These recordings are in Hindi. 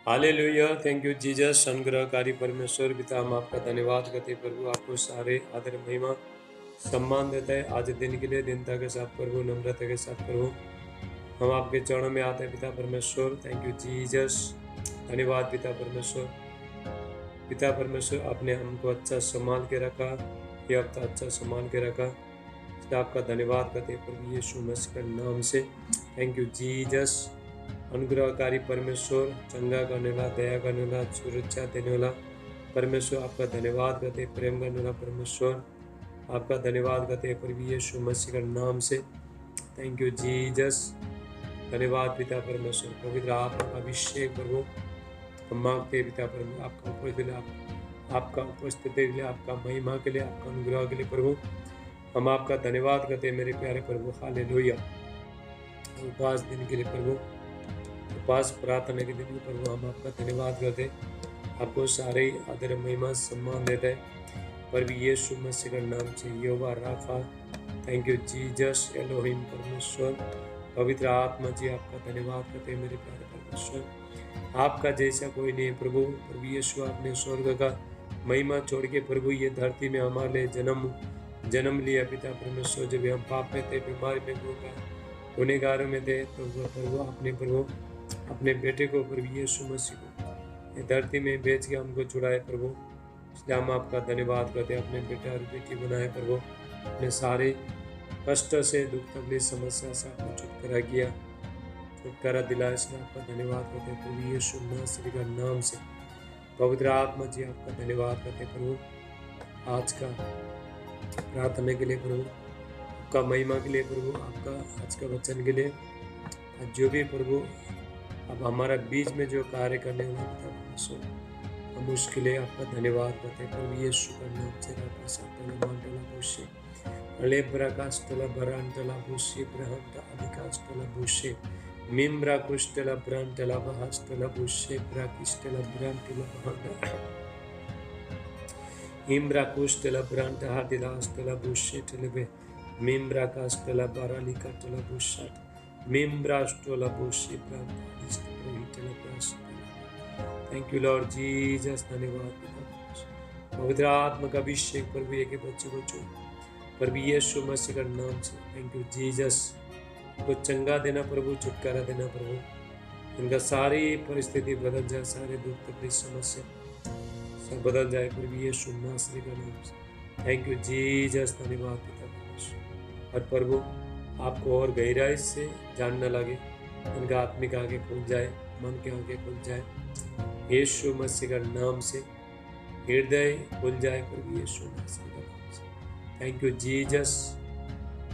हालेलुया। Thank you Jesus. अनुग्रहकारी परमेश्वर पिता, हम आपका धन्यवाद करते हैं प्रभु। आपको सारे आदर महिमा सम्मान देता है आज दिन के लिए। दीनता के साथ प्रभु, नम्रता के साथ प्रभु हम आपके चरणों में आते हैं पिता परमेश्वर। Thank you Jesus. धन्यवाद पिता परमेश्वर। पिता परमेश्वर, आपने हमको अच्छा संभाल के रखा, ये हफ्ता अच्छा संभाल के रखा, इसलिए आपका धन्यवाद करते हैं प्रभु यीशु मसीह के नाम से। Thank you Jesus. अनुग्रहकारी परमेश्वर, चंगा करने वाला, दया करने वाला, सुरक्षा देने वाला परमेश्वर, आपका धन्यवाद करते हैं। प्रेम करने वाला परमेश्वर, आपका धन्यवाद करते हैं प्रभु यीशु मसीह के नाम से। Thank you Jesus. धन्यवाद पिता परमेश्वर। पवित्र आत्मा का अभिषेक प्रभु हम मांगते पिता परमेश्वर, आपका उपस्थित, आपका उपस्थिति के लिए, आपका महिमा के लिए, आपका अनुग्रह के लिए प्रभु हम आपका धन्यवाद करते हैं मेरे प्यारे प्रभु। हालेलुया। उपवास दिन के लिए प्रभु, उपवास प्रार्थना के दिन में प्रभु हम आपका धन्यवाद करते हैं। आपको सारे आदर महिमा सम्मान देते हैं प्रभु यीशु मसीह के नाम से। यहोवा राफा, थैंक यू जीसस। एलोहिम परमेश्वर, पवित्र आत्मा जी, आपका धन्यवाद करते हैं मेरे प्यारे परमेश्वर। आपका जैसा कोई नहीं प्रभु। प्रभु यीशु, आपने स्वर्ग का महिमा छोड़ के प्रभु ये धरती में हमारे लिए जन्म लिया पिता परमेश्वर। जब हम पाप में थे, बीमारी में, गुनहगारों में थे, तो प्रभु आपने प्रभु अपने बेटे को, प्रभु यीशु मसीह को ये धरती में बेच के हमको छुड़ाए प्रभु। इसलिए हम आपका धन्यवाद करते हैं। अपने बेटा और बेटी बनाए प्रभु, अपने सारे कष्ट से, दुख तकलीफ, समस्या से आपने छुटकारा किया, छुटकारा दिलाया। इसलिए आपका धन्यवाद करते हैं प्रभु यीशु मसीह के नाम से। पवित्र आत्मा जी, आपका धन्यवाद करते हैं प्रभु आज का प्रार्थना के लिए प्रभु, आपका महिमा के लिए प्रभु, आपका आज का वचन के लिए, जो भी प्रभु अब हमारा बीच में जो कार्य करने वाला पिता परमेश्वर, हम उसके लिए आपका धन्यवाद करते हैं प्रभु यीशु का नाम से। रापासाटला भूषे अलेब्रा कास्टला बरांटला भूषे ब्रहंत अधिकास्टला भूषे मिम्ब्रा कुष्टला ब्रांटला बहास्टला भूषे ब्राकिस्टला ब्रांटला बहांडा इम्ब्रा कुष्टला ब्रांट हादिलास्टला भूषे टेलेबे मिम्ब्रा कास्टला बारालिका टला भूषाट मिम्ब्रा स्टोला भूषे ब्रांट हादिस्टला हिटला ब्रांट। Thank you Lord Jesus. धन्यवाद। पवित्र आत्मा का अभिषेक प्रभु एक बच्चे को छू प्रभु यीशु मसीह के नाम से। Thank you Jesus. को चंगा देना प्रभु, छुटकारा देना प्रभु, इनका सारी परिस्थिति बदल जाए, सारे दुख तकलीफ समस्या सब बदल जाए प्रभु यीशु मसीह के नाम से। Thank you Jesus. धन्यवाद पिता परमेश्वर। और प्रभु आपको और गहराई से जानने लगे, इनका आत्मिक आगे खुल जाए, मन के आगे खुल जाए यीशु मसीह के नाम से। हृदय खुल जाए प्रभु यीशु मसीह के नाम से। Thank you Jesus.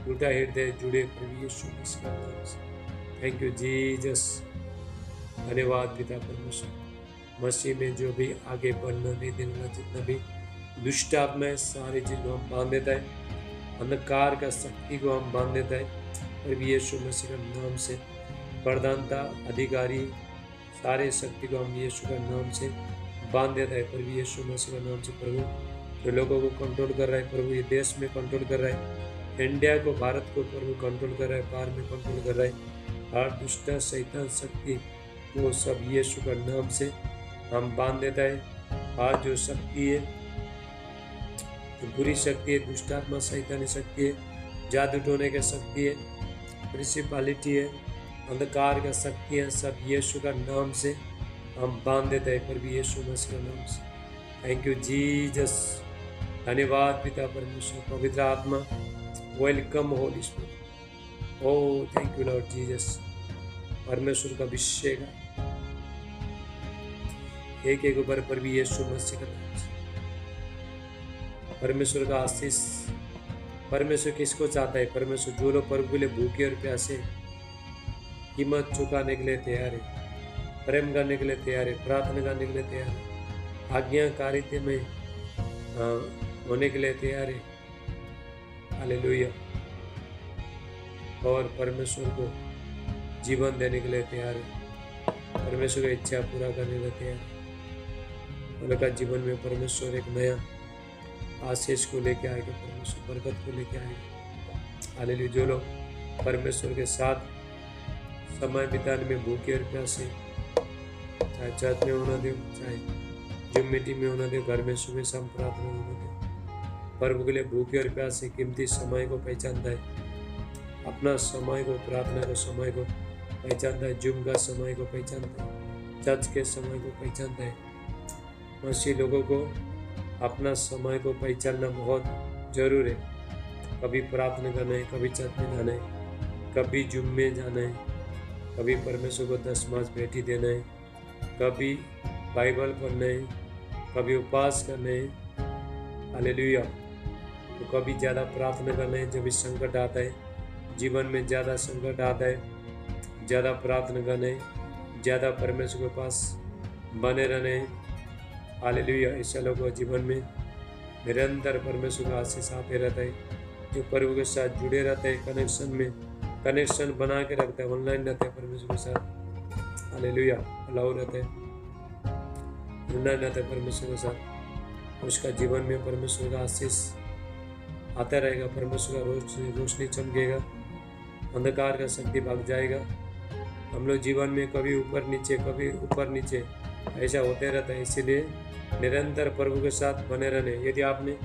टूटा हृदय जुड़े प्रभु यीशु मसीह के नाम से। Thank you Jesus. धन्यवाद पिता परमेश्वर। मसीह में जो भी आगे बढ़ना नहीं देना, जितना भी दुष्ट आत्मा है, सारी चीज़ को हम बांध देता है, अंधकार का शक्ति को हम बांध देता है प्रभु यीशु मसीह के नाम से। प्रधानता, अधिकारी, सारे शक्ति को हम यीशु के नाम से बांध देता है प्रभु यीशु मसीह के नाम से। प्रभु जो लोगों को कंट्रोल कर रहा है प्रभु, ये देश में कंट्रोल कर रहा है, इंडिया को, भारत को प्रभु कंट्रोल कर रहा है, बाहर में कंट्रोल कर रहा है, हर दुष्ट शैतान शक्ति वो सब यीशु के नाम से हम बांध देता है। हर जो शक्ति है, जो बुरी शक्ति है, दुष्ट आत्मा शैतानी शक्ति है, जादू टोने की शक्ति है, प्रिंसिपलिटी है, अंधकार का शक्ति है, सब यीशु का नाम से हम बांध देते हैं प्रभु यीशु मसीह के नाम से। Thank you Jesus. धन्यवाद पिता परमेश्वर। पवित्र आत्मा, welcome holy spirit. Oh thank you Lord Jesus. परमेश्वर का अभिषेक है एक एक ऊपर प्रभु यीशु मसीह का नाम से। परमेश्वर का आशीष। परमेश्वर किसको चाहता है? परमेश्वर जो लोग प्रभु के लिए भूखे और प्यासे, कीमत चुकाने के लिए तैयार है, प्रेम करने के लिए तैयार है, प्रार्थना करने के लिए तैयार है, आज्ञाकारिता में होने के लिए तैयार है। हालेलुया। और परमेश्वर को जीवन देने के लिए तैयार है, परमेश्वर की इच्छा पूरा करने के लिए तैयार है। उनका जीवन में परमेश्वर एक नया आशीष को लेके आएगा, परमेश्वर बरकत को लेके आएगा। हालेलुया। जो लोग परमेश्वर के साथ समय बिताने में भूखे और प्यासे, चाहे चर्च में होना दे, चाहे जिम मीटिंग में होना दे, घर में सुबह शाम प्रार्थना होना दे। प्रभु के लिए भूखे और प्यासे कीमती समय को पहचानता है, अपना समय को, प्रार्थना का समय को पहचानता है, जिम का समय को पहचानता है, चर्च के समय को पहचानता है। मसीह लोगों को अपना समय को पहचानना बहुत जरूर है। कभी प्रार्थना करना है, कभी चर्च में जाना है, कभी जिम में जाना है, कभी परमेश्वर को 10 मास भेंट देना है, कभी बाइबल पढ़ना है, कभी उपवास करना है। हालेलुया। तो कभी ज़्यादा प्रार्थना करना है जब भी संकट आता है, जीवन में ज़्यादा संकट आता है, ज़्यादा प्रार्थना करना है, ज़्यादा परमेश्वर के पास बने रहना है। हालेलुया। ऐसे लोगों को जीवन में निरंतर परमेश्वर का आशीष आते रहता है, जो प्रभु के साथ जुड़े रहते हैं, कनेक्शन बना के रखता है, ऑनलाइन रहते हैं परमेश्वर के साथ। हालेलुया। अलाउ रहते हैं, ऑनलाइन रहते हैं परमेश्वर के साथ। उसका जीवन में परमेश्वर का आशीष आता रहेगा, परमेश्वर का रोशनी चमकेगा, अंधकार का शक्ति भाग जाएगा। हम लोग जीवन में कभी ऊपर नीचे, कभी ऊपर नीचे ऐसा होते रहता है। इसीलिए निरंतर प्रभु के साथ बने रहने। यदि आपने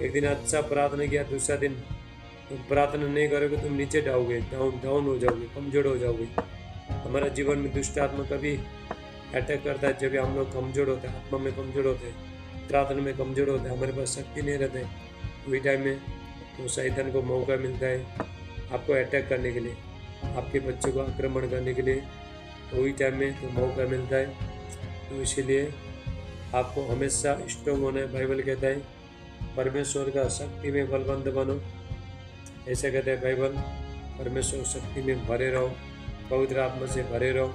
एक दिन अच्छा प्रार्थना किया, दूसरा दिन तुम प्रार्थना नहीं करोगे, तुम नीचे जाओगे, डाउन हो जाओगे, कमजोर हो जाओगे। हमारा जीवन में दुष्ट आत्मा कभी अटैक करता है जब हम लोग कमजोर होते हैं, आत्मा में कमजोर होते हैं, प्रार्थना में कमजोर होते हैं, हमारे पास शक्ति नहीं रहते। वही टाइम में तो शैतान को मौका मिलता है आपको अटैक करने के लिए, आपके बच्चों को आक्रमण करने के लिए। वही टाइम में तो मौका मिलता है। तो इसीलिए आपको हमेशा स्ट्रॉन्ग होना है। बाइबल कहता है परमेश्वर का शक्ति में बलवंत बनो, ऐसे कहता है बाइबल। परमेश्वर शक्ति में भरे रहो, पवित्र आत्मा से भरे रहो,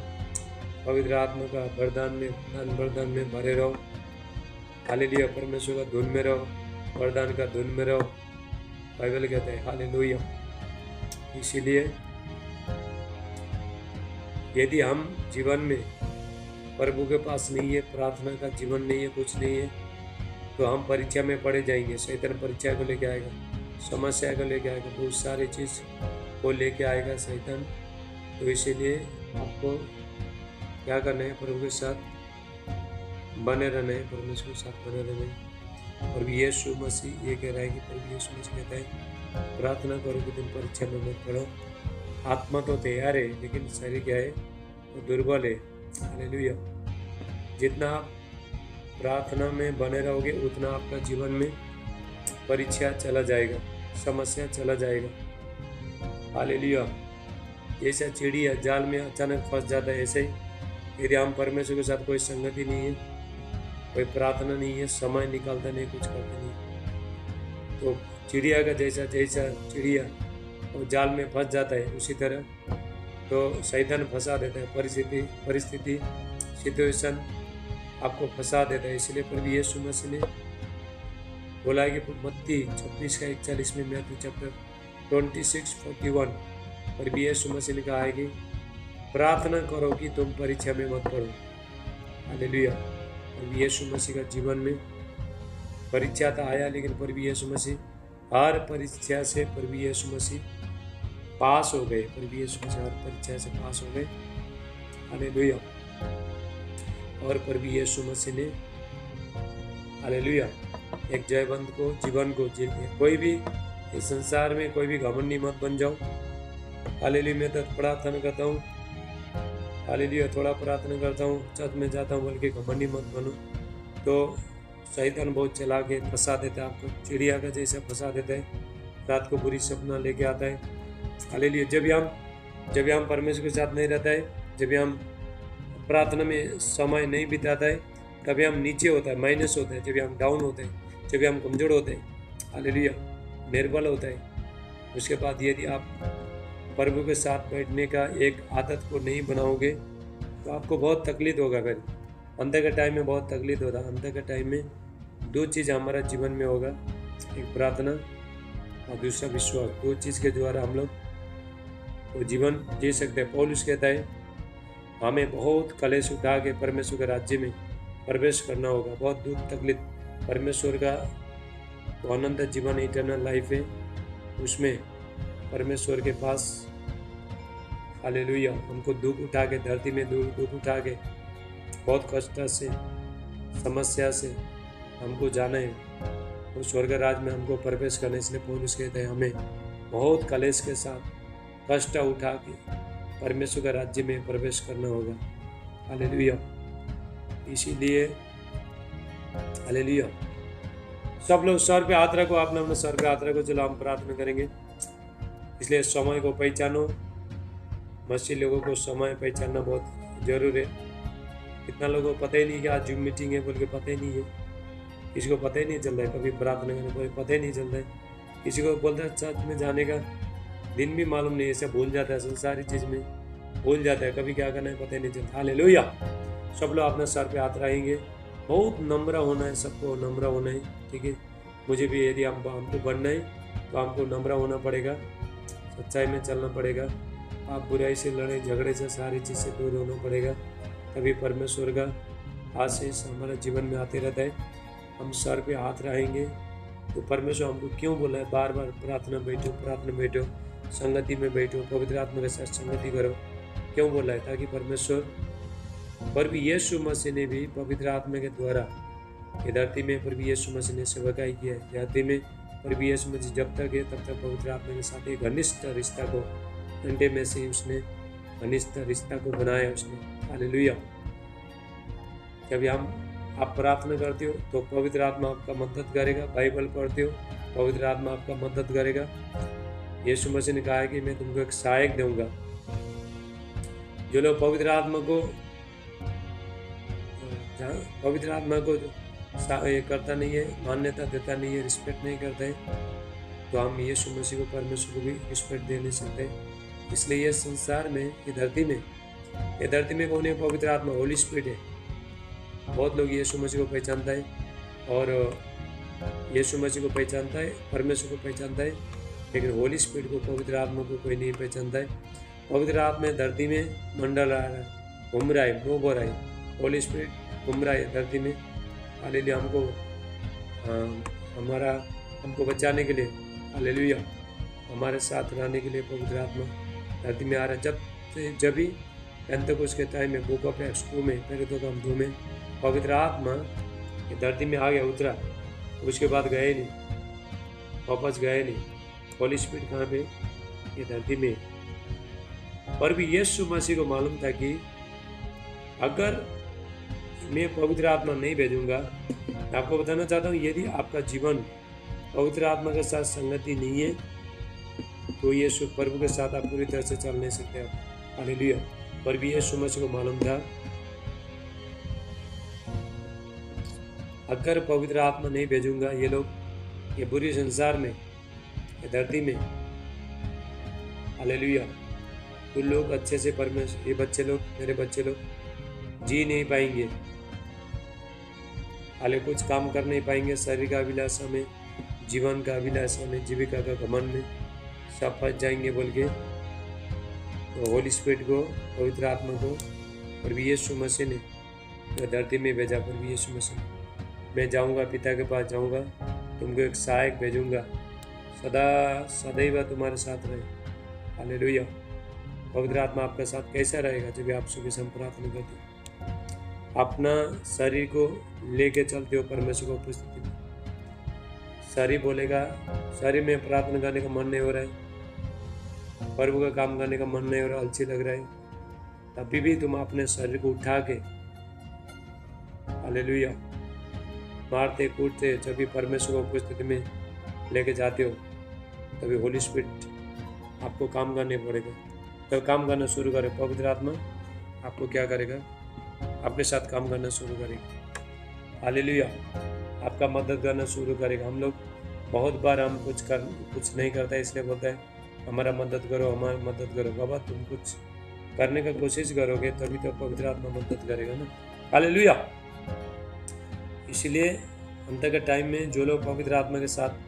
पवित्र आत्मा का वरदान में भरे रहो। हालेलुया। परमेश्वर का धुन में रहो, वरदान का धुन में रहो, बाइबल कहता है। हालेलुया। इसीलिए यदि हम जीवन में प्रभु के पास नहीं है, प्रार्थना का जीवन नहीं है, कुछ नहीं है, तो हम परीक्षा में पड़े जाएंगे। शैतान परीक्षा को लेके आएगा, समस्या को लेके आएगा, बहुत सारी चीज़ को लेके आएगा शैतान। तो इसीलिए आपको क्या करना है, प्रभु के साथ बने रहना है, परमेश्वर के साथ बने रहना है। और यीशु मसीह ये कह रहा है कि प्रभु यीशु मसीह कहता है प्रार्थना करो कि तुम परीक्षा में मत पड़ो। आत्मा तो तैयार है लेकिन शरीर क्या है, वो दुर्बल है। हालेलुया। जितना आप प्रार्थना में बने रहोगे उतना आपका जीवन में परीक्षा चला जाएगा, समस्या चला जाएगा। हालेलुया। जैसा चिड़िया जाल में अचानक फंस जाता है, ऐसे ही यदि हम परमेश्वर के साथ कोई संगति नहीं है, कोई प्रार्थना नहीं है, समय निकालता नहीं, कुछ करते नहीं, तो चिड़िया का जैसा चिड़िया वो जाल में फंस जाता है, उसी तरह तो शैतान फंसा देता है। परिस्थिति सिचुएशन आपको फंसा देता है। इसलिए प्रभु यीशु मसीह ने बोला है कि मत्ती 26:41 में, मैथ्यू चैप्टर 26:41 प्रभु यीशु मसीह ने कहा है कि प्रार्थना करो कि तुम परीक्षा में मत पड़ो। हालेलुया। प्रभु यीशु मसीह का जीवन में परीक्षा तो आया, लेकिन प्रभु यीशु मसीह हर परीक्षा से प्रभु यीशु मसीह पास हो गए। प्रभु यीशु मसीह हर परीक्षा से पास हो गए। हालेलुया। और प्रभु यीशु मसीह ने हालेलुया एक जयवंत को जीवन को जी लिया। कोई भी इस संसार में कोई भी घमंडी मत बन जाओ। हालेलुया। मैं तो प्रार्थना करता हूँ, हालेलुया, थोड़ा प्रार्थना करता हूँ, चर्च में जाता हूँ, बल्कि घमंडी मत बनो। तो शैतान बहुत चला के फंसा देता है आपको, चिड़िया का जैसा फंसा देता है, रात को बुरी सपना लेके आता है। हालेलुया। जब भी हम परमेश्वर के साथ नहीं रहता है, जब भी हम प्रार्थना में समय नहीं बिताता है, तभी हम नीचे होता है, माइनस होता है, जब भी हम डाउन होते हैं, जब भी हम कमज़ोर होते हैं, हालेलुया, निर्बल होता है। उसके बाद यदि आप प्रभु के साथ बैठने का एक आदत को नहीं बनाओगे तो आपको बहुत तकलीफ होगा। फिर अंत के टाइम में बहुत तकलीफ होता है। अंत के टाइम में दो चीज़ हमारा जीवन में होगा, एक प्रार्थना और दूसरा विश्वास। दो चीज़ के द्वारा हम लोग वो जीवन जी सकते हैं। पौलुस कहता है हमें बहुत कलेश उठा के परमेश्वर के राज्य में प्रवेश करना होगा, बहुत दुख तकलीफ। परमेश्वर का तो अनंत जीवन, इटर्नल लाइफ है, उसमें परमेश्वर के पास हालेलुया हमको दुख उठा के, धरती में दुख उठा के बहुत कष्ट से, समस्या से हमको जाना है उस स्वर्ग राज में हमको प्रवेश करने। इसलिए पौलुस कहते हैं हमें बहुत कलेश के साथ कष्ट उठा के परमेश्वर के राज्य में प्रवेश करना होगा। हालेलुया। इसीलिए हालेलुया। सब लोग सर पे हाथ रखो, आपने अपने सर पे हाथ रखो। चलो हम प्रार्थना करेंगे। इसलिए समय को पहचानो। मसीह लोगों को समय पहचानना बहुत जरूर है। कितना लोगों को पता ही नहीं कि आज जूम मीटिंग है बोल के पता ही नहीं है। किसी को पता ही नहीं चल रहा है, कभी प्रार्थना करने को पता ही नहीं चल रहा है। किसी को बोलता है चर्च में जाने का दिन भी मालूम नहीं है, ऐसे भूल जाता है, सारी चीज़ में भूल जाता है, कभी क्या करना है पता ही नहीं चलता। हालेलुया। सब लोग अपने सर पे हाथ रहेंगे। बहुत नम्र होना है, सबको नम्र होना है, ठीक है। मुझे भी यदि हमको बनना है तो हमको नम्र होना पड़ेगा, सच्चाई में चलना पड़ेगा। आप बुराई से, लड़ाई झगड़े से, सारी चीज़ से दूर होना पड़ेगा। तभी परमेश्वर का आशीष हमारे जीवन में आते रहता है। हम सर पे हाथ रहेंगे तो परमेश्वर हमको क्यों बोला है बार बार प्रार्थना बैठो, संगति में बैठो, पवित्र आत्मा के साथ संगति करो, क्यों बोला है? ताकि परमेश्वर प्रभु यीशु मसीह ने भी पवित्र आत्मा के द्वारा ये धरती में प्रभु यीशु मसीह ने सेवकाई किया है। धरती में प्रभु यीशु मसीह जब तक है तब तक पवित्र आत्मा के साथ एक घनिष्ठ रिश्ता को, घंटे में से उसने घनिष्ठ रिश्ता को बनाया उसने। हालेलुया। जब आप प्रार्थना करते हो तो पवित्र आत्मा आपका मदद करेगा। बाइबल पढ़ते हो, पवित्र आत्मा आपका मदद करेगा। यीशु मसीह ने कहा है कि मैं तुमको एक सहायक दूंगा। जो लोग पवित्र आत्मा को ये करता नहीं है, मान्यता देता नहीं है, रिस्पेक्ट नहीं करता है, तो हम यीशु मसीह को, परमेश्वर को भी रिस्पेक्ट दे नहीं सकते। इसलिए ये संसार में, ये धरती में कौन है? पवित्र आत्मा, होली स्पिरिट है। बहुत लोग यीशु मसीह को पहचानता है और यीशु मसीह को पहचानता है, परमेश्वर को पहचानता है, लेकिन होली स्पिरिट को, पवित्र आत्मा को कोई नहीं पहचानता है। पवित्र आत्मा धरती में मंडल आ रहा है, घूम रहा है, मूव हो रहा है। होली स्पिरिट घूम रहा है धरती में। हालेलुया। हमको बचाने के लिए, हालेलुया, हमारे साथ रहने के लिए पवित्र आत्मा धरती में आ रहा है। जब भी पेंतकोस्त के टाइम में, बुक ऑफ एक्ट्स 2 में, पेंतकोस्त 2 में पवित्र आत्मा ये धरती में आ गया, उतरा, उसके बाद गए नहीं, वापस गए नहीं। होली स्पिरिट कहाँ पे? ये धरती में। पर भी यीशु मसीह को मालूम था कि अगर मैं पवित्र आत्मा नहीं भेजूंगा, मैं आपको बताना चाहता हूँ, यदि आपका जीवन पवित्र आत्मा के साथ संगति नहीं है तो यीशु प्रभु के साथ आप पूरी तरह से चल नहीं सकते। हालेलुया। पर भी यीशु मसीह को मालूम था अगर पवित्र आत्मा नहीं भेजूंगा, ये लोग, ये बुरी संसार में, ये धरती में, हालेलुया, तो लोग अच्छे से परमेश्वर, ये बच्चे लोग, मेरे बच्चे लोग जी नहीं पाएंगे। हाले कुछ काम कर नहीं पाएंगे। शरीर का अभिलाषा में, जीवन का अभिलाषा में, जीविका का घमंड में सब फंस जाएंगे बोल के। तो होली स्पिरिट को, पवित्र आत्मा को प्रभु यीशु मसीह ने धरती में भेजा। प्रभु यीशु मसीह, मैं जाऊंगा, पिता के पास जाऊंगा, तुमको एक सहायक भेजूंगा, सदैव तुम्हारे साथ रहे। हालेलुया। पवित्र आत्मा आपके साथ कैसा रहेगा? जब आप सुबह शाम प्रार्थना करते हो, अपना शरीर को लेके चलते हो परमेश्वर की उपस्थिति में। शरीर बोलेगा, शरीर में प्रार्थना करने का मन नहीं हो रहा है, प्रभु का काम करने का मन नहीं हो रहा, अलसी लग रहा है, तभी भी तुम अपने शरीर को उठा के, हालेलुया, मारते कूदते जब भी परमेश्वर की उपस्थिति में लेके जाते हो, तभी होली स्पिरिट आपको काम करने पड़ेगा। तब काम करना शुरू करे। पवित्र आत्मा आपको क्या करेगा? आपके साथ काम करना शुरू करेगा। हालेलुया। आपका मदद करना शुरू करेगा। हम लोग बहुत बार हम कुछ नहीं करता है, इसलिए बोलता है हमारा मदद करो, हमारी मदद करो। बाबा तुम कुछ करने का कोशिश करोगे तभी तो पवित्र आत्मा मदद करेगा ना। हालेलुया। इसलिए अंत के टाइम में जो लोग पवित्र आत्मा के साथ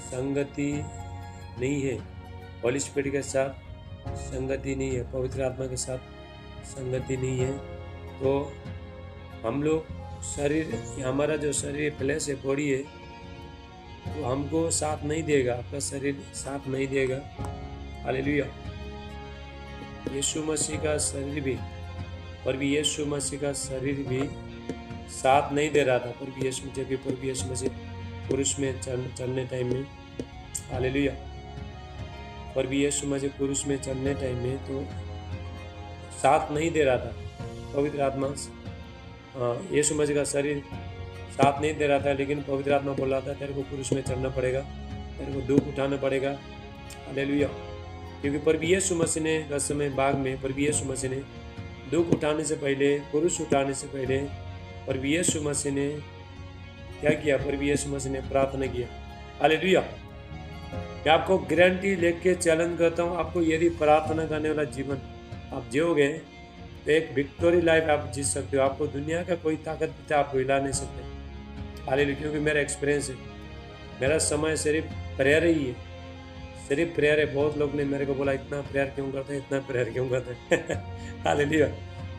संगति नहीं है, होली स्पिरिट के साथ संगति नहीं है, पवित्र आत्मा के साथ संगति नहीं है, तो हम लोग शरीर, हमारा जो शरीर फ्लैश है, बॉडी है, तो हमको साथ नहीं देगा, आपका शरीर साथ नहीं देगा। हालेलुया। यीशु मसीह का शरीर भी प्रभु यीशु मसीह का शरीर भी साथ नहीं दे रहा था। प्रभु यीशु जब भी प्रभु यीशु मसीह पुरुष में चलने टाइम में, हालेलुया, प्रभु यीशु मसीह पुरुष में चलने टाइम में तो साथ नहीं दे रहा था। पवित्र आत्मा यीशु मसीह का शरीर साथ नहीं दे रहा था, लेकिन पवित्र आत्मा बोल रहा था तेरे को पुरुष में चलना पड़ेगा, तेरे को दुख उठाना पड़ेगा। हालेलुया। क्योंकि प्रभु यीशु मसीह ने रहस्यमय बाग में प्रभु यीशु मसीह ने दुख उठाने से पहले, पुरुष उठाने से पहले प्रभु यीशु मसीह ने क्या किया? प्रभु यीशु मसीह ने प्रार्थना किया। हालेलुया। मैं आपको गारंटी लेके चैलेंज करता हूँ, आपको यदि प्रार्थना करने वाला जीवन आप जियोगे तो एक विक्टोरी लाइफ आप जी सकते हो। आपको दुनिया का कोई ताकत पिता आपको हिला नहीं सकते। हालेलुया। क्योंकि मेरा एक्सपीरियंस है, मेरा समय सिर्फ प्रेयर ही है, सिर्फ प्रेयर है। बहुत लोग ने मेरे को बोला इतना प्रेयर क्यों करते हैं, इतना प्रेयर क्यों करते हैं। हालेलुया।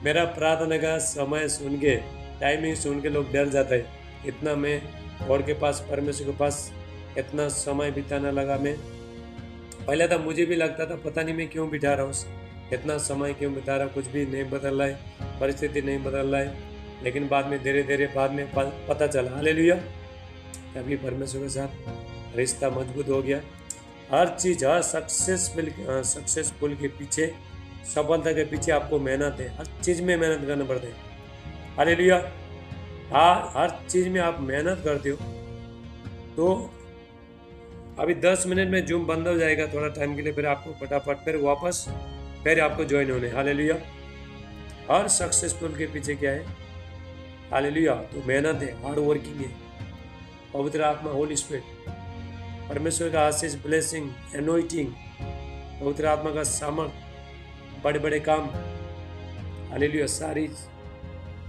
मेरा प्रार्थना का समय सुन के, टाइमिंग सुन के लोग डर जाते हैं। इतना मैं गॉड के पास, परमेश्वर के पास इतना समय बिताना लगा। मैं पहले तो मुझे भी लगता था पता नहीं मैं क्यों बिठा रहा हूँ, इतना समय क्यों बिता रहा हूँ, कुछ भी नहीं बदल रहा है, परिस्थिति नहीं बदल रहा है। लेकिन बाद में धीरे धीरे बाद में पता चला, हालेलुया, कभी परमेश्वर के साथ रिश्ता मजबूत हो गया। हर चीज़, हर सक्सेसफुल के पीछे, सफलता के पीछे आपको मेहनत है। हर चीज़ में मेहनत करना पड़ता है। हालेलुया। हर चीज़ में आप मेहनत करते हो तो अभी 10 मिनट में जूम बंद हो जाएगा थोड़ा टाइम के लिए, फिर आपको फटाफट फिर आपको ज्वाइन होने। हालेलुया। हर सक्सेसफुल के पीछे क्या है? हालेलुया, तो मेहनत है, हार्ड वर्किंग है। पवित्र आत्मा, होली स्पिरिट, परमेश्वर का आशीष, ब्लेसिंग, एनोइटिंग, पवित्र आत्मा का सामर्थ, बड़े बड़े काम। हालेलुया। सारी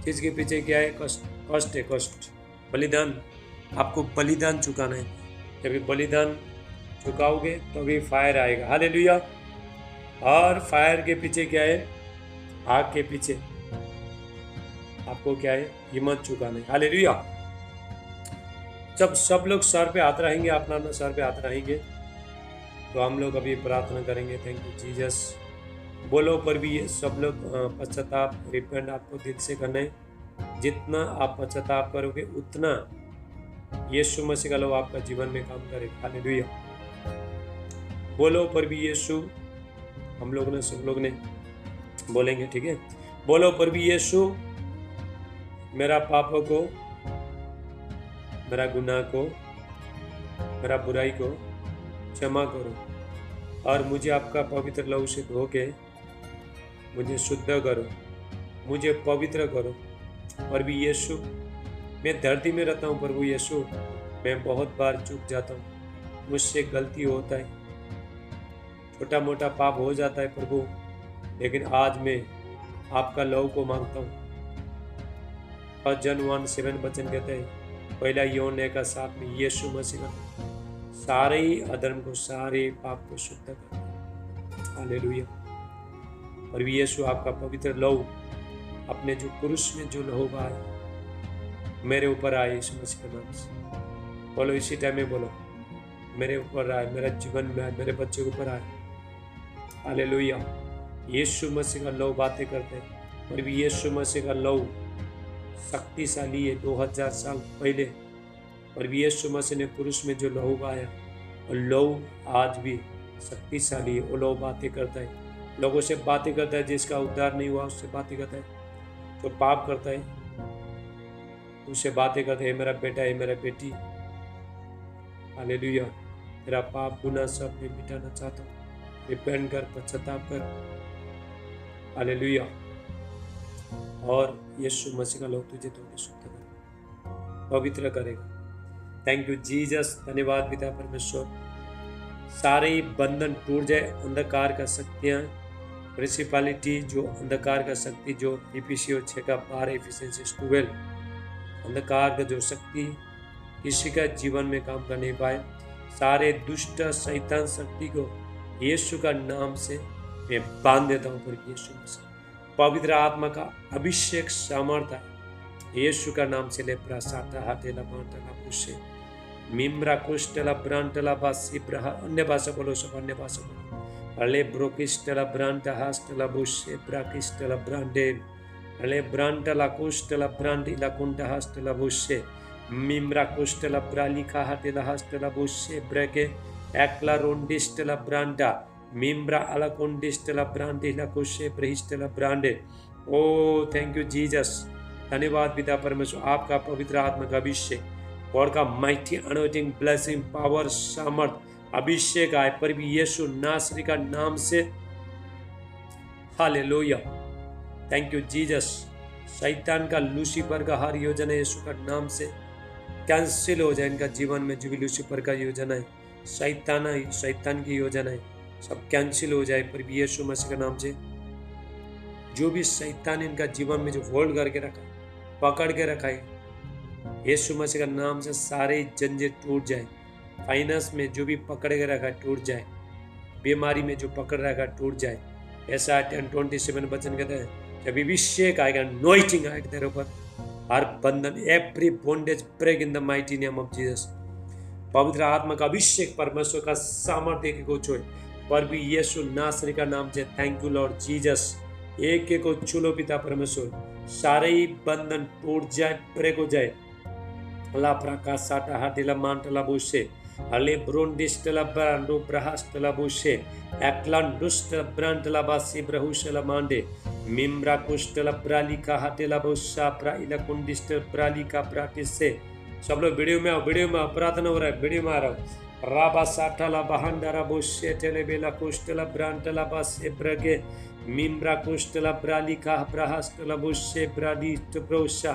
चीज के पीछे क्या है? कष्ट है, कष्ट, बलिदान। आपको बलिदान चुकाना है। जब बलिदान चुकाओगे तो भी फायर आएगा। हालेलुया। और फायर के पीछे क्या है? आग के पीछे आपको क्या है? हिम्मत चुकाना है। हालेलुया। जब सब लोग सर पे हाथ रहेंगे, अपना सर पे हाथ रहेंगे, तो हम लोग अभी प्रार्थना करेंगे। Thank you Jesus. बोलो पर भी ये सब लोग पश्चाताप, रिपेंट आपको दिल से करना है। जितना आप पश्चाताप करोगे उतना यीशु मसीह का लोग आपका जीवन में काम करेगा। हालेलुया। बोलो पर भी यीशु, हम लोग ने, सब लोग ने बोलेंगे, ठीक है? बोलो पर भी यीशु, मेरा पापों को, मेरा गुनाह को, मेरा बुराई को क्षमा करो और मुझे आपका पवित्र लहू से धो के मुझे शुद्ध करो, मुझे पवित्र करो। प्रभु यीशु, मैं धरती में रहता हूँ प्रभु यीशु, मैं बहुत बार चूक जाता हूँ, मुझसे गलती होता है, छोटा मोटा पाप हो जाता है प्रभु, लेकिन आज मैं आपका लहू को मांगता हूँ। और जन 1:7 वचन कहते हैं, पहला यूहन्ना का 7 में यीशु मसीह का सारे ही अधर्म को, सारे पाप को शुद्ध कर। हालेलुया। प्रभु यीशु, आपका पवित्र लहू, अपने जो क्रूस में जो लहू बहाया मेरे ऊपर आए यीशु मसीह के नाम से। बोलो इसी टाइम में, बोलो मेरे ऊपर आए, मेरे जीवन में आए, मेरे बच्चे के ऊपर आए। हालेलुया। यीशु मसीह का लहू बातें करते हैं। प्रभु यीशु मसीह का लहू शक्तिशाली है। 2000 साल पहले प्रभु यीशु मसीह ने पुरुष में जो लहू बहाया, और लहू आज भी शक्तिशाली है। वो लहू बातें करता है, लोगों से बातें करता है। जिसका उद्धार नहीं हुआ उससे बातें करता है, जो पाप करता है उससे बातें करते हैं। मेरा बेटा है, मेरा बेटी, हालेलुया, तेरा पाप गुनाह सब मैं मिटाना चाहता हूँ। रिपेंट कर, पश्चाताप कर। हालेलुया। और यीशु मसीह का लहू तुझे धोके शुद्ध करेगा, पवित्र करेगा। Thank you Jesus. धन्यवाद पिता परमेश्वर। सारे बंधन टूट जाए, अंधकार का शक्तियाँ, प्रिंसिपलिटी, जो अंधकार का शक्ति, जो इफिसियों 6:12, इफिसियंस 12, अंधकार का जो शक्ति किसी का जीवन में काम कर नहीं पाए, सारे दुष्ट शैतान शक्ति को यीशु का नाम से मैं बांध देता हूँ। पर यीशु मसीह पवित्र आत्मा का अभिषेक सामर्थ्य यीशु का नाम से ले प्रसाता हाटेला बांटला पुष्य मिम्रा कुष्टला ब्रांटला बासी ब्रह। अन्य भाषा बोलो, सब अन्य भाषा बोलो। अले ब्रोकिस्टला ब्रांटा हास्टला बुष्य ब्राकिस्टला ब्रांडेल Ale brantala kustela brandila kunda hastela bushe. Mimra kustela bralika hatela hastela bushe breke. Ekla rondistela branda. Mimbra ala kondistela brandila kushe brihistela brande. Oh, thank you Jesus. धन्यवाद पिता परमेश्वर, आपका पवित्र आत्मा का अभिषेक, गॉड का माइटी अनोइंटिंग ब्लेसिंग पावर सामर्थ अभिषेक आए पर भी यीशु नासरी का नाम से। Hallelujah, thank you Jesus. शैतान का लूसीफर का हर योजना यीशु का नाम से कैंसिल हो जाए। इनका जीवन में जो भी लूसीफर का योजना है, शैतान की योजना है, सब कैंसिल हो जाए पर भी यीशु मसीह का नाम से। जो भी शैतान इनका जीवन में जो होल्ड करके रखा, पकड़ के रखा है, यीशु मसीह का नाम से सारे जंजीर टूट जाए। फाइनेंस में जो भी पकड़ के रखा टूट जाए, बीमारी में जो पकड़ रखा टूट जाए। ऐसा 10:27 वचन कहते हैं, जब अभिषेक आएगा, अनॉइंटिंग आएगा तेरे ऊपर, हर बंधन, every bondage break in the mighty name of Jesus. पवित्र आत्मा का अभिषेक, परमेश्वर का सामर्थ्य को छुए पर भी यीशु नासरी का नाम से। Thank you Lord Jesus. एक को छू पिता परमेश्वर, सारे ही बंधन टूट जाए, ब्रेक हो जाए। ला प्रकाशाटा हाटिला मांटला बुशे, अले ब्रोंडिस्टला ब्रांडो ब्रहास्टला बुशे, एकलन दुष्ट ब्रांडला बासी ब्रहुशला मांडे, मिम्रा कुष्टला ब्रालिका हाटिला बुशा प्राइला कुंडिस्टल ब्रालिका प्राटिसे। सब लोग वीडियो में आओ, वीडियो में प्रार्थना हो रहा है, वीडियो में आ रहा हूँ। राबा साठाला बहांडारा बुशे टेलेबेला कुष्टला ब्रांडला बासे ब्रगे, मिम्रा कुष्टला ब्रालिका ब्रहास्टला बुशे ब्राडिस्ट प्रोशा।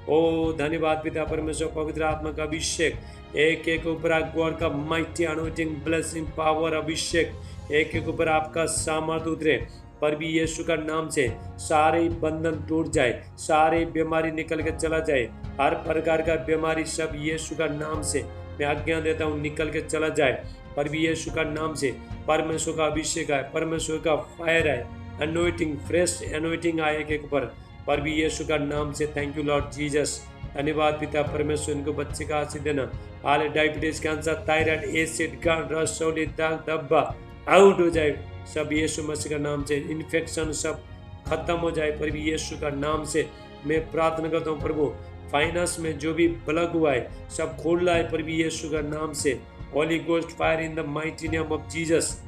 ओ धन्यवाद पिता परमेश्वर, पवित्र आत्मा का अभिषेक, एक ऊपर गॉड का माइटी अनोइंटिंग ब्लेसिंग पावर अभिषेक एक ऊपर आपका सामर्थ्य उतरे पर भी यीशु का नाम से सारे बंधन टूट जाए, सारे बीमारी निकल के चला जाए। हर प्रकार का बीमारी सब यीशु का नाम से मैं आज्ञा देता हूँ, निकल के चला जाए पर भी यीशु का नाम से। परमेश्वर का अभिषेक आए, परमेश्वर का फायर आए, अनोइंटिंग फ्रेश अनोइंटिंग आए एक ऊपर पर भी यीशु का नाम से। Thank you Lord Jesus. धन्यवाद पिता परमेश्वर, इनको बच्चे का आशीष देना। हाल डायबिटीज, कैंसर, थायराइड, एसिड, गांठ, रसौली, दाग धब्बा आउट हो जाए सब यीशु मसीह का नाम से। इन्फेक्शन सब खत्म हो जाए पर भी यीशु का नाम से मैं प्रार्थना करता हूँ। प्रभु फाइनेंस में जो भी ब्लॉक हुआ है सब खोल रहा है पर भी यीशु का नाम से। Holy ghost fire in the mighty name of Jesus.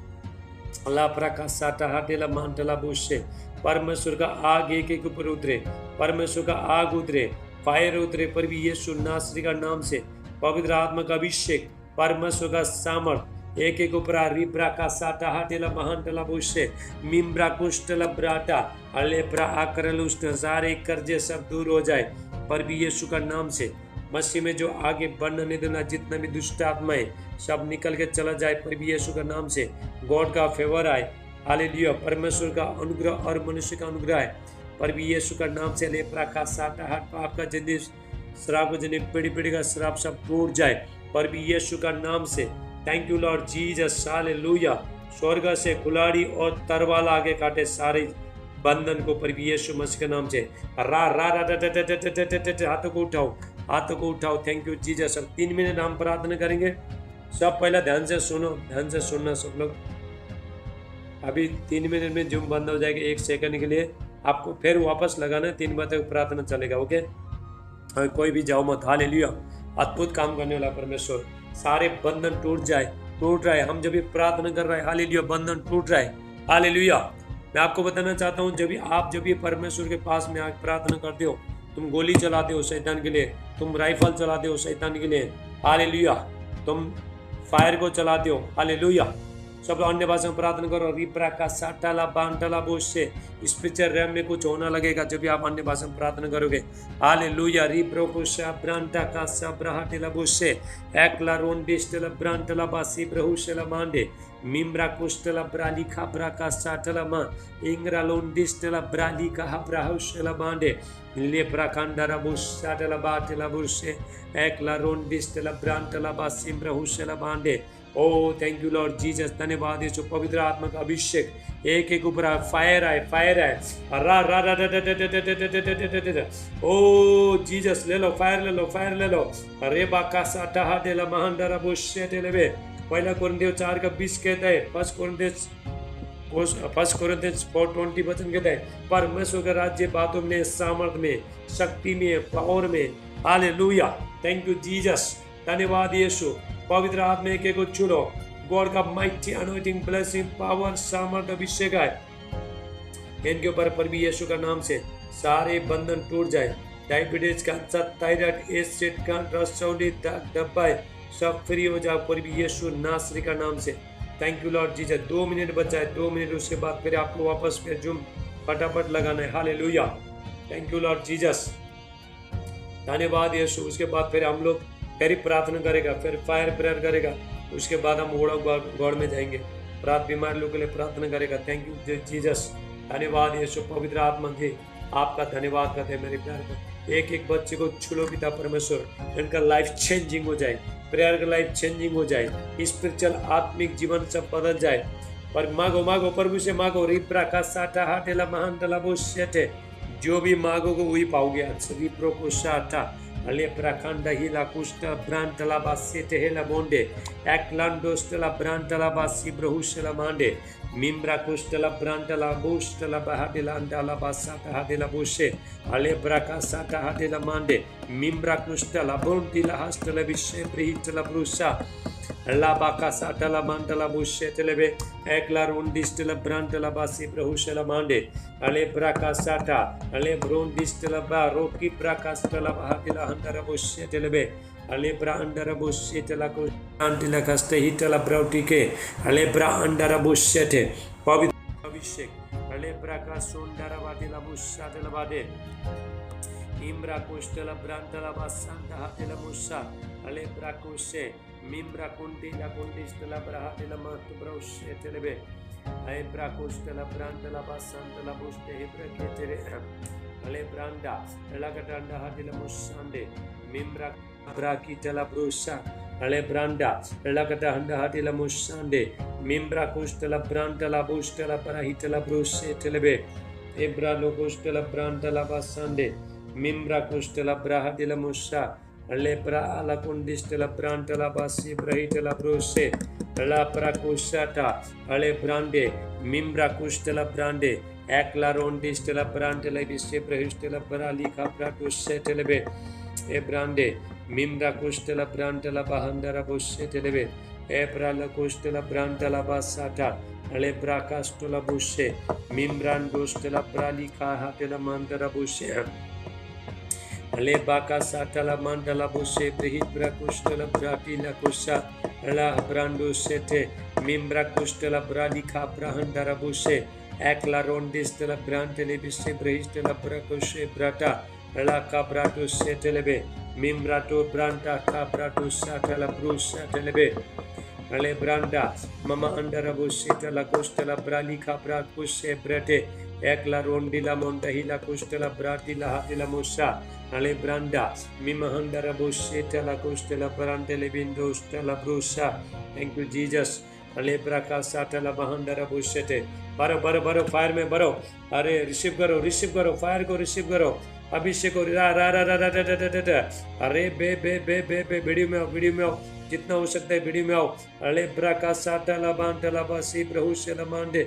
अल्लाह प्रकाश साटा हाटेला मांटला बुशे, परमेश्वर का आग एक ऊपर उतरे, परमेश्वर का आग उतरे, फायर उतरे पर भी यीशु नासरी का नाम से। पवित्र आत्मा का अभिषेक, परमेश्वर का सामर्थ एक ऊपर रिब्रा का साटा हाटेला महांटला बुशे, मिम्ब्रा कुष्टला ब्राटा अलेप्रा आकरलुष्ट, सारे कर्जे सब दूर हो जाए पर भी यीशु का नाम से। मसीह में जो आगे बढ़ने नहीं देना, जितना भी दुष्ट आत्मा है सब निकल के चला जाए पर भी यीशु का नाम से। गॉड का फेवर आए, हालेलुया, परमेश्वर का अनुग्रह और मनुष्य का अनुग्रह है पर भी यीशु का नाम से। लेप्रा का साटा हाट, पाप का जन्य श्राप जन्य पीढ़ी पीढ़ी का श्राप सब टूट जाए पर भी यीशु का नाम से। Thank you Lord Jesus, hallelujah. स्वर्ग से कुल्हाड़ी और तरवाल आगे काटे सारे बंधन को पर भी यीशु मसीह के नाम से। रा रा रा हाथों को उठाओ, हाथों को उठाओ। Thank you Jesus. सब 3 मिनट हम प्रार्थना करेंगे। सब पहले ध्यान से सुनो, ध्यान से सुनना सब लोग। अभी 3 मिनट में जूम बंद हो जाएगा, 1 सेकंड के लिए आपको फिर वापस लगाना, 3 बार तक प्रार्थना चलेगा। ओके, कोई भी जाओ मत। हालेलुया, अद्भुत काम करने वाला परमेश्वर, सारे बंधन टूट जाए, टूट रहा है। हम जब भी प्रार्थना कर रहे हैं, हालेलुया, बंधन टूट रहा है। हालेलुया। मैं आपको बताना चाहता हूँ, जब भी परमेश्वर के पास में आकर प्रार्थना करते हो, तुम गोली चलाते हो शैतान के लिए, तुम राइफल चलाते हो शैतान के लिए, हालेलुया, तुम फायर को चलाते हो, हालेलुया। सब अन्य भाषा में प्रार्थना करो। रिप्रा का साटाला बांटला बोझ से स्पिरिचुअल रैम में कुछ होना लगेगा जब भी आप अन्य भाषा में प्रार्थना करोगे। हालेलुया। रिप्रो को ब्रांटा का सब्राहटेला बोझ से एकला रोंडिस्टला ब्रांटला बासी ब्रहुशला मांडे मिम्रा कुष्टला ब्राली खाब्रा का साटला मा इंग्रा लोंडिस्टला ब्राली का ब्राहुशला मांडे लेप्रा खंडरा बुश साटला बाटला बुश से एकला रोंडिस्टला ब्रांटला बासी ब्रहुशला मांडे। ओ थैंक यू लॉर्ड जीसस। धन्यवाद यीशु। पवित्र आत्मा का अभिषेक एक ऊपर आए, फायर आए, फायर आए। रा रा रा रा। ओ जीसस, ले लो फायर, ले लो फायर, ले लो। अरे बाका साटा हाटेला महांडरा बुशे टेलेबे। 1 कोरिन्थियों 4:20 कहता है, 1 कोरिन्थियों फर्स्ट कोरिन्थियंस 4:20 वचन कहता है परमेश्वर का राज्य बातों में, सामर्थ में, शक्ति में, पावर में। हालेलुया, थैंक यू जीसस, धन्यवाद यीशु। पवित्र आत्मा के को छू गॉड का माइटी अनॉइंटिंग ब्लेसिंग पावर सामर्थ अभिषेक है इनके ऊपर पर भी यीशु का नाम से सारे बंधन टूट जाए। डायबिटीज, कैंसर, थायराइड, एसिड का रसौली, डब्बा सब फ्री हो जाए पर भी यीशु नासरी का नाम से। Thank you Lord Jesus. 2 minute बचा है, 2 मिनट, उसके बाद फिर आपको वापस फिर जुम फटाफट लगाना है। Hallelujah, thank you Lord Jesus, धन्यवाद यीशु। उसके बाद फिर हम लोग फिर प्रार्थना करेगा, फिर फायर प्रेयर करेगा, उसके बाद हम गॉड में जाएंगे, रात बीमार लोगों के लिए प्रार्थना करेगा। थैंक यू जीसस, धन्यवाद यीशु। पवित्र आत्मा जी आपका धन्यवाद करते हैं मेरे प्यार को। एक एक बच्चे को छुलो पिता परमेश्वर, इनका लाइफ चेंजिंग हो जाए, प्रेयर का लाइफ चेंजिंग हो जाए, स्पिरिचुअल आत्मिक जीवन सब बदल जाए। पर मांगो मांगो प्रभु से मांगो। रिप्रा का साटा हाटेला महान तलाबो सेटे, जो भी मांगोगे वही पाओगे। रिप्रो को साटा अले प्रखंड हिला कुष्ट ब्रांटला बासेटे हेला बोंडे एक्लांडोस्टला ब्रांटला बासी ब्रहुशला मांडे मिम्रा कुष्टला ब्रांटला बुष्टला बहाडेला अंडाला बासाटा हाडेला बुशे अले ब्राका साटा हाडेला मांडे मिम्रा कुष्टला बोंटिला हस्टला विशे ब्रिहिटला ब्रुसा La baka satala mantala bushetelebe ekla rundistela brantala basi brahusela mande ale braka sata ale brundistela ba roki braka stela bahatila handara bushetelebe ale bra andara bushetela ko antila kaste hitala brautike ale bra andara bushete pavitra abhishek ale braka sondara batila bushatela bade Imbra kostela brantala basanta hatela musa ale brakose Mimbra kundila kundistela brahatela matu brause telebe ai brakostela brantala basantala buste hebra ketere ale branda elakatanda hatela musande mimbra brakitela brusa ale branda elakata handa hatela musande mimbra kostela brantala bustela parahitela bruse telebe ebra lokostela brantala basande Mimbra kustela brahadila musa lepra ala kundistela brantala basi brahitela brose la prakusata ale brande mimbra kustela brande ekla rondistela brantela bisi brahistela bralika prakusse telebe e brande mimbra kustela brantala bahandara busse telebe e brala kustela brantala basata ale brakastula busse mimbrandostela bralika hatela mandara busse Ale baka satala mandala buse brihit brakustala bratila kusa la brando sete mimbra kustala bradika brahandara buse ekla rondistala brantele bise brihistala brakuse brata la kabrato setelebe mimbrato branta kabrato satala brusa telebe ale branda mama andara buse tala kustala bralika brakuse brate ekla rondila mondahila kustala bratila hatila musa ale branda mimahandara bushetala kustala brantele bindostala brusa thank you jesus ale prakasatala bahandara bushete baro baro baro fire में भरो अरे रिसीव करो फायर को रिसीव करो अभिषेक को रा रा रा रा रा रा रा रा अरे बे बे बे बे बे वीडियो में आओ जितना हो सकता है वीडियो में आओ अले prakasatala बांटला बासी ब्रहुशला मांडे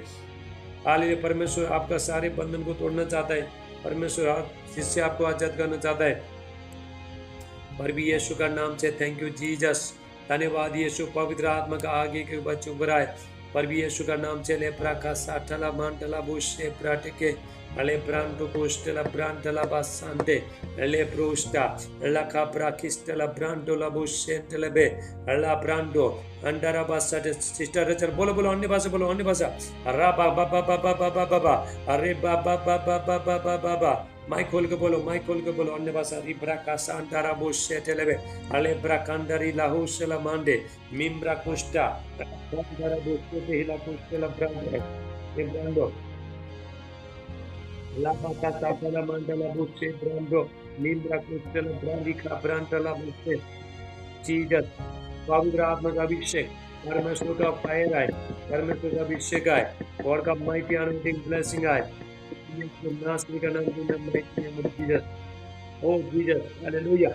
हालेलुया परमेश्वर आपका सारे बंधन को तोड़ना चाहता है परमेश्वर जिससे आपको आजाद करना चाहता है पर भी यीशु का नाम से थैंक यू जीसस धन्यवाद यीशु पवित्र आत्मा का आगे के बच्चों पर आए पर भी यीशु का नाम से लेप्रा का साठला मांटला बुशे प्राटके अले ब्रांडो कोस्टला ब्रांडला बासांते अले प्रोस्टा लका प्राकिस्टला ब्रांडोला बुशे तलबे अला ब्रांडो अंडरा बासा सिस्टर रचर बोलो अन्य भाषा रा बा बा बा बा बा बा बा बा अरे बा बा बा बा बा बा बा बा बा माइक खोल के बोलो अन्य भाषा रिब्रा का सांडारा बुशे तलबे अले ब्राकांडरी लाहुसला मांडे मिम्ब्रा कोस्टा अंडरा बुशे तेला कोस्टला Brando La bacata la mandala buche brando limbra kustela brandika brandala buche Jesus पवित्र आत्मा का अभिषेक परमेश्वर का फायर आए परमेश्वर का अभिषेक आए गॉड का माइटी अनॉइंटिंग ब्लेसिंग आए नासरी का नाम in the mighty name of Jesus oh Jesus hallelujah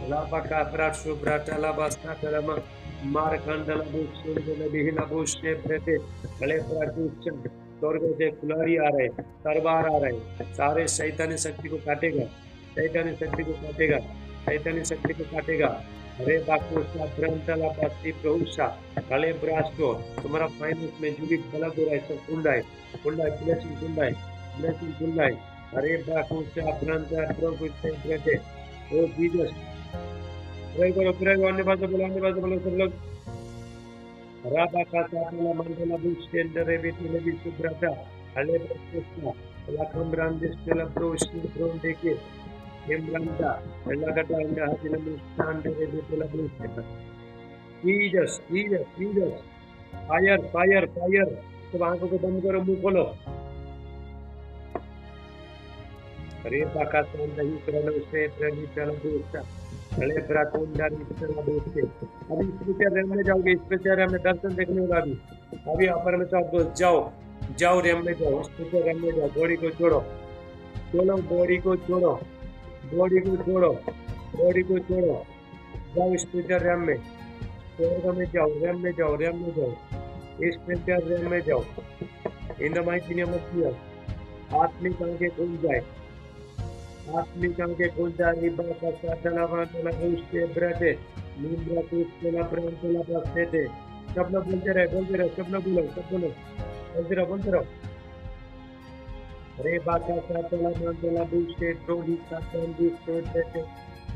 Labaka Bratshu Bratalabasta Kalama Markandala Bushun Bihina Bush Brete Alepratushan स्वर्ग से खुलारी आ रहे, तरवार आ रहे, सारे शैतानी शक्ति को काटेगा, शैतानी शक्ति को काटेगा, शैतानी शक्ति को काटेगा। अरे बाकुशा ब्रंतला बास्ती प्रहुषा कले ब्रास्टो तुम्हारा फाइनेंस में जो भी गलत हो रहा है सब खुल रहा है ब्लेसिंग खुल रहा है। अरे बाकुशा ब्रंता प्रभुते ब्रते ओ जीसस प्रे करो अन्य भाषा बोलो सब लोग। Rabaka Satala Mandala Bushendere Vitile Visubrata, Alebra Krishna, Lakambrandis Tela Broshi, Brondeke, Embranda, Elagata and Hadina Mustande Vitila Bushenda. Jesus, fire. तो वहां को बंद करो, मुंह खोलो। अरे बाका तो नहीं करना उससे प्रेमी चला दूसरा अरे ब्राकुंडा निकला दूसरे। अभी स्पिरिचुअल रेम में जाओगे, स्पिरिचुअल रेम में दर्शन देखने होगा। अभी अपर में तो जाओ रेम में जाओ, स्पिरिचुअल रेम में जाओ। बॉडी को छोड़ो, बॉडी को छोड़ो, जाओ स्पिरिचुअल रेम में, स्वर्ग में जाओ, रेम में जाओ, स्पिरिचुअल रेम में जाओ। इन the mighty name of Jesus आत्मिक आंखें खुल जाए, आत्मिक आंखें खुल जाए। रिबा का साधना वाला उसके ब्रते नींद्रा कुछ ना प्रेमला बसते थे। सब लोग बोलते रहे, सब लोग बोलो, बोलते रहो। रे बाका साधना वाला उसके प्रोडी का संदेश देते थे।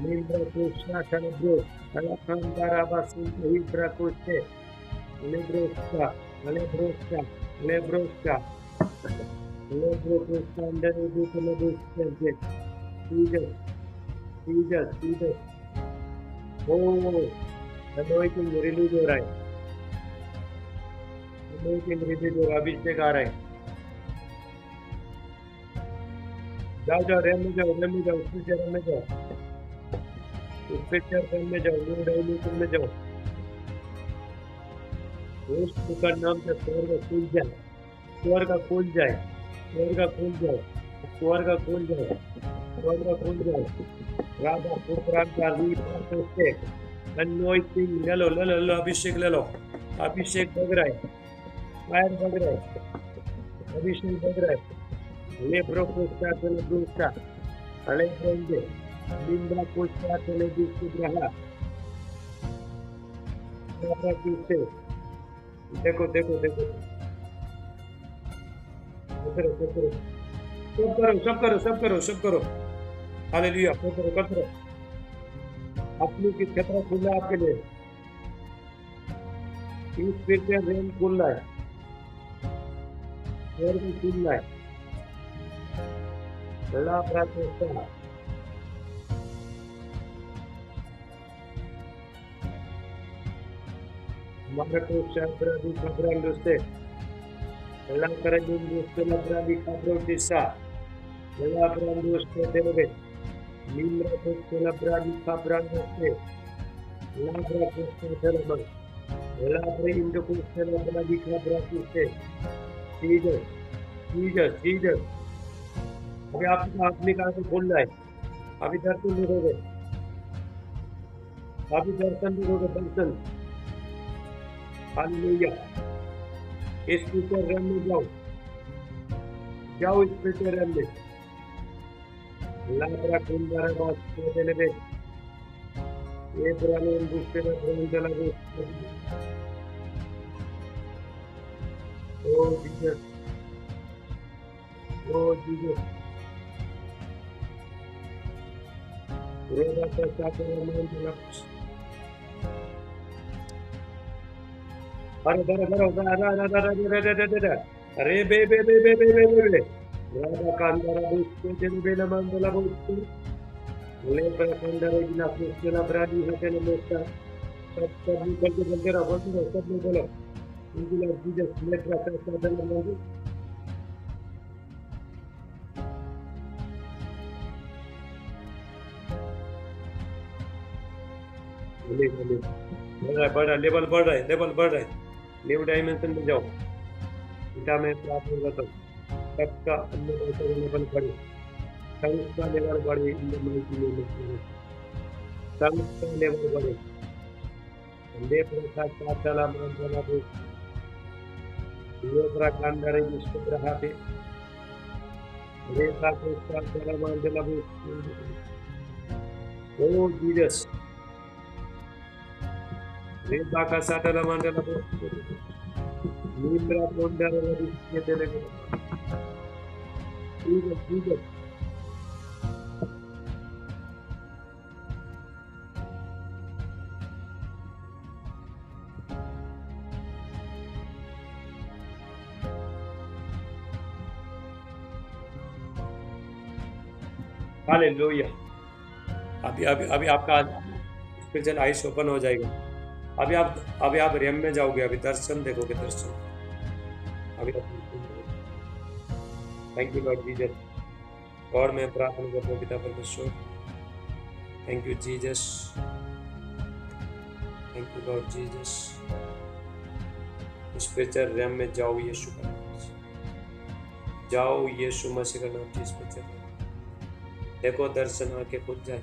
नींद्रा कुछ ना चले ब्रो अल्लाह खानदारा बसुन ही ब्रकुचे लेब्रोस्का अंदर भी तो लेब्रोस्का Jesus. Oh, anointing release हो रहा है, अभिषेक आ रहा है। जाओ रेम में जाओ, स्पिरिचुअल रेम में जाओ, न्यू डायमेंशन में जाओ। यीशु का नाम से स्वर्ग खुल जाए। राधा पुत्रान का रीत से anointing ले लो, अभिषेक ले लो। अभिषेक बग रहा है, फायर बग रहा है, अभिषेक बग रहा है। ले ब्रोकोस्टा चले ब्रोस्टा अले ब्रोंगे लिंदा कोस्टा चले बिस्कुट रहा। देखो सब करो। हालेलुया, करो। अपनी की क्षेत्र खुला आपके लिए, इस स्पिरिचुअल रेम खुल रहा है, स्वर्ग खुल रहा है। ला प्रार्थना हमारा को शास्त्र भी खबरां दोस्ते ला करेंगे दोस्ते ला प्राणी खबरों दिशा ला प्राणी दोस्ते तेरे नीमरा को ला प्राणी खबरां दोस्ते ला प्राणी दोस्ते तेरे मन ला प्राणी इंदु को ला प्राणी खबरां दोस्ते जीसस अभी आपका आत्मिक का आंखें खोल रहा है। अभी दर्शन दर्शन हालेलुया। स्पिरिचुअल रेम में जाओ स्पिरिचुअल रेम में। लाब्रा कुंदारा बात देने दे ये पुराने दूसरे में भ्रमण चला गया। ओ जीसस रोदा का साथ में चला। अरे बे राधा कांदारा बुस्ते जन बेला मंदला बुस्ते ले पर कांदारा जिला बुस्ते ला ब्राडी हटे ने मोस्ता सब बोलते रहो सब लोग बोलो इंजिला जीसस लेट रहा साधन मंदू बढ़ रहा है न्यू डायमेंशन में जाओ। पिता में प्रार्थना करता हूँ सबका अन्य लेवल बढ़े, सबका लेवल बढ़े। संत लेवल बड़े देव प्रसाद सातला मंडला को ये प्रकांडरे विष्णु ग्रहाते रेसा को सातला मंडला को ओ जीसस रेसा का सातला मंडला को नींद्रा मंडला को ये देने को जीसस हालेलुया। अभी अभी अभी आपका स्पिरिचुअल आइस ओपन हो जाएगा। अभी आप रेम में जाओगे, अभी दर्शन देखोगे, दर्शन अभी। Thank you Lord Jesus. और मैं प्रार्थना करता हूँ पिता परमेश्वर, thank you Jesus, thank you Lord Jesus. Spiritual realm में जाओ यीशु का नाम, जाओ यीशु मसीह का नाम। स्पिरिचुअल देखो दर्शन आके खुद जाए,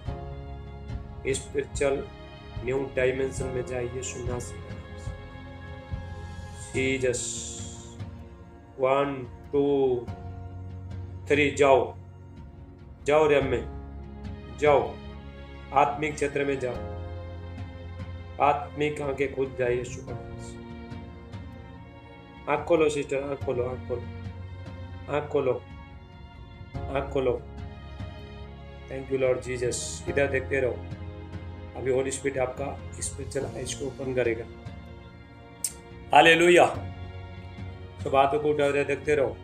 स्पिरिचुअल न्यू डायमेंशन में जाए यीशु नासरी के नाम से। जीसस 1 2 3 जाओ, जाओ रेम में जाओ, आत्मिक क्षेत्र में जाओ, आत्मिक आंखें खुद जाए यीशु के नाम से। आँख खोलो सिस्टर, आँख खोलो, आँख खोलो, आँख खोलो, आँख खोलो। Thank you Lord Jesus. इधर देखते रहो, अभी होली स्पिरिट आपका स्पिरिचुअल आइज को ओपन करेगा। हालेलुया। सब बातों को उठा देखते रहो।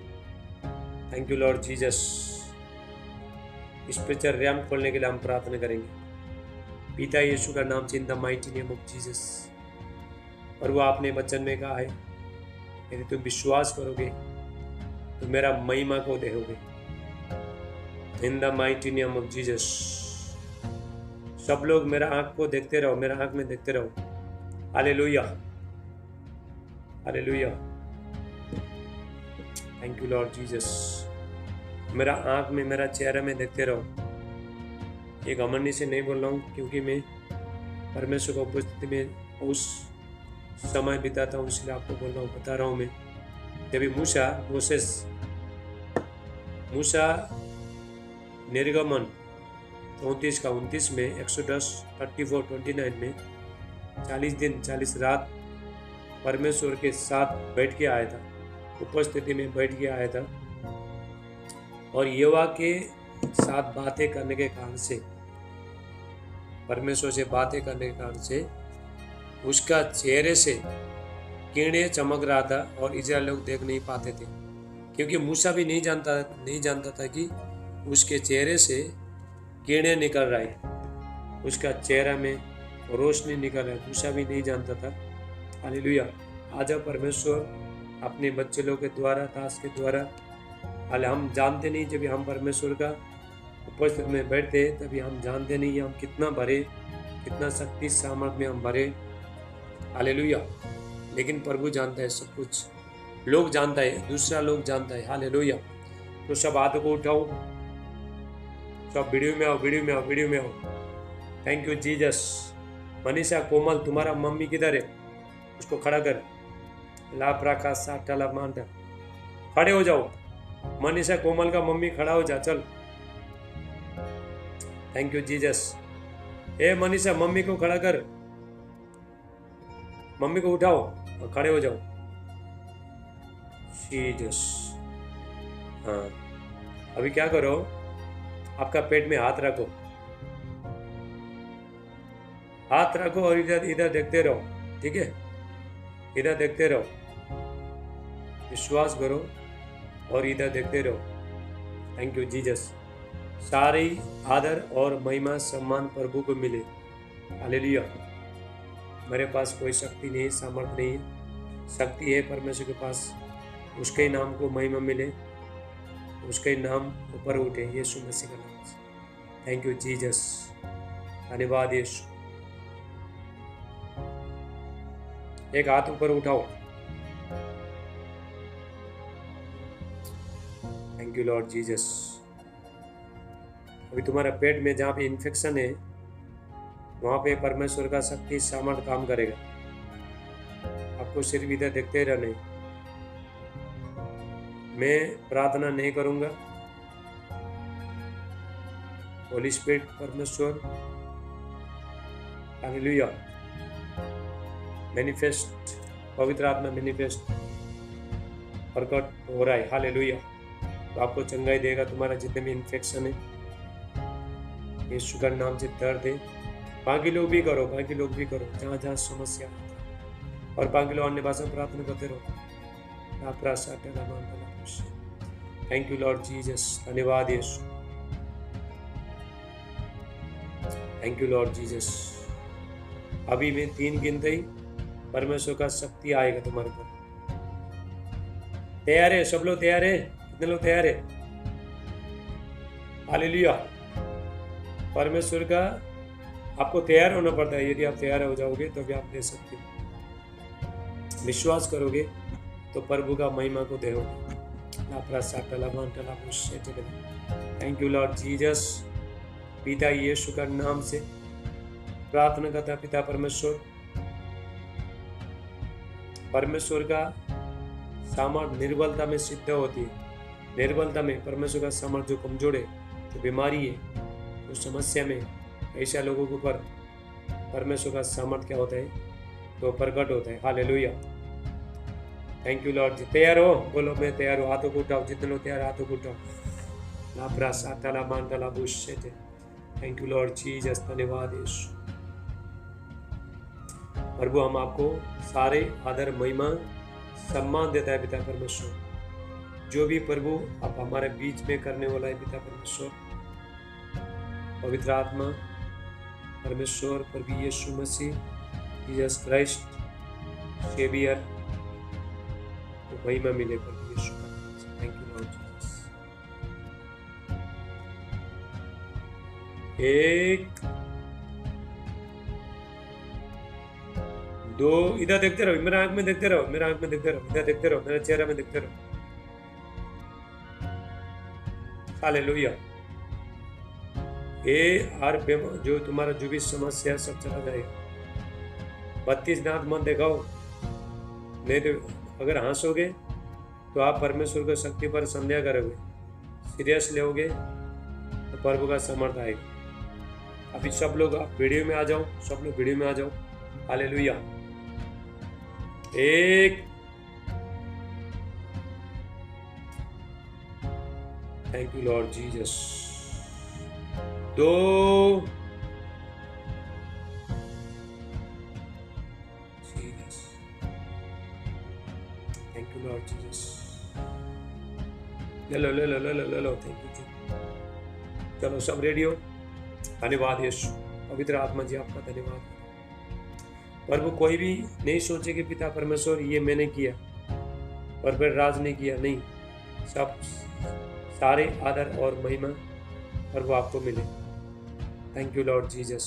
Thank you Lord Jesus. Spiritual RAM खोलने के लिए हम प्रार्थना करेंगे पिता यीशु का नाम से, in the mighty name of Jesus. और वो आपने वचन में कहा है, यदि तुम विश्वास करोगे तो मेरा महिमा को देखोगे। इन the mighty name of Jesus. सब लोग मेरा आंख को देखते रहो, मेरा आंख में देखते रहो। Hallelujah, hallelujah. Thank you Lord Jesus. मेरा आंख में, मेरा चेहरा में देखते रहो। एक घमंडी से नहीं बोल रहा हूँ, क्योंकि मैं परमेश्वर की उपस्थिति में उस समय बिताता हूँ, इसलिए आपको बोल रहा हूँ, बता रहा हूँ मैं। जब मूसा निर्गमन 34 का 29 में, एक्सोडस 34:29 में 40 दिन 40 रात परमेश्वर के साथ बैठ के आया था, उपस्थिति में बैठ के आया था। और यहोवा के साथ बातें करने के कारण से, परमेश्वर से बातें करने के कारण से उसका चेहरे से किरणें चमक रहा था, और इजराइल लोग देख नहीं पाते थे, क्योंकि मूसा भी नहीं जानता था कि उसके चेहरे से किरणें निकल रहा है, उसका चेहरा में रोशनी निकल रहा है। मूसा भी नहीं जानता था। हालेलुया। आज परमेश्वर अपने बच्चे लोग के द्वारा, दास के द्वारा, हाल हम जानते नहीं, जब हम परमेश्वर का उपस्थिति में बैठते तभी हम जानते नहीं हम कितना भरे, कितना शक्ति सामर्थ में हम भरे। हालेलुया। लेकिन प्रभु जानता है सब कुछ, लोग जानता है, दूसरा लोग जानता है। हालेलुया। तो सब हाथों को उठाओ, सब वीडियो में आओ, वीडियो में आओ, वीडियो में आओ। Thank you Jesus. Manisha, Komal, तुम्हारा मम्मी किधर है? उसको खड़ा कर। लापरा का साटाला मांडा, खड़े हो जाओ। मनीषा, कोमल का मम्मी खड़ा हो जा, चल। Thank you Jesus. A Manisha, mummy को खड़ा कर, मम्मी को उठाओ और खड़े हो जाओ। जीसस। हाँ, अभी क्या करो, आपका पेट में हाथ रखो, हाथ रखो और इधर इधर देखते रहो, ठीक है? इधर देखते रहो, विश्वास करो और इधर देखते रहो। Thank you Jesus. सारी आदर और महिमा सम्मान प्रभु को मिले। हालेलुया। मेरे पास कोई शक्ति नहीं, सामर्थ नहीं है, शक्ति है परमेश्वर के पास। उसके नाम को महिमा मिले, उसके नाम ऊपर उठे, यीशु मसीह का नाम से। Thank you Jesus. धन्यवाद यीशु। एक हाथ ऊपर उठाओ। Thank you Lord Jesus. अभी तुम्हारा पेट में जहाँ पे इन्फेक्शन है, वहां पे परमेश्वर का शक्ति सामर्थ काम करेगा। आपको सिर्फ इधर देखते रहना है। मैं प्रार्थना नहीं करूंगा। होली स्पिरिट परमेश्वर हालेलुया मैनिफेस्ट, पवित्र आत्मा मैनिफेस्ट प्रकट हो रहा है। हालेलुया। तो आपको चंगाई देगा। तुम्हारा जितने भी इन्फेक्शन है, यीशु का नाम से दर्द है, बाकी लोग भी करो, बाकी लोग भी करो, जहाँ जहाँ समस्या और बाकी लोग अन्य भाषा प्रार्थना करते रहो। Thank you Lord Jesus. धन्यवाद यीशु। Thank you Lord Jesus. अभी मैं 3 गिनते ही परमेश्वर का शक्ति आएगा तुम्हारे पर। तैयार है? सब लोग तैयार है? कितने लोग तैयार है? हालेलुया। परमेश्वर का आपको तैयार होना पड़ता है। यदि आप तैयार हो जाओगे तो भी आप दे सकते हो। विश्वास करोगे तो प्रभु का महिमा को देखोगे। Thank you Lord Jesus. पिता यीशु का नाम से प्रार्थना करता पिता परमेश्वर, परमेश्वर का सामर्थ निर्बलता में सिद्ध होती है। निर्बलता में परमेश्वर का सामर्थ जो कमजोर है, जो बीमारी है, जो समस्या में, ऐसा लोगों के ऊपर परमेश्वर का सामर्थ क्या होता है? तो प्रकट होता है। हालेलुया। थैंक यू लॉर्ड जी। तैयार हो? बोलो मैं तैयार हूँ। हाथों को उठाओ। जितने लोग तैयार, हाथों को उठाओ। Thank you Lord Jesus. धन्यवाद यीशु। प्रभु हम आपको सारे आदर महिमा सम्मान देता है पिता परमेश्वर। जो भी प्रभु आप हमारे बीच में करने वाला है पिता परमेश्वर, पवित्र आत्मा परमेश्वर, प्रभु यीशु मसीह, जीसस क्राइस्ट सेवियर को महिमा मिले प्रभु यीशु का। Thank you Lord Jesus. 1 2 इधर देखते रहो। मेरा आंख में देखते रहो। मेरा आंख में देखते रहो। इधर देखते रहो। मेरे चेहरे में देखते रहो। हालेलुया। जो तुम्हारा जो भी समस्या सब चला जाएगा। 32 दांत मत दिखाओ। नहीं तो अगर हंसोगे तो आप परमेश्वर की शक्ति पर संदेह करोगे। सीरियस लोगे तो प्रभु का समर्थ आएगा। अभी सब लोग आप वीडियो में आ जाओ। सब लोग वीडियो में आ जाओ। Hallelujah. 1 thank you Lord Jesus. 2 Jesus. Thank you Lord Jesus. ले लो। थैंक यू जी। चलो सब रेडी हो? धन्यवाद यीशु। पवित्र आत्मा जी आपका धन्यवाद। प्रभु कोई भी नहीं सोचे कि पिता परमेश्वर ये मैंने किया और फिर राज नहीं किया। नहीं, सब सारे आदर और महिमा प्रभु आपको मिले। Thank you Lord Jesus.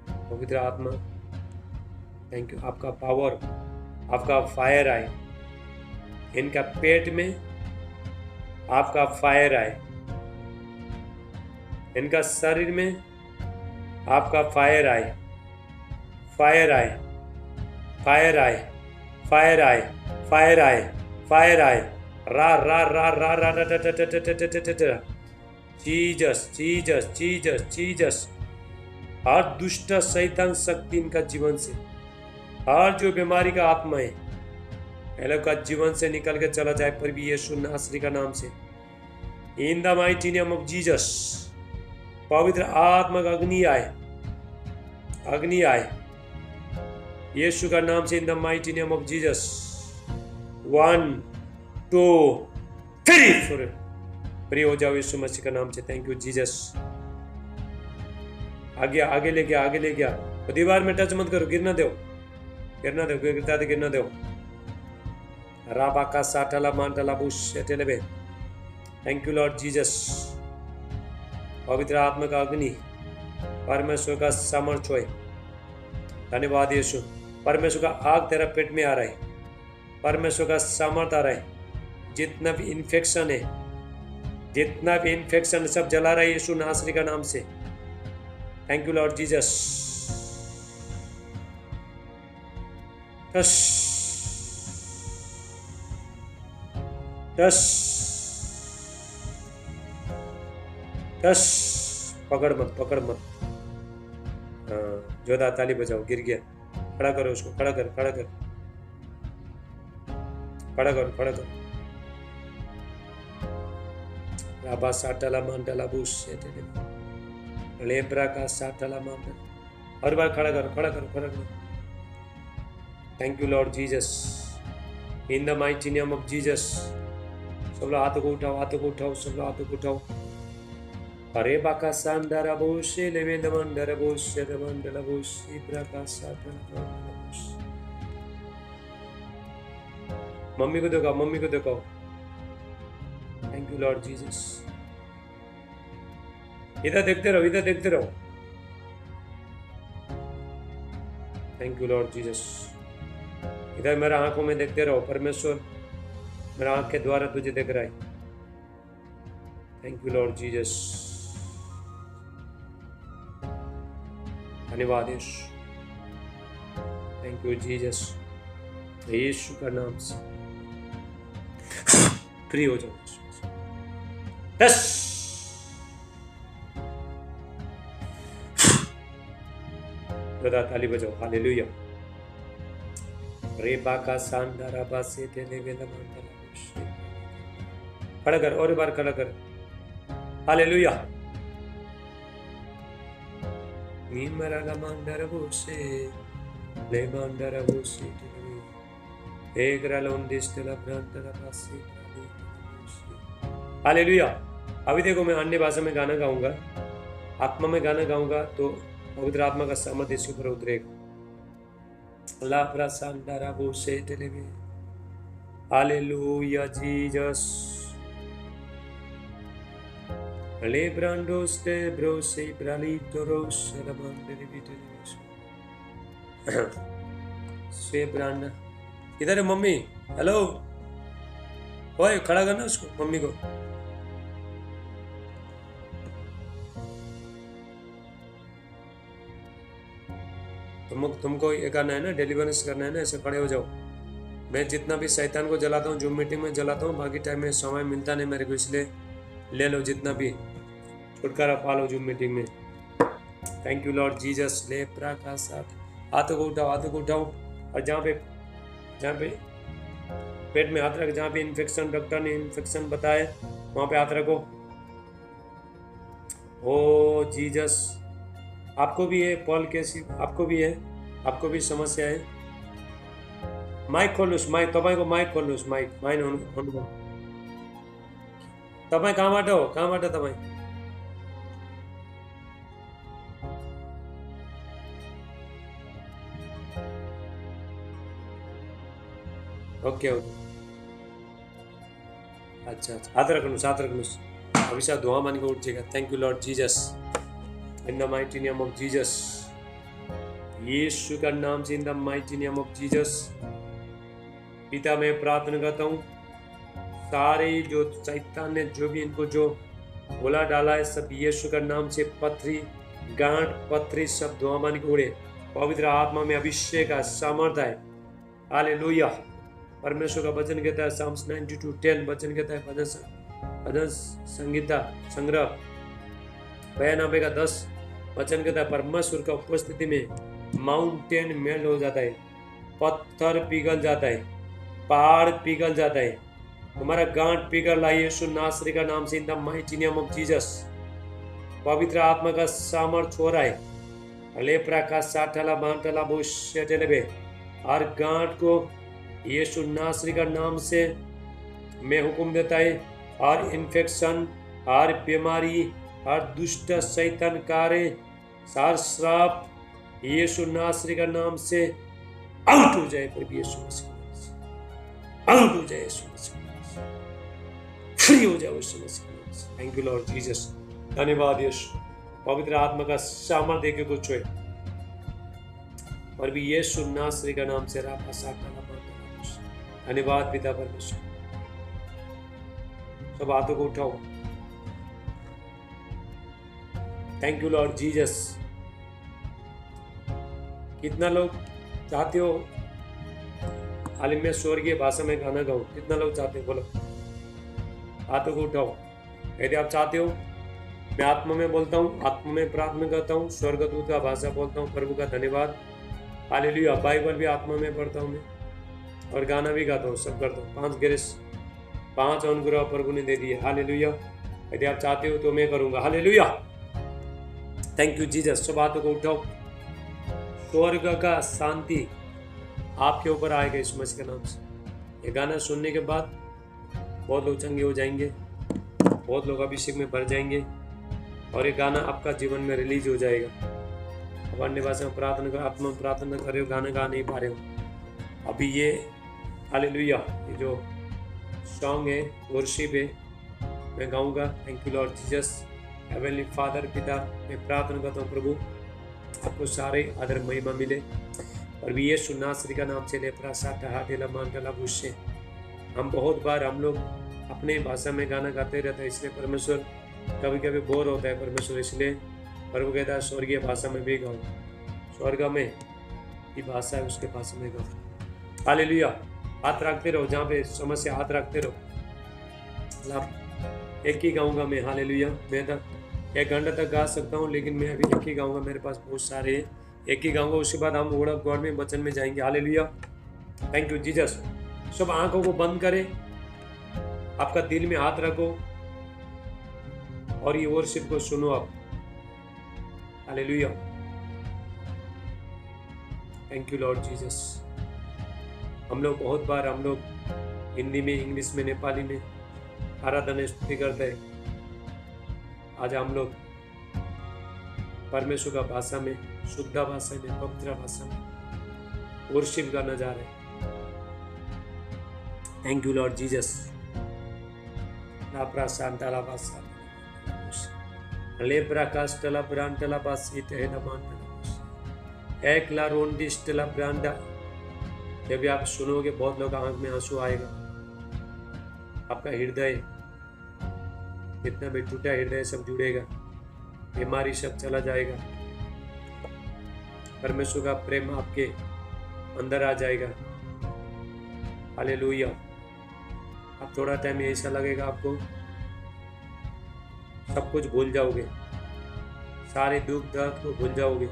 पवित्र आत्मा थैंक यू। आपका पावर, आपका फायर आए इनका पेट में। आपका फायर आए इनका शरीर में। आपका फायर आए, फायर आए, फायर आए, फायर आए, फायर आए, फायर आए। रा रा रा रा रा रा रा। Jesus Jesus Jesus Jesus. हर दुष्ट शैतान शक्ति इनका जीवन से, हर जो बीमारी का आत्मा है लोग का जीवन से निकल के चला जाए प्रभु यीशु नासरी का नाम से। In the mighty name of Jesus. पवित्र आत्मा का अग्नि आए, अग्नि आए यीशु का नाम से। In the mighty name of Jesus. 1 2 3 free हो जाओ यीशु मसीह का नाम से। Thank you Jesus. आगे ले गया, आगे ले गया। तो दीवार में टच मत करो, गिरना दो, गिरना दो, गिरना दो। राबा का साटला मांटला बुश टेलेबे। Thank you Lord Jesus. पवित्र आत्मा का अग्नि, परमेश्वर का सामर्थ्य होए। धन्यवाद यीशु। परमेश्वर का आग तेरा पेट में आ रहा है। परमेश्वर का सामर्थ आ रहा है। जितना भी इन्फेक्शन है, जितना भी इन्फेक्शन सब जला रहा है यीशु नासरी का नाम से। Thank you Lord Jesus. Touch touch touch. पकड़ मत, पकड़ मत। हाँ, जोरदार ताली बजाओ। गिर गया, खड़ा करो उसको, खड़ा कर, खड़ा कर, खड़ा करो, खड़ा करो। राबा साटला मांडला बुश लेब्रा का साटला मांडला। और बार खड़ा करो, खड़ा करो, खड़ा करो। Thank you Lord Jesus, in the mighty name of Jesus. सब लोग हाथों को उठाओ, हाथों को उठाओ, सब लोग हाथों को उठाओ। अरे बाका सांडरा बुश लेवे दमंडरा बुश दमंडला बुश इब्रा का साटला मांडला बुश। मम्मी को दिखाओ, मम्मी को दिखाओ। Thank you Lord Jesus. इधर देखते रहो, इधर देखते रहो। Thank you Lord Jesus. इधर मेरा आंखों में देखते रहो। परमेश्वर मेरा आंख के द्वारा तुझे देख रहा है। Thank you Lord Jesus. धन्यवाद यीशु। Thank you Jesus. यीशु का नाम से फ्री हो जाओ। यस, जोरदार ताली बजाओ। हालेलुया। रेबा का सांडारा बासे तेले वेला मंडला। खड़ा कर, और बार खड़ा कर। हालेलुया। नीमरा ला मंडरा बोसे ले मंडरा बोसे एक रालोंडिस्टला ब्रांडरा बासे। हालेलुया। अभी देखो, मैं अन्य भाषा में गाना गाऊंगा, आत्मा में गाना गाऊंगा, तो पवित्र आत्मा का सामर्थ्य इसके ऊपर उतरेगा। ला प्रसांडरा बोसे टेलेवे। Hallelujah Jesus. ले ब्रांडोस ते ब्रोसे ब्रालिटोरोस रमंडरी बिटरीस से ब्रांड। इधर है मम्मी। हेलो, ओए खड़ा करना उसको, मम्मी को। तुमको ये करना है ना, डिलीवरेंस करना है ना, ऐसे खड़े हो जाओ। मैं जितना भी शैतान को जलाता हूँ, जूम मीटिंग में जलाता हूँ, बाकी टाइम में समय मिलता नहीं मेरे को, इसलिए ले लो जितना भी, छुटकारा पा लो जूम मीटिंग में। Thank you Lord Jesus. ले प्रा का साथ, हाथों को उठाओ, हाथों को उठाओ। और जहाँ पे पेट में हाथ रख, जहाँ पे इन्फेक्शन, डॉक्टर ने इन्फेक्शन बताए, वहाँ पे हाथ रखो। ओ जीसस। आपको भी है पॉल कैसी, आपको भी है, आपको भी समस्या है। माइक खोलूस, माइक तपाईँको माइक खोल्नुहोस्, माइक माइन हुनु। तपाईँ कहाँबाट हो, कहाँबाट तपाईँ? ओके ओके, अच्छा अच्छा, हाथ रख्नुहोस्, हाथ रख्नुहोस्। अभिशाप धुआं बन के उठ जाएगा। Thank you Lord Jesus, in the mighty name of Jesus. यीशु का नाम से, in the mighty name of Jesus. पिता मैं प्रार्थना करता हूँ, सारे जो शैतान ने जो भी इनको जो बोला डाला है, सब यीशु का नाम से पथरी, गांठ, पथरी सब धुआं बन के उड़े। पवित्र आत्मा में अभिषेक का सामर्थ्य है। हालेलुया। परमेश्वर का वचन कहता है, साम्स 92:10 वचन कहता है, भजन संगीता संग्रह 92 का 10 वचन कहता है, परमेश्वर का उपस्थिति में माउंटेन मेल्ट हो जाता है, पत्थर पिघल जाता है, पहाड़ पिघल जाता है, तुम्हारा गांठ पिघल रहा है यीशु नासरी का नाम से, in the mighty name of Jesus. पवित्र आत्मा का सामर्थ्य हो रहा है। लेप्रा का साठला बांटला बोशेटेलेबे, और गांठ को यीशु नासरी का नाम से मैं हुक्म देता है, और इन्फेक्शन, और बीमारी, और दुष्ट शैतान कार्य, सार श्राप यीशु नासरी का नाम से आउट हो जाए। प्रभु यीशु मसीह आउट हो जाए, यीशु मसीह फ्री हो जाए यीशु मसीह। Thank you Lord Jesus. धन्यवाद यीशु। पवित्र आत्मा का सामर्थ्य देके कुछ होए, और भी यीशु नासरी का नाम से रापा साटा। धन्यवाद पिता परमेश्वर। सब हाथों को उठाओ। Thank you Lord Jesus. कितना लोग चाहते हो हाल में स्वर्गीय भाषा में गाना गाऊं? कितना लोग चाहते हो? बोलो, हाथों को उठाओ यदि आप चाहते हो। मैं आत्मा में बोलता हूँ, आत्मा में प्रार्थना करता हूँ, स्वर्गदूत का भाषा बोलता हूँ, प्रभु का धन्यवाद। हालेलुया। बाइबल भी आत्मा में पढ़ता हूँ मैं, और गाना भी गाता हूँ, सब करता हूँ। 5 ग्रेस, 5 अनुग्रह प्रभु ने दे दिए। हालेलुया। यदि आप चाहते हो तो मैं करूंगा। हालेलुया। Thank you Jesus. सब हाथों को उठाओ। स्वर्ग का शांति आपके ऊपर आएगा इस मसीह के नाम से। ये गाना सुनने के बाद बहुत लोग चंगे हो जाएंगे, बहुत लोग अभिषेक में भर जाएंगे, और ये गाना आपका जीवन में रिलीज हो जाएगा। अब अन्य भाषा में प्रार्थना कर, आत्मा में प्रार्थना कर रहे हो, गाना गा नहीं पा रहे हो अभी, ये हालेलुया, ये जो सॉन्ग है, वर्शिप है, मैं गाऊंगा। Thank you Lord Jesus. Heavenly father, पिता, मैं प्रार्थना करता हूँ प्रभु आपको सारे आदर महिमा मिले, और भी यीशु नासरी का नाम से ले प्रासाद हाथेला मांगला बुशे। हम बहुत बार हम लोग अपने भाषा में गाना गाते रहते हैं, इसलिए परमेश्वर कभी कभी बोर होता है परमेश्वर, इसलिए प्रभु कहता है स्वर्गीय भाषा में भी गाओ। स्वर्ग में की भाषा है, उसके भाषा में गाओ। हालेलुया। हाथ रखते रहो, जहाँ पे समस्या हाथ रखते रहो। एक ही गाऊंगा मैं। हालेलुया। मैं तो 1 घंटा तक गा सकता हूँ, लेकिन मैं अभी एक ही गाऊंगा, मेरे पास बहुत सारे हैं, एक ही गाऊंगा। उसके बाद हम वर्ड ऑफ गॉड में वचन में जाएंगे। हालेलुया। Thank you Jesus. सब आंखों को बंद करें, आपका दिल में हाथ रखो, और ये वर्शिप को सुनो आप। Hallelujah. Thank you Lord Jesus. हम लोग बहुत बार हम लोग हिंदी में, इंग्लिश में, नेपाली में आराधना स्तुति करते हैं। आज हम लोग परमेश्वर का भाषा में, शुद्ध भाषा में, पवित्र भाषा में वर्शिप करना जा रहे हैं। Thank you Lord Jesus. लाप्रा सांताला बासा लेब्रा कास्टला ब्रांटला बासीत है नमान एकला रोंडिस्टला ब्रांडा। जब आप सुनोगे बहुत लोग आंख में आंसू आएगा। आपका हृदय जितना भी टूटा हृदय सब जुड़ेगा, बीमारी सब चला जाएगा, परमेश्वर का प्रेम आपके अंदर आ जाएगा। हालेलुया। अब थोड़ा टाइम ऐसा लगेगा आपको सब कुछ भूल जाओगे, सारे दुख दर्द को भूल जाओगे।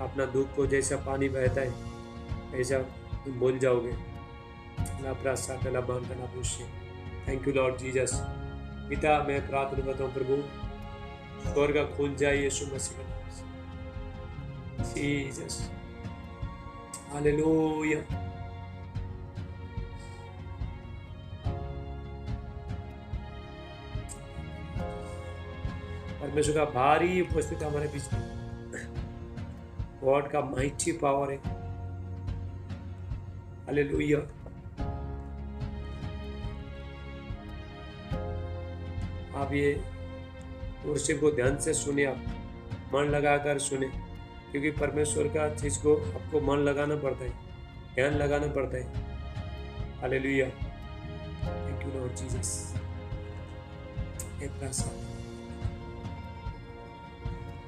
अपना दुख को जैसा पानी बहता है ऐसा तुम भूल जाओगे। Thank you Lord Jesus. पिता, मैं प्रार्थना करता हूँ प्रभु स्वर्ग खुल जाए यीशु मसीह के नाम से। जीसस। हालेलुया। परमेश्वर का भारी उपस्थित हमारे बीच में, गॉड का माइटी पावर है। हालेलुया। आप ये वर्शिप को ध्यान से सुने, आप मन लगाकर सुने, क्योंकि परमेश्वर का चीज को आपको मन लगाना पड़ता है, ध्यान लगाना पड़ता है। Hallelujah. Thank you Lord Jesus.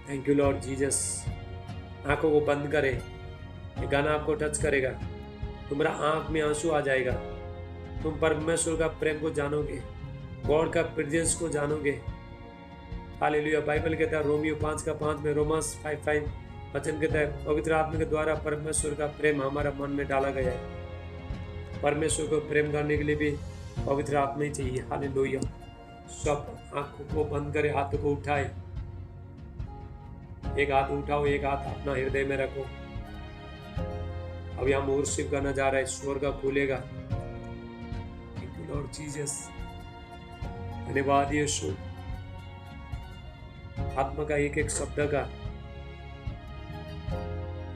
Thank you Lord Jesus. आंखों को बंद करें, ये गाना आपको टच करेगा, तुम्हारा आंख में आंसू आ जाएगा, तुम परमेश्वर का प्रेम को जानोगे, गॉड का प्रेजेंस को जानोगे। हालेलुया। बाइबल कहता है रोमियो 5:5 में, रोमन्स 5:5 वचन कहता है पवित्र आत्मा के द्वारा परमेश्वर का प्रेम हमारा मन में डाला गया है। परमेश्वर को प्रेम करने के लिए भी पवित्र आत्मा ही चाहिए। हालेलुया। सब आंखों को बंद करे, हाथों को उठाए, एक हाथ उठाओ, एक हाथ अपना हृदय में रखो। अब यहाँ वर्शिप करना जा रहा है, स्वर्ग खुलेगा। Thank you Lord Jesus. धन्यवाद यीशु। आत्मा का एक एक शब्द का,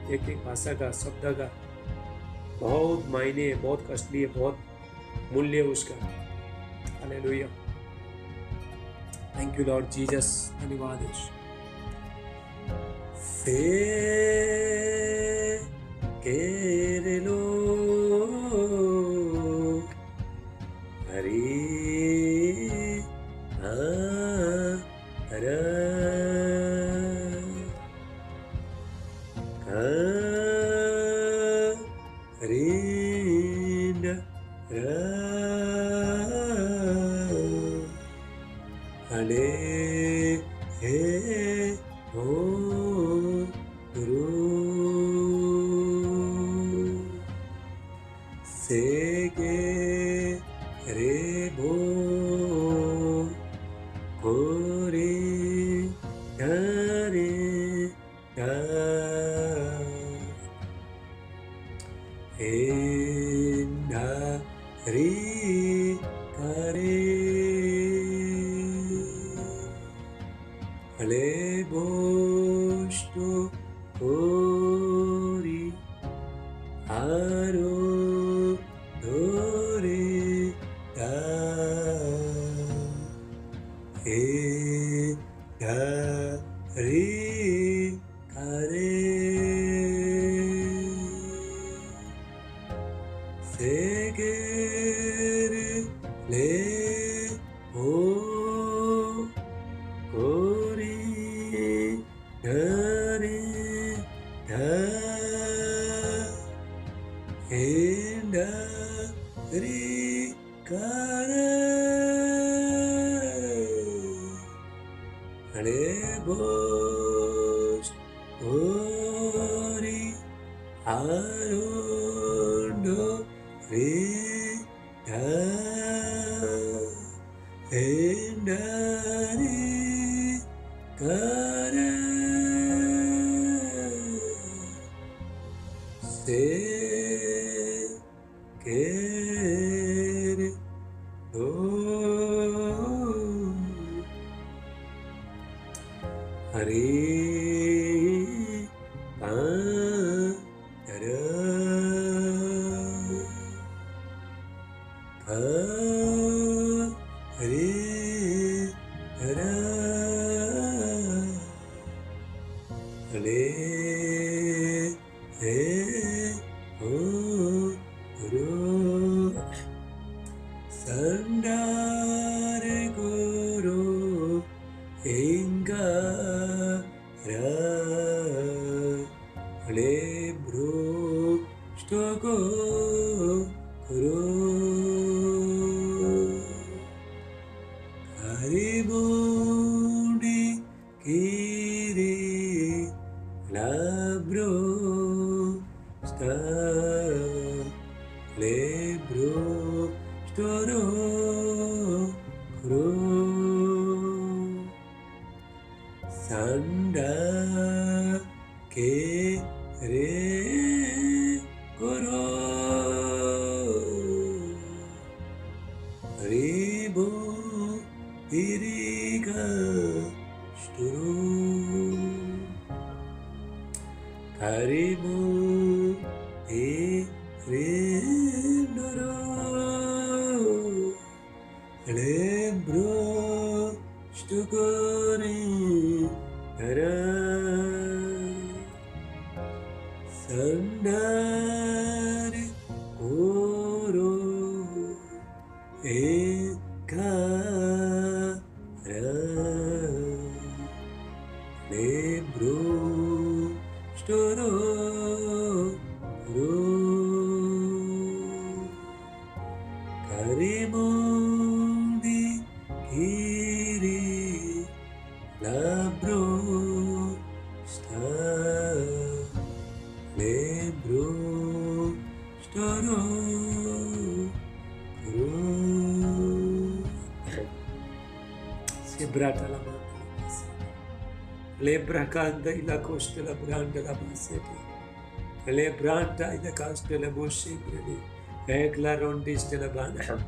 एक एक भाषा का, शब्द का बहुत मायने है, बहुत कष्टली है, बहुत मूल्य है उसका। Hallelujah. Thank you Lord Jesus. धन्यवाद यीशु। केरे लोग हरी हरा हले हे हो रू से गे रे भो को रे रे हे री करे हले बोष्टो कोरी आरो दोरे दा हे री करे से ले हो कोरी रे री करे हरे बोस कोरी आरोडो रे री करे से केरे दो हरे Sandare Guru Ingara Lebro Stogo Guru Haribundi Kiri Labro Sta Lebro Storo Guru Sanda Ke Re Guru Ribo Diriga Storo Karibu Irindoro Lebro Stugori Hara Sandari Oro Ekara Lebro Storo Karimundi Kiri Labro Sta Lebro Storo Sebrata la mano Lebra canta la costa la branda la basete Le branda ida casta la bossi bredi Ekla rondis de la bana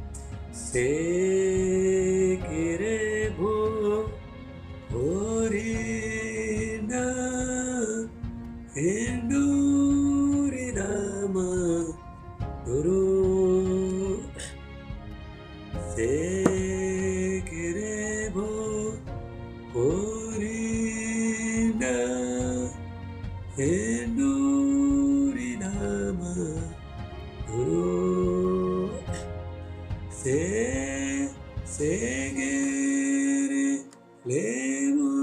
Se kirebo Orina Endurinama Guru Se kirebo Orina Endurinama Guru Segere Levo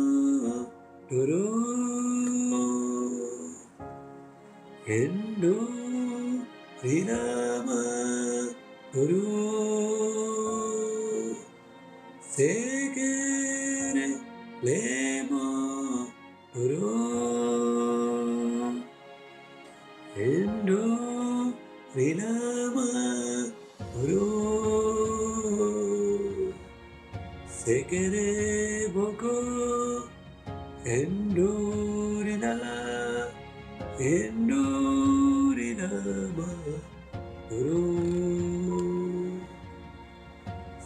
Guru Endurinama Guru Segere lemo ro endo rilama ro segere boko endo rilama ro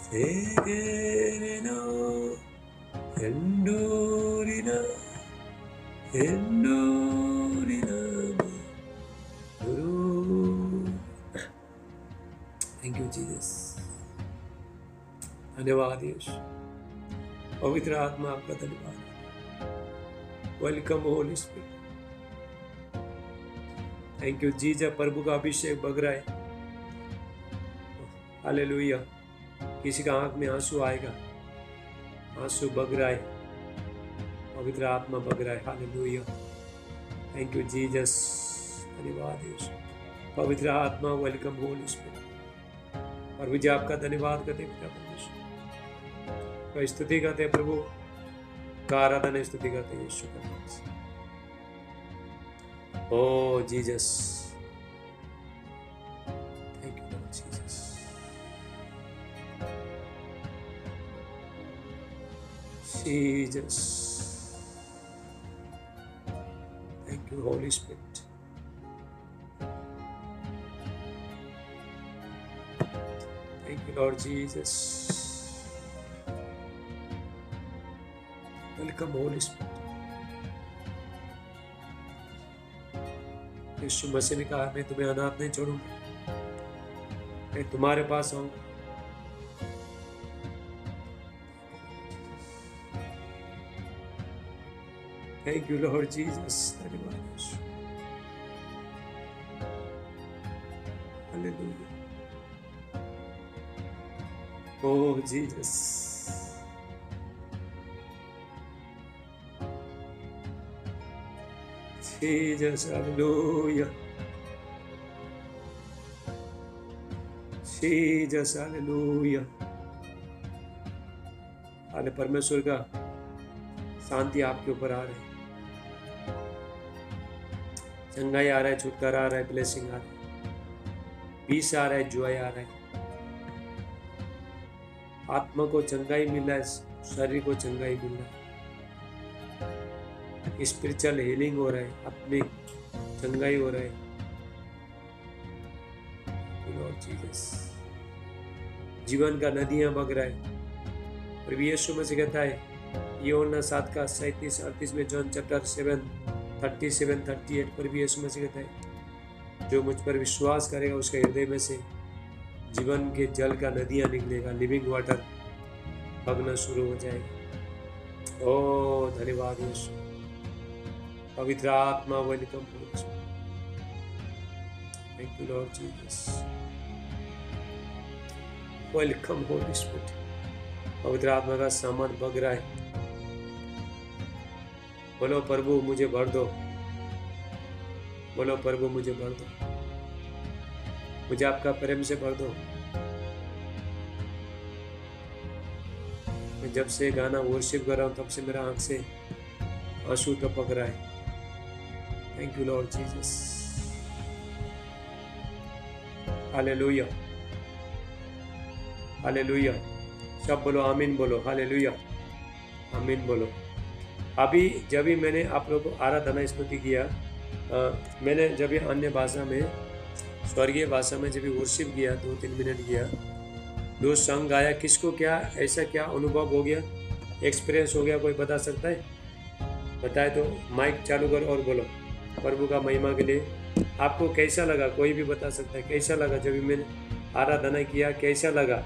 segere no Endurina, Guru. Thank you, Jesus. धन्यवाद यीशु, पवित्र आत्मा आपका धन्यवाद। Welcome holy spirit. Thank you Jesus. प्रभु का अभिषेक बग रहा है। हालेलुया। किसी का आंख में आंसू आएगा, आंसू बग रहा है, पवित्र आत्मा बग रहा है। हालेलुया। Thank you Jesus. धन्यवाद यीशु। पवित्र आत्मा वेलकम होली स्पिरिट। प्रभु जी आपका धन्यवाद करते पिता परमेश्वर, का स्तुति करते प्रभु, का आराधना स्तुति करते यीशु का नाम से। Oh Jesus, thank you Lord Jesus. Jesus. Thank you, Holy Spirit. Thank you, Lord Jesus. Welcome, Holy Spirit. यीशु मसीह ने कहा, मैं तुम्हें अनाथ नहीं छोड़ूंगा, मैं तुम्हारे पास आऊंगा। Thank you, Lord Jesus. धन्यवाद यीशु। Hallelujah. Oh Jesus. Jesus, hallelujah. Jesus, hallelujah. हाले परमेश्वर का शांति आपके ऊपर आ रही है, चंगाई आ रहा है, छुटकारा आ रहा है, ब्लेसिंग आ रहा है, पीस आ रहा है, जॉय आ रहा है। आत्मा को चंगाई मिल रहा है, शरीर को चंगाई मिल रहा है, स्पिरिचुअल हीलिंग हो रहा है, आत्मिक चंगाई हो रहा है। लॉर्ड जीसस, जीवन का नदियां बग रहा है। प्रभु यीशु मसीह कहता है यूहन्ना 7:37-38 में, जॉन चैप्टर 7:37-38 पर भी यीशु मसीह कहता है, जो मुझ पर विश्वास करेगा उसके हृदय में से जीवन के जल का नदियां निकलेगा, लिविंग वाटर बगना शुरू हो जाएगा। ओ धन्यवाद यीशु। पवित्र आत्मा welcome. Thank you Lord Jesus. Welcome holy spirit. पवित्र आत्मा का सामान बग रहा है। बोलो प्रभु मुझे भर दो, बोलो प्रभु मुझे भर दो, मुझे आपका प्रेम से भर दो। मैं जब से गाना वर्शिप कर रहा हूँ तब से मेरा आंख से आंसू टपक रहा है। Thank you Lord Jesus. Hallelujah, hallelujah. सब बोलो आमीन, बोलो हालेलुया, आमीन बोलो। अभी जब भी मैंने आप लोगों को आराधना स्तुति किया, मैंने जब भी अन्य भाषा में, स्वर्गीय भाषा में जब भी वर्शिप किया, 2-3 मिनट किया, 2 संग गाया, किसको क्या ऐसा क्या अनुभव हो गया, एक्सपीरियंस हो गया, कोई बता सकता है? बताए तो माइक चालू करो और बोलो प्रभु का महिमा के लिए। आपको कैसा लगा, कोई भी बता सकता है कैसा लगा जब भी मैंने आराधना किया, कैसा लगा?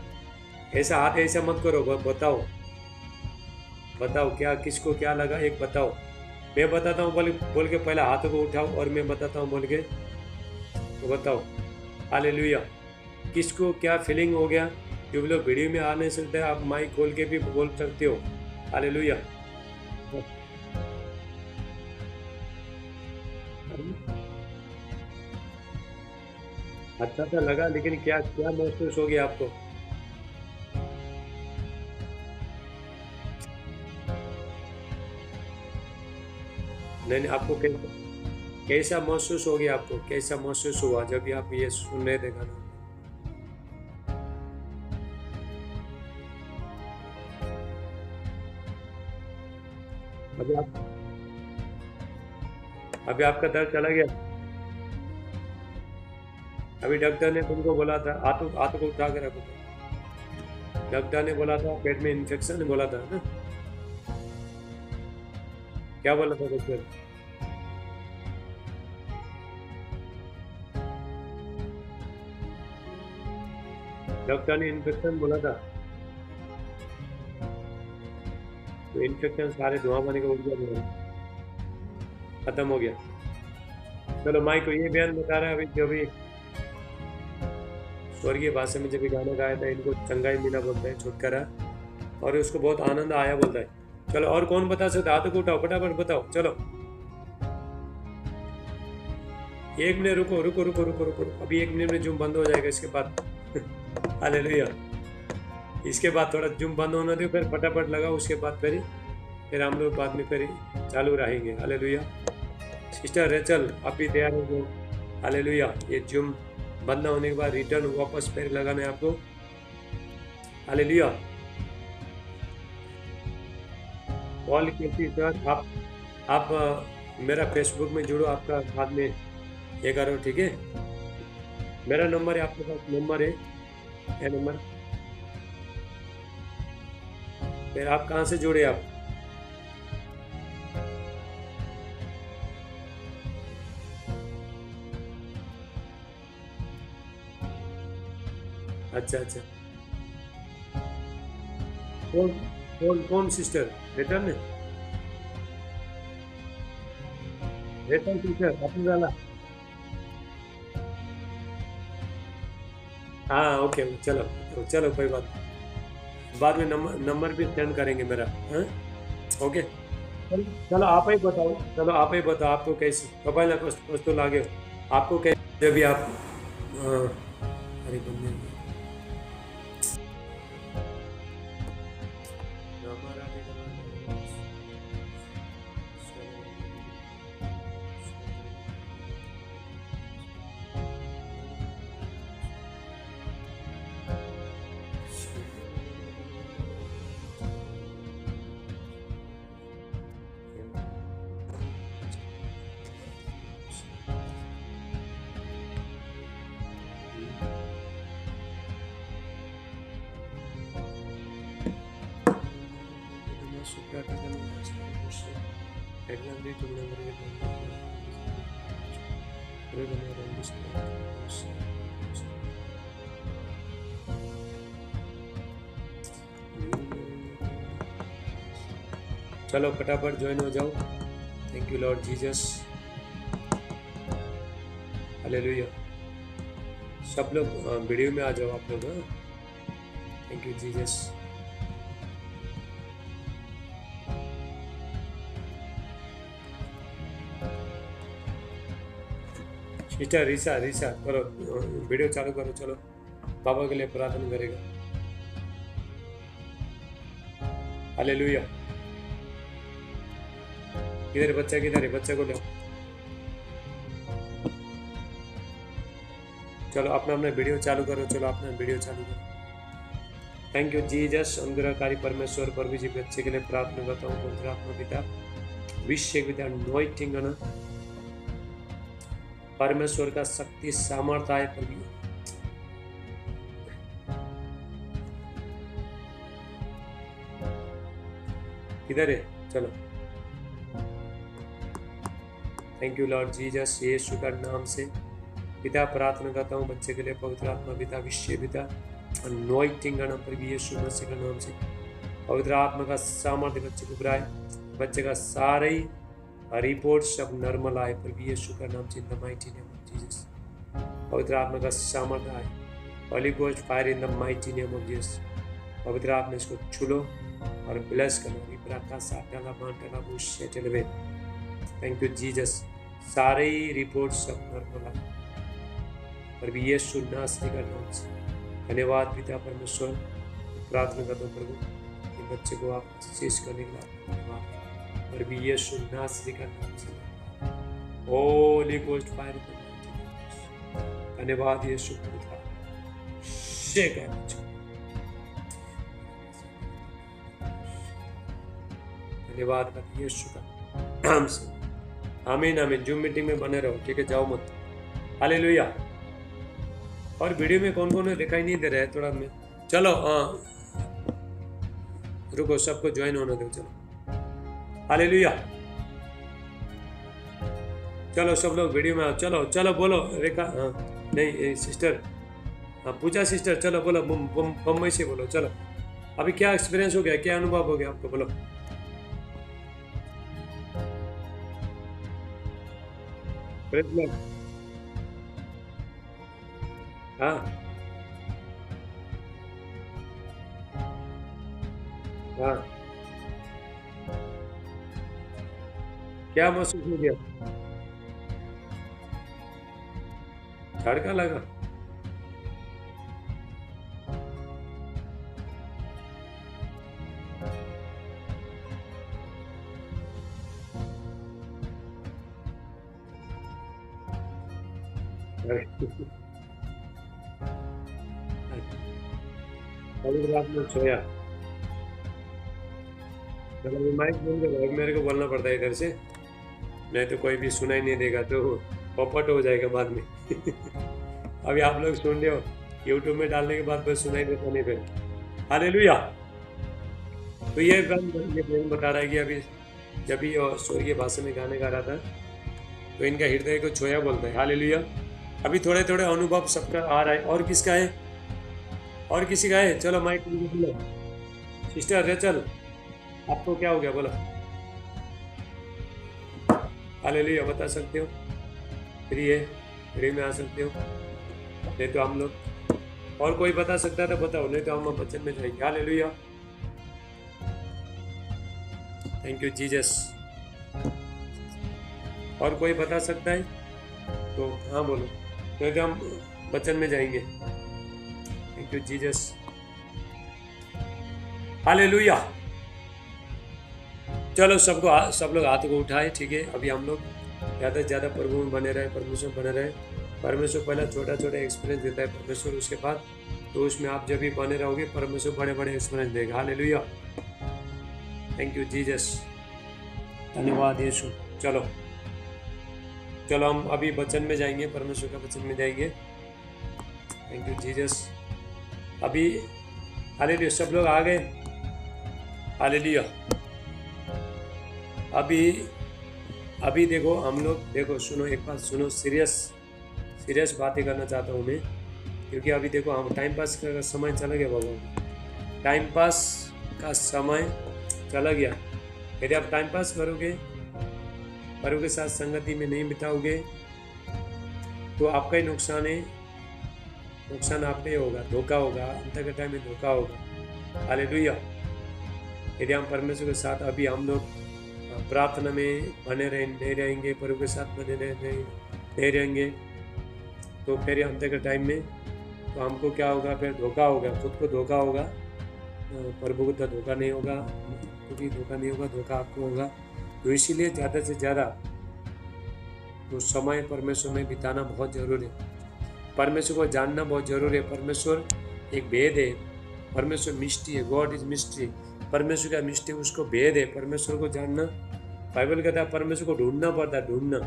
ऐसा हाथ ऐसा मत करो, बताओ बताओ क्या किसको क्या लगा, एक बताओ। मैं बताता हूँ बोल के पहले हाथों को उठाओ और मैं बताता हूँ बोल के तो बताओ। हालेलुया। किसको क्या फीलिंग हो गया? जो लोग वीडियो में आ नहीं सकते आप माइक खोल के भी बोल सकते हो। हालेलुया। अच्छा सा लगा, लेकिन क्या क्या महसूस हो गया आपको? नहीं नहीं, आपको कैसा कैसा महसूस हो गया, आपको कैसा महसूस हुआ जब आप ये सुन रहे थे गाना? अभी आप अभी आपका दर्द चला गया? अभी डॉक्टर ने तुमको बोला था हाथों हाथों को उठा के रखो, डॉक्टर ने बोला था पेट में इन्फेक्शन बोला था ना? क्या बोला था डॉक्टर? डॉक्टर ने इन्फेक्शन बोला था, तो इन्फेक्शन सारे धुआं पानी का उठ गया, खत्म हो गया। चलो माई को ये बयान बता रहा है अभी, जो भी स्वर्गीय भाषा में जब ये गाना गाया था, इनको चंगाई मिला बोलता है, छुटकारा, और उसको बहुत आनंद आया बोलता है। चलो और कौन बता सकता है? हाथ को उठाओ, फटाफट बताओ। चलो 1 मिनट रुको रुको रुको रुको रुको रुको। अभी 1 मिनट में जूम बंद हो जाएगा, इसके बाद हालेलुया। इसके बाद थोड़ा जूम बंद होना दो, फिर फटाफट लगाओ, उसके बाद फिर हम लोग बाद में फिर चालू रहेंगे। हालेलुया। सिस्टर रेचल आप भी तैयार हो गए? हालेलुया। ये जूम बंद होने के बाद रिटर्न वापस फिर लगाना है आपको। हालेलुया। कॉल कीजिए सर, आप मेरा फेसबुक में जुड़ो, आपका बाद में ये करो, ठीक है? मेरा नंबर है, आपके पास नंबर है, ये नंबर। फिर आप कहाँ से जुड़े आप? अच्छा अच्छा। कौन कौन कौन सिस्टर? रिटर्न है, रिटर्न सिस्टर अपनी वाला। हाँ ओके, चलो चलो कोई बात नहीं। बाद में नंबर भी सेंड करेंगे मेरा, हाँ? ओके। चलो चलो आप ही बताओ, चलो आप ही बताओ आपको कैसी कपाल ना कस्तो लागे हो? आपको कैसे जब भी आप अरे बंदे हमारा भी चलो फटाफट ज्वाइन हो जाओ। Thank you Lord Jesus. Hallelujah. सब लोग वीडियो में आ जाओ आप लोग, हाँ? Thank you Jesus. सिस्टर रीसा रीसा करो, वीडियो चालू करो। चलो बाबा के लिए प्रार्थना करेगा। हालेलुया। किधर बच्चा, किधर है? बच्चे को लो। चलो अपना अपना वीडियो चालू करो, चलो अपना वीडियो चालू करो। Thank you Jesus. अनुग्रहकारी परमेश्वर प्रभु जी, बच्चे के लिए प्रार्थना करता हूँ। पवित्र आत्मा पिता, विश्व पिता, अनॉइंटिंग ना परमेश्वर का शक्ति सामर्थ्य है प्रभु। किधर है? चलो थैंक यू लॉर्ड जीसस। यीशु का नाम से पिता प्रार्थना करता हूँ बच्चे के लिए। पवित्र आत्मा पिता, विश्व पिता, अनॉइंटिंग ना प्रभु यीशु मसीह के नाम से पवित्र आत्मा का सामर्थ्य बच्चे को बुलाए। बच्चे का सारे रिपोर्ट सब नॉर्मल आए प्रभु यीशु का नाम से, in the mighty name of Jesus. पवित्र आत्मा का सामर्थ्य आए, holy ghost fire in the mighty name of Jesus. पवित्र आत्मा इसको छुलो और ब्लेस करना। रिब्राका साटाला मांटाला बुशे टेलवे। Thank you Jesus. सारे रिपोर्ट सब नॉर्मल आए प्रभु यीशु नासरी का नाम से। धन्यवाद पिता परमेश्वर। प्रार्थना करता हूँ प्रभु, इन बच्चे को आप शीश करने के लिए धन्यवाद। पर भी यीशु नासरी का नाम से होली गोस्ट फायर, धन्यवाद यीशु खुदा धन्यवाद कर यीशु का नाम से। आमीन आमीन। जूम मीटिंग में बने रहो, ठीक है, जाओ मत। हालेलुया। और वीडियो में कौन कौन है दिखाई नहीं दे रहा है थोड़ा में, चलो रुको, सबको ज्वाइन होने दो, चलो। हालेलुया। चलो सब लोग वीडियो में आओ, चलो चलो बोलो। रेखा नहीं सिस्टर, पूजा सिस्टर, चलो बोलो, बम्बई से बोलो, चलो। अभी क्या एक्सपीरियंस हो गया, क्या अनुभव हो गया आपको, बोलो। हाँ हाँ, क्या महसूस हो गया, झटका लगा? कल रात में सोया, चलो माइक बंद करो, मेरे को बोलना पड़ता है इधर से, नहीं तो कोई भी सुनाई नहीं देगा, तो पॉपट हो जाएगा बाद में। अभी आप लोग सुन रहे हो, यूट्यूब में डालने के बाद बस सुनाई देता नहीं फिर। हालेलुया। तो ये बहन बता रहा है कि अभी जब भी स्वर्गीय भाषा में गाने गा रहा था, तो इनका हृदय को छोया बोलता है। हालेलुया। अभी थोड़े थोड़े अनुभव सबका आ रहा है। और किसका है, और किसी का है? चलो माइक बोलो। सिस्टर रेचल, आपको क्या हो गया, बोलो। हालेलुया, बता सकते हो? फ्री है, फ्री में आ सकते हो, नहीं तो हम लोग, और कोई बता सकता है तो बताओ, नहीं तो हम वचन में जाएंगे। हालेलुया। Thank you Jesus. और कोई बता सकता है तो हाँ बोलो, नहीं तो हम वचन में जाएंगे। Thank you Jesus. हालेलुया। चलो सब लोग हाथ को उठाए, ठीक है। अभी हम लोग ज़्यादा से ज़्यादा प्रभु में बने रहे, परमेश्वर बने रहे। परमेश्वर पहला छोटा छोटा एक्सपीरियंस देता है परमेश्वर, उसके बाद तो उसमें आप जब भी बने रहोगे परमेश्वर बड़े बड़े एक्सपीरियंस देगा। हालेलुया। थैंक यू जीसस, धन्यवाद यीशु। चलो चलो हम अभी वचन में जाएंगे, परमेश्वर का वचन में जाएंगे। Thank you Jesus. अभी हालेलुया, सब लोग आ गए। हालेलुया। अभी देखो हम लोग, देखो सुनो, एक बात सुनो, सीरियस बातें करना चाहता हूँ मैं, क्योंकि अभी देखो हम टाइम पास का समय चला गया बाबा, टाइम पास का समय चला गया। यदि आप टाइम पास करोगे, परों के साथ संगति में नहीं बिताओगे, तो आपका ही नुकसान है, नुकसान आप पे होगा, धोखा होगा, अंत के टाइम में धोखा होगा। हालेलुया। यदि हम परमेश्वर के साथ अभी हम लोग प्रार्थना में बने नहीं रहेंगे, प्रभु के साथ बने नहीं रहेंगे, तो फिर अंत के टाइम में तो हमको क्या होगा, फिर धोखा होगा, खुद को धोखा होगा, प्रभु को तो धोखा नहीं होगा, क्योंकि धोखा नहीं होगा, धोखा आपको होगा। तो इसीलिए ज़्यादा से ज़्यादा तो समय परमेश्वर में बिताना बहुत ज़रूरी है, परमेश्वर को जानना बहुत ज़रूरी है। परमेश्वर एक भेद है, परमेश्वर मिस्ट्री है, गॉड इज मिस्ट्री। परमेश्वर का मिस्ट्री उसको भेद है, परमेश्वर को जानना। बाइबल कहता है परमेश्वर को ढूंढना पड़ता है, ढूंढना।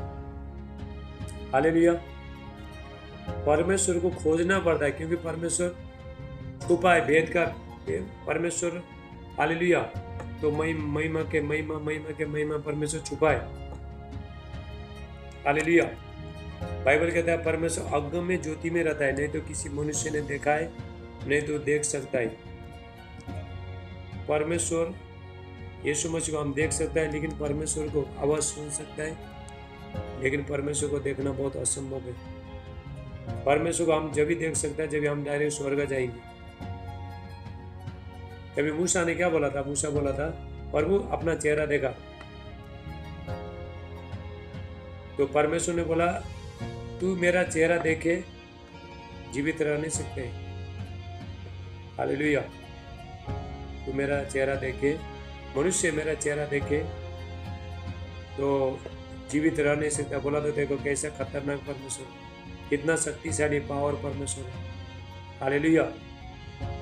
हालेलुया। परमेश्वर को खोजना पड़ता है, क्योंकि परमेश्वर छुपा है, भेद का परमेश्वर। हालेलुया। तो महिमा के महिमा परमेश्वर छुपा है। हालेलुया। बाइबल कहता है परमेश्वर अगम में ज्योति में रहता है, नहीं तो किसी मनुष्य ने देखा है, नहीं तो देख सकता है। परमेश्वर यीशु मसीह को हम देख सकता है, लेकिन परमेश्वर को आवाज सुन सकता है, लेकिन परमेश्वर को देखना बहुत असंभव है। परमेश्वर को हम जब भी देख सकते हैं जब हम डायरेक्ट स्वर्ग जाएंगे। कभी मूसा ने क्या बोला था, मूसा बोला था प्रभु अपना चेहरा देखा, तो परमेश्वर ने बोला तू मेरा चेहरा देखे जीवित रह नहीं सकते। हालेलुया। तू मेरा चेहरा देखे, मनुष्य मेरा चेहरा देखे तो जीवित रह नहीं सकता। बोला तो देखो कैसा खतरनाक परमेश्वर, कितना शक्तिशाली पावर परमेश्वर है। हालेलुया,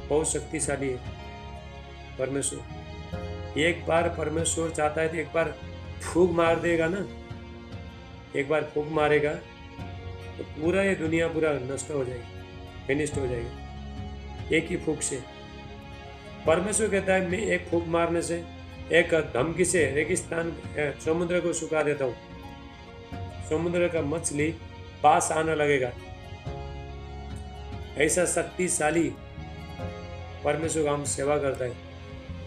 बहुत शक्तिशाली है परमेश्वर। एक बार परमेश्वर चाहता है तो एक बार फूंक मार देगा ना, एक बार फूंक मारेगा तो पूरा ये दुनिया पूरा नष्ट हो जाएगी, फिनिश्ड हो जाएगी एक ही फूंक से। परमेश्वर कहता है मैं एक फूंक मारने से, एक धमकी से रेगिस्तान समुद्र को सुखा देता हूँ। समुद्र का मछली पास आने लगेगा। ऐसा शक्तिशाली परमेश्वर का हम सेवा करता है।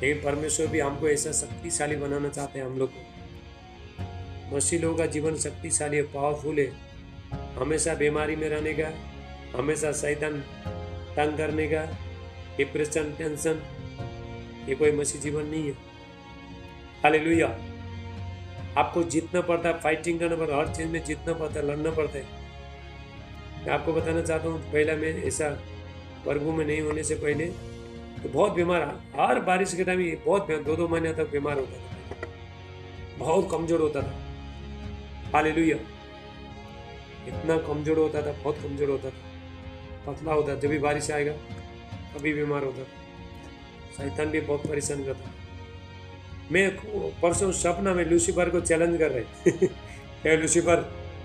लेकिन परमेश्वर भी हमको ऐसा शक्तिशाली बनाना चाहते हैं। हम लोग को मसीह लोगों का जीवन शक्तिशाली है, पावरफुल है। हमेशा बीमारी में रहने का, हमेशा शैतान तंग करने का, डिप्रेशन, टेंशन, ये कोई मसीह जीवन नहीं है। हालेलुया, आपको जीतना पड़ता है, फाइटिंग करना पड़ता है, हर चीज में जीतना पड़ता है, लड़ना पड़ता है। मैं आपको बताना चाहता हूँ, पहला मैं ऐसा प्रभु में नहीं होने से पहले तो बहुत बीमार, हर बारिश के टाइम बहुत 2-2 महीने तक बीमार होता था, बहुत कमजोर होता था। हालेलुया, इतना कमजोर होता था, बहुत कमजोर होता था, पतला होता था। जब भी बारिश आएगा कभी बीमार होता था। शैतान भी बहुत परेशान करता। मैं परसों सपना में लूसीफर को चैलेंज कर रहे लूसीफर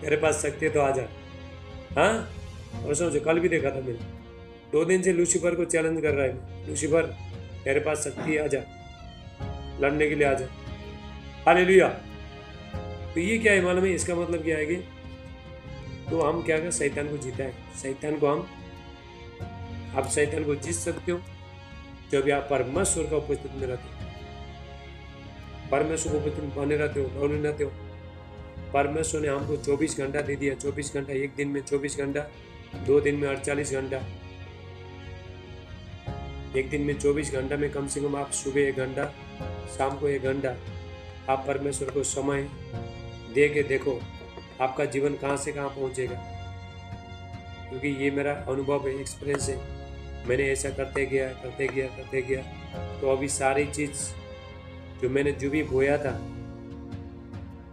तेरे पास शक्ति है तो आ जा। हाँ, परसों से, कल भी देखा था मैंने। 2 दिन से लूसीफर को चैलेंज कर रहा है, लूसीफर तेरे पास शक्ति है, आ जा, लड़ने के लिए आ जा। हालेलुया। तो ये क्या है मालूम है? इसका मतलब क्या है कि तो हम क्या कर, शैतान को जीता है। शैतान को आप शैतान को जीत सकते हो जब आप परमेश्वर का उपस्थिति में रहते हो, परमेश्वर को उपस्थिति बने रहते हो, डरने रहते हो। परमेश्वर ने हमको 24 घंटा दे दिया, 24 घंटा, एक दिन में 24 घंटा, 2 दिन में 48 घंटा। एक दिन में 24 घंटा में कम से कम आप सुबह 1 घंटा, शाम को 1 घंटा आप परमेश्वर को समय दे के देखो, आपका जीवन कहाँ से कहाँ पहुँचेगा। क्योंकि ये मेरा अनुभव है, एक्सपीरियंस है। मैंने ऐसा करते गया तो अभी सारी चीज़ जो मैंने जो भी बोया था,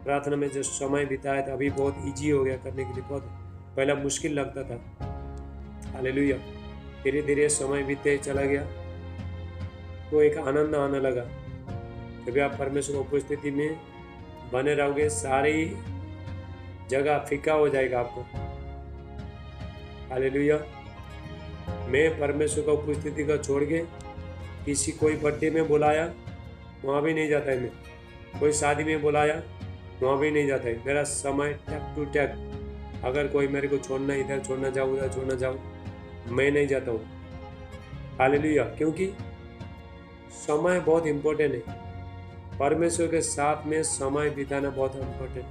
प्रार्थना में जो समय बिताया था, अभी बहुत इजी हो गया करने के लिए। बहुत पहला मुश्किल लगता था। हालेलुया। धीरे धीरे समय बीतते चला गया तो एक आनंद आने लगा। जब आप परमेश्वर उपस्थिति में बने रहोगे, सारी जगह फीका हो जाएगा आपको। हालेलुया। मैं परमेश्वर का उपस्थिति का छोड़ के किसी कोई बर्थडे में बुलाया वहाँ भी नहीं जाता है, मैं कोई शादी में बुलाया वहाँ भी नहीं जाता है। मेरा समय टैक टू टैक, अगर कोई मेरे को छोड़ना, इधर छोड़ना जाऊँ, उधर छोड़ना जाऊँ, मैं नहीं जाता हूँ। हालेलुया। क्योंकि समय बहुत इम्पोर्टेंट है। परमेश्वर के साथ में समय बिताना बहुत इम्पोर्टेंट है।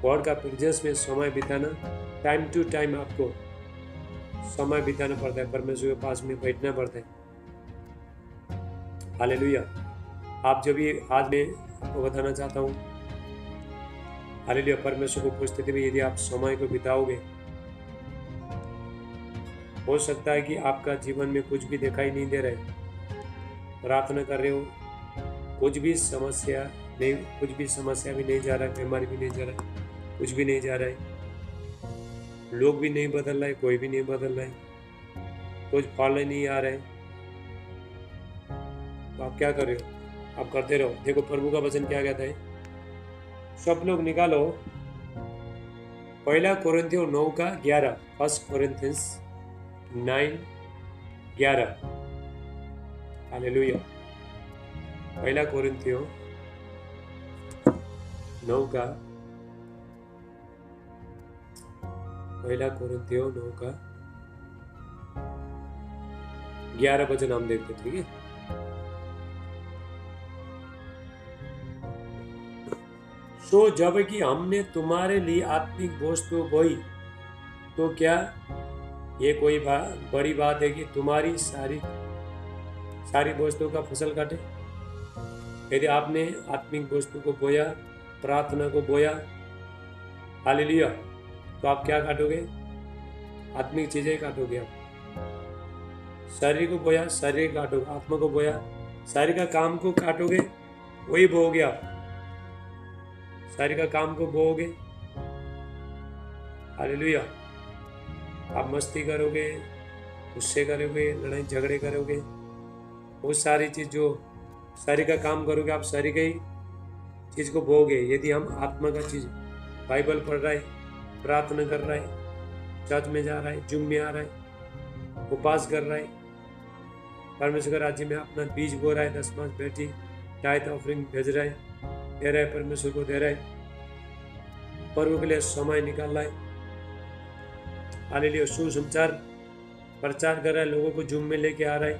गॉड का प्रेजेंस में समय बिताना, टाइम टू टाइम आपको समय बिताना पड़ता है, परमेश्वर के पास में बैठना पड़ता है। हालेलुया। आप जब ये आज मैं आपको बताना चाहता हूँ, हालेलुया, परमेश्वर की उपस्थिति में यदि आप समय को बिताओगे, हो सकता है कि आपका जीवन में कुछ भी दिखाई नहीं दे रहा है। प्रार्थना कर रहे हो, कुछ भी समस्या भी नहीं जा रहा है, बीमारी भी नहीं जा रहा है, कुछ भी नहीं जा रहा है, लोग भी नहीं बदल रहा है, कोई भी नहीं बदल रहा है, कुछ फल नहीं आ रहा है, तो आप क्या कर रहे हो? आप करते रहो। देखो प्रभु का वचन क्या कहता है, सब लोग निकालो 1 कोरिन्थियों 9:11, 1 कोरिन्थियंस 9:11। हालेलुया। 1 कोरिन्थियों 9:11 वचन हम देखते, ठीक है। तो जब कि हमने तुम्हारे लिए आत्मिक वस्तु बोई, तो क्या ये कोई बड़ी बात है कि तुम्हारी सारी वस्तुओं का फसल काटे? यदि आपने आत्मिक वस्तु को बोया, प्रार्थना को बोया, हालेलुया, तो आप क्या काटोगे? आत्मिक चीजें काटोगे। आप शरीर को बोया, शरीर काटोगे, आत्मा को बोया, शरीर का काम को काटोगे, वही बोओगे आप। शरीर का काम को बोओगे। हालेलुया। आप मस्ती करोगे, गुस्से करोगे, लड़ाई झगड़े करोगे, बहुत सारी चीज जो शरीर का काम करोगे, आप शरीर की चीज को बोओगे। यदि हम आत्मा का चीज, बाइबल पढ़ रहा है, प्रार्थना कर रहा है, चर्च में जा रहा है, जिम में आ रहा है, उपवास कर रहा है, परमेश्वर के राज्य में अपना बीज बो रहा है, 10 मास बैठी टाइट ऑफरिंग भेज रहा है, दे रहा है, परमेश्वर को दे रहा है, प्रभु के लिए समय निकाल रहा है। हालेलुया। सुसमाचार प्रचार कर रहा है, लोगों को जुम में लेके आ रहा है,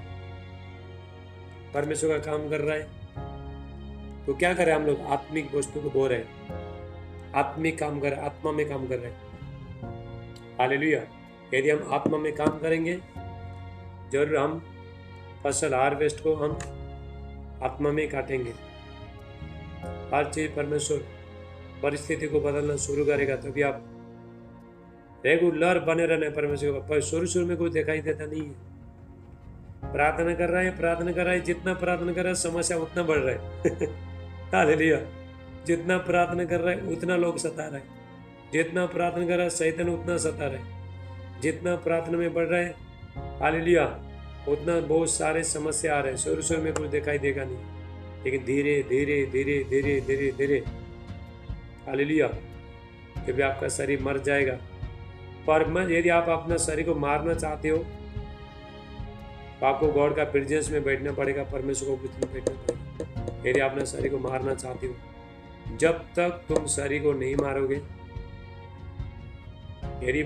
परमेश्वर का काम कर रहा है। तो क्या करें हम लोग? आत्मिक वस्तु को बो रहे हैं, आत्मिक काम कर, आत्मा में काम कर रहे हैं। हालेलुया। यदि हम आत्मा में काम करेंगे, जरूर हम फसल हार्वेस्ट को हम आत्मा में काटेंगे। हर चीज परमेश्वर परिस्थिति को बदलना शुरू करेगा, तभी आप रेगुलर बने रहने परमेश्वर का। पर शुरू में कुछ दिखाई देता नहीं है। प्रार्थना कर रहा है, जितना प्रार्थना कर रहा है समस्या उतना बढ़ रहा है। हालेलुया। जितना प्रार्थना कर रहा है उतना लोग सता रहा है, जितना प्रार्थना कर रहा है शैतान उतना सता रहा है, जितना प्रार्थना में बढ़ रहा है, हालेलुया, उतना बहुत सारे समस्या आ रहे हैं। शुरू में कुछ दिखाई देगा नहीं, लेकिन धीरे धीरे धीरे धीरे धीरे धीरे, हालेलुया, जब आपका शरीर मर जाएगा। पर यदि आप अपना शरीर को मारना चाहते हो तो आपको गॉड का प्रेजेंस में बैठना पड़ेगा, परमेश्वर को कुछ में बैठना पड़ेगा। यदि आप अपना शरीर को मारना चाहते हो, जब तक तुम शरीर को नहीं मारोगे, यदि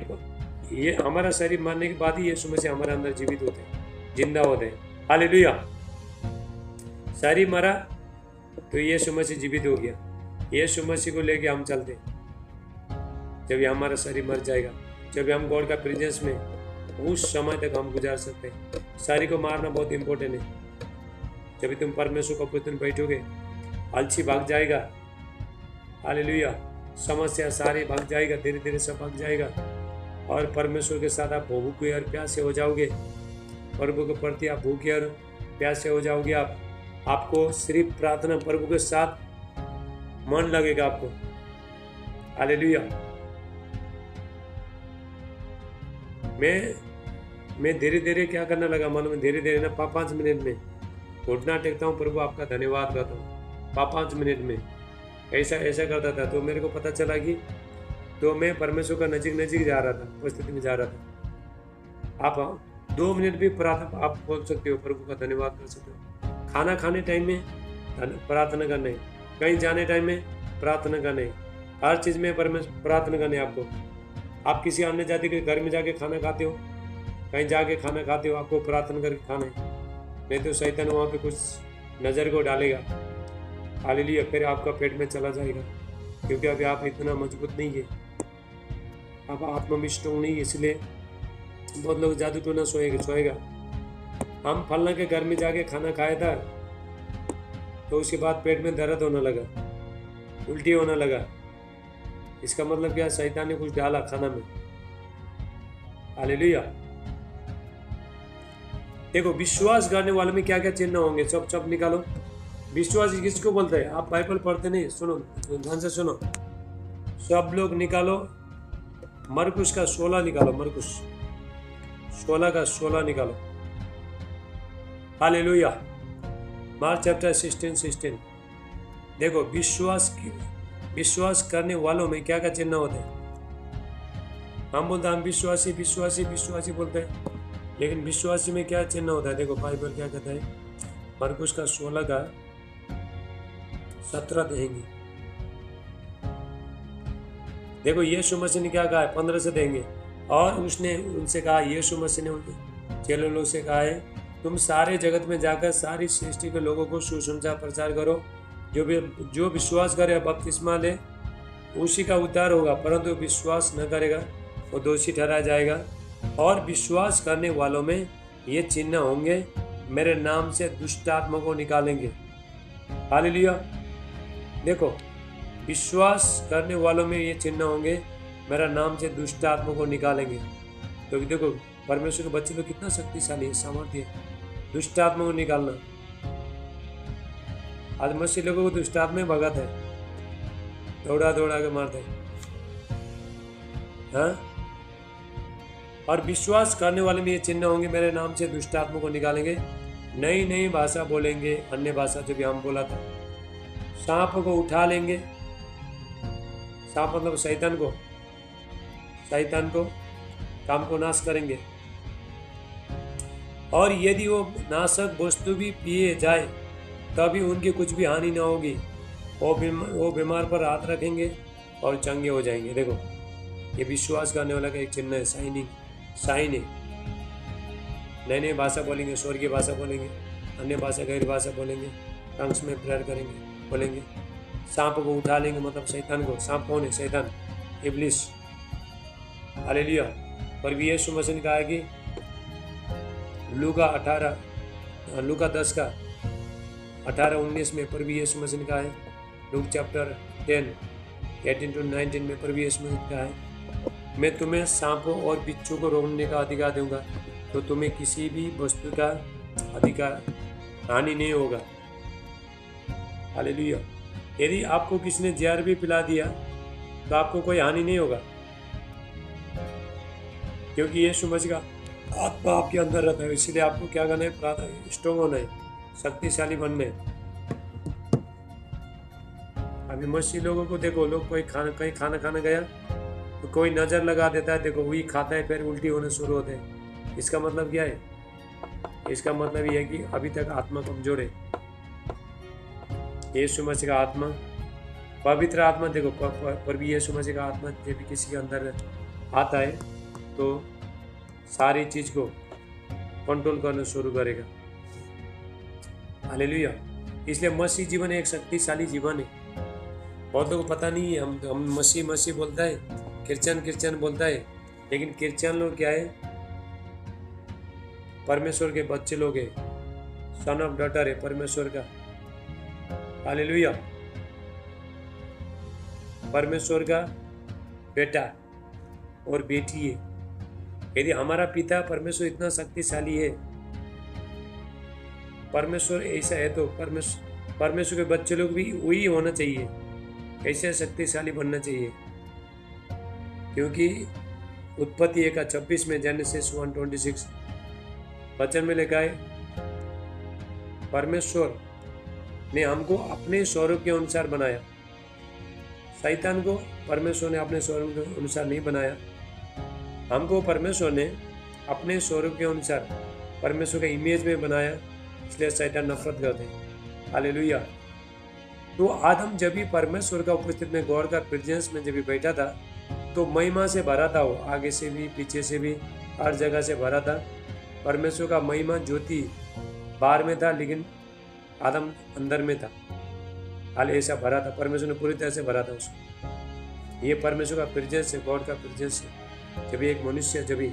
ये हमारा शरीर मारने के बाद ही यीशु मसीह हमारे अंदर जीवित होते हैं, जिंदा होते हैं। हालेलुया। शरीर मरा तो यीशु मसीह जीवित हो गया, यीशु मसीह को लेके हम चलते हैं। जब ये हमारा शरीर मर जाएगा, जब हम गॉड का प्रेजेंस में, उस समय तक हम गुजार सकते हैं। शरीर को मारना बहुत इंपॉर्टेंट है। जब तुम परमेश्वर को पुत्र बैठोगे, आलसी भाग जाएगा। हालेलुया। समस्या सारी भाग जाएगा, धीरे धीरे सब भाग जाएगा, और परमेश्वर के साथ आप भूखे और प्यासे हो जाओगे। प्रभु के प्रति आप भूखे और प्यासे हो जाओगे। आपको सिर्फ प्रार्थना, प्रभु के साथ मन लगेगा आपको। हालेलुया। मैं धीरे धीरे क्या करने लगा मालूम है? धीरे धीरे ना 5 मिनट में घुटना टेकता हूँ, प्रभु आपका धन्यवाद करता हूँ। 5 मिनट में ऐसा करता था। तो मेरे को पता चला कि तो मैं परमेश्वर का नजीक जा रहा था, उपस्थिति में जा रहा था। आप 2 मिनट भी प्रार्थना आप बोल सकते हो, प्रभु का धन्यवाद कर सकते हो। खाना खाने टाइम में प्रार्थना करना है, कहीं जाने टाइम में प्रार्थना करना है, हर चीज़ में परमेश्वर प्रार्थना करना है आपको। आप किसी अन्य जाति के घर में जाके खाना खाते हो, कहीं जाके खाना खाते हो, आपको प्रार्थना करके खाना है, नहीं तो शैतान वहाँ पे कुछ नज़र को डालेगा। हालेलुया। फिर आपका पेट में चला जाएगा, क्योंकि अभी आप इतना मजबूत नहीं है, आप आत्मा में स्ट्रॉन्ग नहीं है। इसलिए बहुत लोग जादू टोना सोएगा। हम फलना के घर में जाके खाना खाया था, तो उसके बाद पेट में दर्द होने लगा, उल्टी होने लगा। इसका मतलब क्या? शैतान ने कुछ डाला खाना में। हालेलुया। देखो, विश्वास करने वालों में क्या क्या चिन्ह होंगे, सब निकालो। विश्वास किसको बोलते हैं? आप बाइबल पढ़ते नहीं, सुनो, ध्यान से सुनो, सब लोग निकालो। मरकुस का 16 निकालो, मरकुस 16 का 16 निकालो। हालेलुया। Mark chapter 16। देखो, विश्वास करने वालों में क्या क्या चिन्ह होते हैं? हम बोलते हैं हम विश्वासी बोलते हैं, लेकिन विश्वासी में क्या चिन्ह होता है? देखो बाइबल क्या कहता है, मरकुस का 16 का 17 देंगे। देखो यीशु मसीह ने क्या कहा है, 15 से देंगे। और उसने उनसे कहा, यीशु मसीह ने उनके चेलों लोग से कहा है, तुम सारे जगत में जाकर सारी सृष्टि के लोगों को सुसमाचार प्रचार करो। जो विश्वास करे बपतिस्मा ले, उसी का उद्धार होगा, परंतु विश्वास न करेगा वो दोषी ठहराया जाएगा। और विश्वास करने वालों में ये चिन्ह होंगे, मेरे नाम से दुष्ट आत्मा को निकालेंगे। हालेलुया। देखो, विश्वास करने वालों में ये चिन्ह होंगे, मेरा नाम से दुष्ट आत्मा को निकालेंगे। तो देखो, परमेश्वर के बच्चे लोग कितना शक्तिशाली है, सामर्थ्य है दुष्ट आत्मा को निकालना। आज मसीह लोगों को दुष्ट आत्मा भगत है। दौड़ा दौड़ा के मारते हैं। हाँ, और विश्वास करने वाले में ये चिन्ह होंगे, मेरे नाम से दुष्ट आत्मा को निकालेंगे, नई नई भाषा बोलेंगे, अन्य भाषा जो भी हम बोला था, सांप को उठा लेंगे। सांप मतलब शैतान को काम को नाश करेंगे। और यदि वो नाशक वस्तु भी पिए जाए तभी उनकी कुछ भी हानि ना होगी। वो बीमार पर हाथ रखेंगे और चंगे हो जाएंगे। देखो, ये विश्वास करने वाला का एक चिन्ह है, साइन है। नई नई भाषा बोलेंगे, स्वर्गीय भाषा बोलेंगे, अन्य भाषा गैर भाषा बोलेंगे, टंग्स में प्रेयर करेंगे, बोलेंगे। सांप को उठा लेंगे, मतलब शैतान को। सांप कौन है? शैतान, इब्लिस। हालेलुया। पर भी यीशु मसीह ने कहा है कि लूका 10 का 18-19 में पर भी यीशु मसीह ने कहा है, लूक चैप्टर 10:18-19 में पर भी यीशु मसीह ने कहा है, मैं तुम्हें सांपों और बिच्छू को रोकने का अधिकार दूंगा, तो तुम्हें किसी भी वस्तु का अधिकार हानि नहीं होगा। हालेलुया। यदि आपको किसी ने जहर भी पिला दिया तो आपको कोई हानि नहीं होगा, क्योंकि यीशु मसीह का आत्मा आपके अंदर रहता है। इसलिए आपको क्या करना है? प्रार्थना, स्ट्रॉन्ग होना है, शक्तिशाली बनना है। अभी मसीह लोगों को देखो, लोग कहीं खाना खाने गया तो कोई नज़र लगा देता है, देखो वही खाता है, फिर उल्टी होने शुरू होते हैं। इसका मतलब क्या है? इसका मतलब ये है कि अभी तक आत्मा कमजोर है। यीशु मसीह का आत्मा, पवित्र आत्मा, देखो पर भी यीशु मसीह का आत्मा जब भी किसी के अंदर आता है तो सारी चीज को कंट्रोल करना शुरू करेगा। हालेलुया। इसलिए मसीह जीवन एक शक्तिशाली जीवन है। बहुत लोगों को पता नहीं है, हम मसीह बोलता है, क्रिश्चियन बोलता है, लेकिन क्रिश्चियन लोग क्या है? परमेश्वर के बच्चे लोग है, सन ऑफ डॉटर है परमेश्वर का। हालेलुया। परमेश्वर का बेटा और बेटी है। यदि हमारा पिता परमेश्वर इतना शक्तिशाली है, परमेश्वर ऐसा है, तो परमेश्वर के बच्चे लोग भी वही होना चाहिए, ऐसे शक्तिशाली बनना चाहिए। क्योंकि उत्पत्ति 1:26 में, जेनेसिस 1:26 वचन में लिखा है, परमेश्वर ने हमको अपने स्वरूप के अनुसार बनाया। शैतान को परमेश्वर ने अपने स्वरूप के अनुसार नहीं बनाया, हमको परमेश्वर ने अपने स्वरूप के अनुसार परमेश्वर के इमेज में बनाया, इसलिए शैतान नफरत करते हैं। हालेलुया। तो आदम जब भी परमेश्वर का उपस्थित में, गॉड का प्रेजेंस में जब भी बैठा था तो महिमा से भरा था, वो आगे से भी पीछे से भी हर जगह से भरा था। परमेश्वर का महिमा ज्योति बाहर में था, लेकिन आदम अंदर में था। हाल ऐसा भरा था, परमेश्वर ने पूरी तरह से भरा था उसको। ये परमेश्वर का प्रेजेंस है, गॉड का प्रेजेंस है। जब एक मनुष्य, जब भी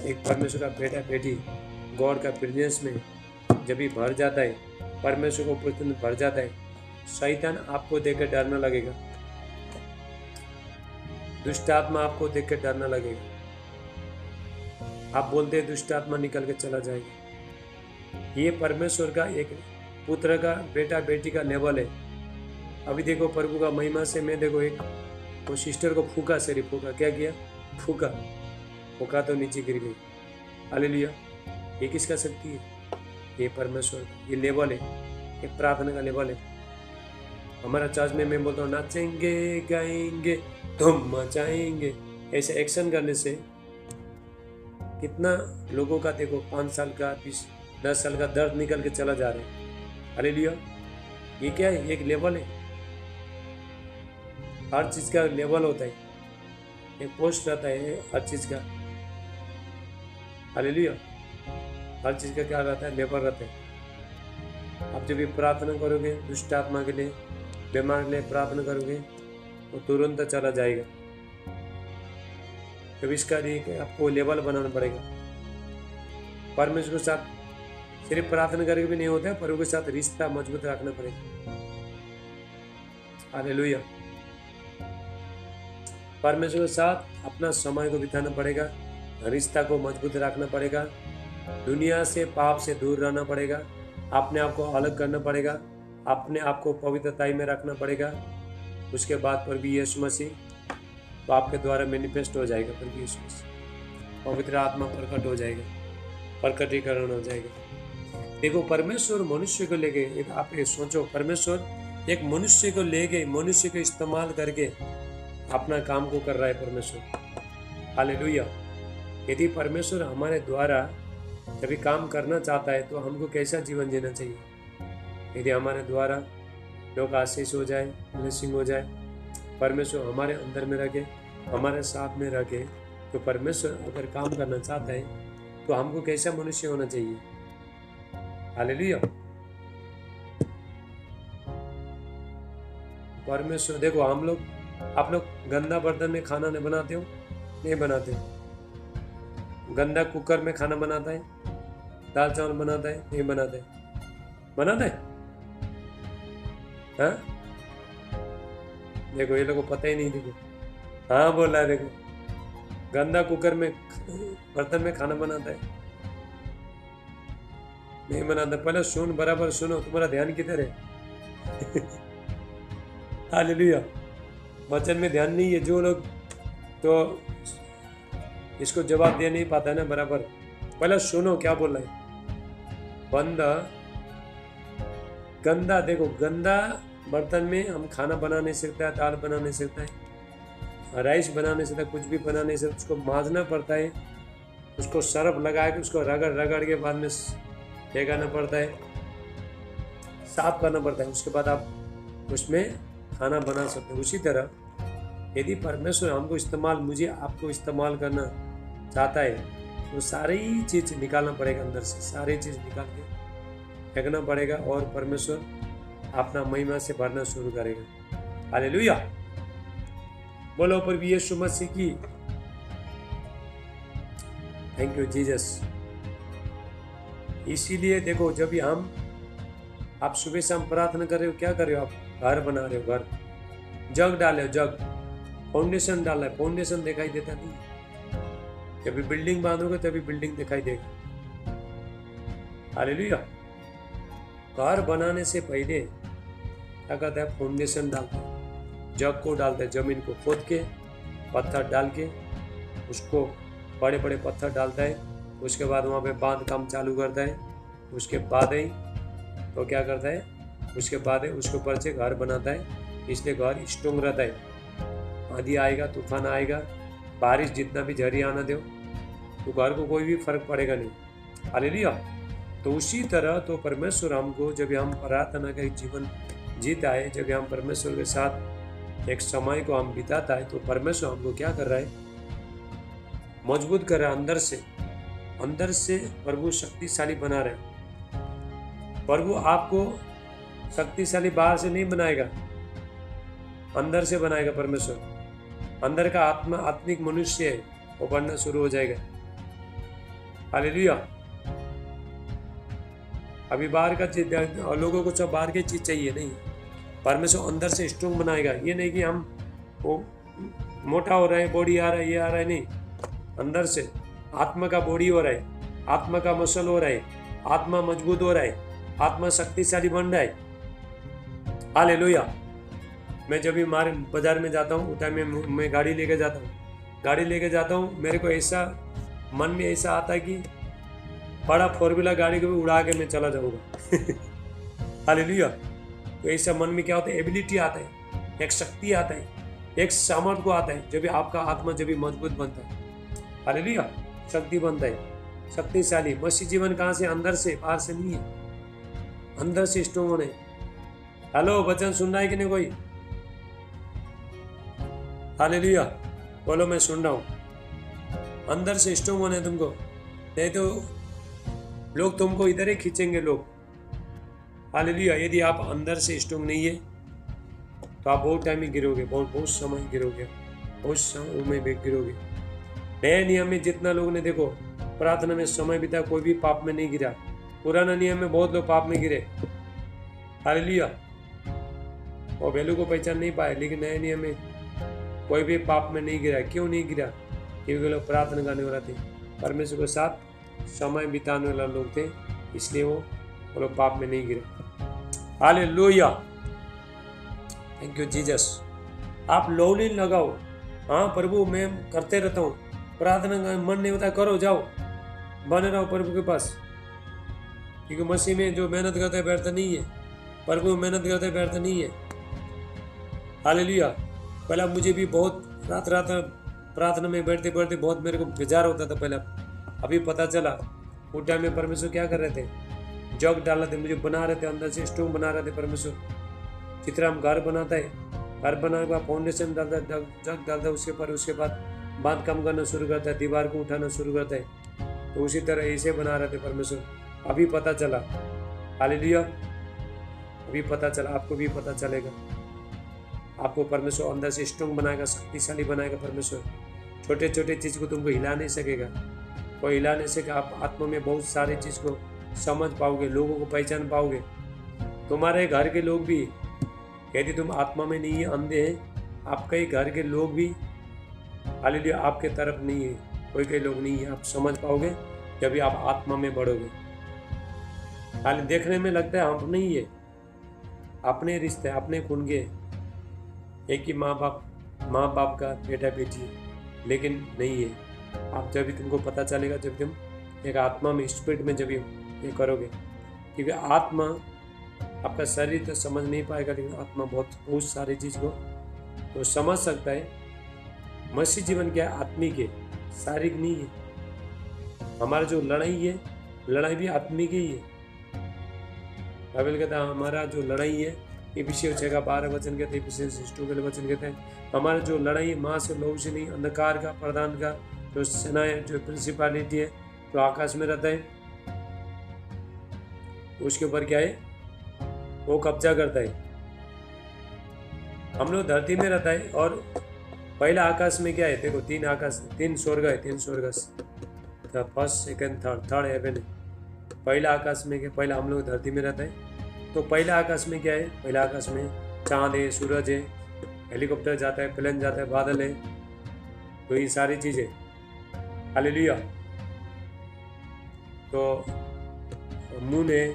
एक परमेश्वर का बेटा बेटी गॉड का प्रेजेंस में जब भी भर जाता है, परमेश्वर को उपस्थित में भर जाता है, शैतान आपको देखकर डरना लगेगा, दुष्ट आत्मा आपको देखकर डरना लगेगा। आप बोलते हैं दुष्ट आत्मा निकल के चला जाएगा। ये परमेश्वर का एक पुत्र का बेटा बेटी का लेवल है। अभी देखो प्रभु का महिमा से, मैं देखो एक वो सिस्टर को फूका, सिर्फ फूका, क्या किया? फूका तो नीचे गिर गई। हालेलुया। ये किसका शक्ति है? ये परमेश्वर का, ये लेवल है, ये प्रार्थना का लेवल है। हमारा चर्च में मैं बोलता हूँ, नाचेंगे गाएंगे धूम मचाएंगे, ऐसे एक्शन करने से कितना लोगों का देखो 5 साल का 10 साल का दर्द निकल के चला जा रहा है। हालेलुया। ये क्या है? एक लेवल है, हर चीज का लेवल होता है, एक पोस्ट रहता है हर चीज का। हालेलुया। हर चीज का क्या रहता है? लेवल रहता है। आप जब भी प्रार्थना करोगे दुष्ट आत्मा के लिए, बीमार के लिए प्रार्थना करोगे, वो तुरंत चला जाएगा। जब इसका आपको लेवल बनाना पड़ेगा। परमेश्वर के साथ सिर्फ प्रार्थना करके भी नहीं होता है, पर उसके साथ रिश्ता मजबूत रखना पड़ेगा। हालेलुया। परमेश्वर के साथ अपना समय को बिताना पड़ेगा, रिश्ता को मजबूत रखना पड़ेगा, दुनिया से पाप से दूर रहना पड़ेगा, अपने आप को अलग करना पड़ेगा, अपने आप को पवित्रताई में रखना पड़ेगा। उसके बाद प्रभु यीशु मसीह तो आपके द्वारा मैनिफेस्ट हो जाएगा। प्रभु यीशु मसीह पवित्र आत्मा प्रकट हो जाएगा, प्रकटीकरण हो जाएगा। देखो परमेश्वर मनुष्य को लेके, एक आप ये सोचो, परमेश्वर एक मनुष्य को लेके, मनुष्य को इस्तेमाल करके अपना काम को कर रहा है परमेश्वर। हालेलुया। यदि परमेश्वर हमारे द्वारा कभी काम करना चाहता है तो हमको कैसा जीवन जीना चाहिए? यदि हमारे द्वारा लोग आशीष हो जाए, ब्लेसिंग हो जाए, परमेश्वर हमारे अंदर में रखे, हमारे साथ में रखे, तो परमेश्वर अगर काम करना चाहता है तो हमको कैसा मनुष्य होना चाहिए? हालेलुया। परमेश्वर देखो, हम लोग, आप लोग गंदा बर्तन में खाना नहीं बनाते हो? नहीं बनाते। गंदा कुकर में खाना बनाता है, दाल चावल बनाता है? नहीं बनाता है। बनाता है? हाँ? देखो ये लोगों को पता ही नहीं। देखो हाँ बोल रहा है। देखो गंदा कुकर में बर्तन में खाना बनाता है? नहीं बनाता। पहले सुन, बराबर सुनो, तुम्हारा ध्यान किधर है? हालेलुया। वचन में ध्यान नहीं है। जो लोग तो इसको जवाब दे नहीं पाता है ना बराबर। पहले सुनो क्या बोल रहा है। बंदा गंदा, देखो गंदा बर्तन में हम खाना बना नहीं सकता है, दाल बना नहीं सकता है, राइस बना नहीं सकता, कुछ भी बना नहीं सकता। उसको मांजना पड़ता है, उसको सरफ लगा के उसको रगड़ रगड़ के बाद में फेंकाना पड़ता है, साफ करना पड़ता है, उसके बाद आप उसमें खाना बना सकते हो। उसी तरह यदि परमेश्वर हमको इस्तेमाल, मुझे आपको इस्तेमाल करना चाहता है तो सारी चीज़ निकालना पड़ेगा अंदर से, सारी चीज़ निकाल के फेंकना पड़ेगा और परमेश्वर अपना महिमा से भरना शुरू करेगा। हालेलुया। बोलो प्रभु यीशु मसीह की। Thank you Jesus. इसीलिए देखो, जब भी आप सुबह शाम प्रार्थना कर रहे हो, क्या कर रहे हो? आप घर बना रहे हो, घर जग डाले हो, जग फाउंडेशन डाला है, फाउंडेशन दिखाई देता नहीं। जब भी बिल्डिंग बांधोगे तभी बिल्डिंग दिखाई देगा। हालेलुया। घर बनाने से पहले क्या करता है? फाउंडेशन डालता है, जग को डालता है, जमीन को खोद के पत्थर डाल के, उसको बड़े बड़े पत्थर डालता है, उसके बाद वहाँ पे बांध काम चालू करता है। उसके बाद ही तो क्या करता है? उसके बाद उसके ऊपर से घर बनाता है। इसलिए घर स्ट्रॉन्ग रहता है। आंधी आएगा, तूफान आएगा, बारिश जितना भी झरी आना दो तो घर को कोई भी फर्क पड़ेगा नहीं। हालेलुया। तो उसी तरह तो परमेश्वर हमको, जब हम प्रार्थना का जीवन जीता है, जब हम परमेश्वर के साथ एक समय को हम बिताता है, तो परमेश्वर हमको क्या कर रहा है? मजबूत कर रहा है अंदर से। अंदर से प्रभु शक्तिशाली बना रहे। प्रभु आपको शक्तिशाली बाहर से नहीं बनाएगा, अंदर से बनाएगा परमेश्वर। अंदर का आत्मा, आत्मिक मनुष्य है, वो बढ़ना शुरू हो जाएगा। हालेलुया। अभी बाहर का चीज, लोगों को सब बाहर की चीज चाहिए नहीं, परमेश्वर अंदर से स्ट्रॉन्ग बनाएगा। ये नहीं कि हम वो मोटा हो रहा है, बॉडी आ रहा है, ये आ रहा है, नहीं। अंदर से आत्मा का बॉडी हो रहा है, आत्मा का मसल हो रहा है, आत्मा मजबूत हो रहा है, आत्मा शक्तिशाली बन रहा है। हालेलुया। मैं जब भी मारे बाजार में जाता हूँ, उस टाइम में मैं गाड़ी लेके जाता हूँ, गाड़ी लेके जाता हूँ, मेरे को ऐसा मन में ऐसा आता है कि बड़ा 4 व्हीलर गाड़ी को भी उड़ा के मैं चला जाऊँगा। हालेलुया। तो ऐसा मन में क्या होता है? एबिलिटी आता है, एक शक्ति आता है, एक सामर्थ्य को आता है, जब भी आपका आत्मा जब भी मजबूत बनता है। हालेलुया। शक्ति बनता है, शक्तिशाली। मसीह जीवन कहाँ से? अंदर से, बाहर से नहीं है, अंदर से स्ट्रॉन्ग होने। हेलो, वचन सुन रहा है कि नहीं कोई? हालेलुया। बोलो मैं सुन रहा हूँ। अंदर से स्ट्रॉन्ग होने तुमको, नहीं तो लोग तुमको इधर ही खींचेंगे लोग। हालेलुया। यदि आप अंदर से स्ट्रॉन्ग नहीं है तो आप बहुत टाइम ही गिरोगे, बहुत समय गिरोगे, बहुत समय में गिरोगे। नए नियम में जितना लोग ने देखो प्रार्थना में समय बिता, कोई भी पाप में नहीं गिरा। पुराना नियम में बहुत लोग पाप में गिरे। हालेलुया। और वैल्यू को पहचान नहीं पाए। लेकिन नए नियम में कोई भी पाप में नहीं गिरा। क्यों नहीं गिरा? क्योंकि लोग प्रार्थना करने वाला थे, परमेश्वर के साथ समय बिताने वाला लोग थे, इसलिए वो लोग पाप में नहीं गिरे। हालेलुया। Thank you Jesus. आप लौली लगाओ, हाँ प्रभु मैं करते रहता हूँ, प्रार्थना का मन नहीं होता करो, जाओ बने रहो प्रभु के पास, क्योंकि मसीह में जो मेहनत करता है व्यर्थ नहीं है, प्रभु मेहनत करता है व्यर्थ नहीं है। हालेलुया। पहला मुझे भी बहुत रात रात प्रार्थना में बैठते बैठते बहुत मेरे को बेजार होता था पहला, अभी पता चला उस टाइम में परमेश्वर क्या कर रहे थे, जग डाल रहे थे, मुझे बना रहे थे, अंदर से स्ट्रॉन्ग बना रहे थे परमेश्वर। जिस तरह हम घर बनाता है, घर बनाने के बाद फाउंडेशन डालता है, जग डालता है, उसके बाद बांध काम करना शुरू करता है, दीवार को उठाना शुरू करता है, तो उसी तरह ऐसे बना रहे थे परमेश्वर। अभी पता चला, हालेलुया, अभी पता चला, आपको भी पता चलेगा। आपको परमेश्वर अंदर से स्ट्रॉन्ग बनाएगा, शक्तिशाली बनाएगा परमेश्वर। छोटे छोटे चीज़ को तुमको हिला नहीं सकेगा, कोई हिला नहीं सकेगा। आप आत्मा में बहुत सारी चीज़ को समझ पाओगे, लोगों को पहचान पाओगे। तुम्हारे घर के लोग भी, यदि तुम आत्मा में नहीं है, अंधे हैं, आपके घर के लोग भी हालेलुया आपके तरफ नहीं है, कोई कई लोग नहीं है, आप समझ पाओगे जब आप आत्मा में बढ़ोगे। हाल देखने में लगता है हम नहीं है, अपने रिश्ते, अपने खून के, एक ही माँ बाप का बेटा बेटी है, लेकिन नहीं है। आप जब भी तुमको पता चलेगा जब तुम एक आत्मा में, स्पिरिट में जब ये करोगे, क्योंकि आत्मा, आपका शरीर तो समझ नहीं पाएगा, लेकिन आत्मा बहुत सारी चीज़ को तो समझ सकता है। मसीह जीवन क्या है, आत्मिक है, शारीरिक नहीं है। हमारा जो लड़ाई है, लड़ाई भी आत्मिक ही है। बाइबल कहता है हमारा जो लड़ाई है, इफिसियों 6:12 वचन कहते हैं, इफिसियंस 2 वचन कहते हैं, हमारा जो लड़ाई है माँ से लोग से नहीं, अंधकार का, प्रधान का, जो सेना है, जो प्रिंसिपालिटी है, जो आकाश में रहता है, उसके ऊपर क्या है, वो कब्जा करता है। हम लोग धरती में रहता है, और पहला आकाश में क्या है, देखो 3 आकाश, 3 स्वर्ग है, 3 स्वर्ग, फर्स्ट सेकंड थर्ड हेवन है। पहला आकाश में क्या, पहला हम लोग धरती में रहता है, तो पहला आकाश में क्या है, पहला आकाश में चांद है, सूरज है, हेलीकॉप्टर जाता है, प्लेन जाता है, बादल है, तो ये सारी चीज़ें, हालेलुया। तो मून है,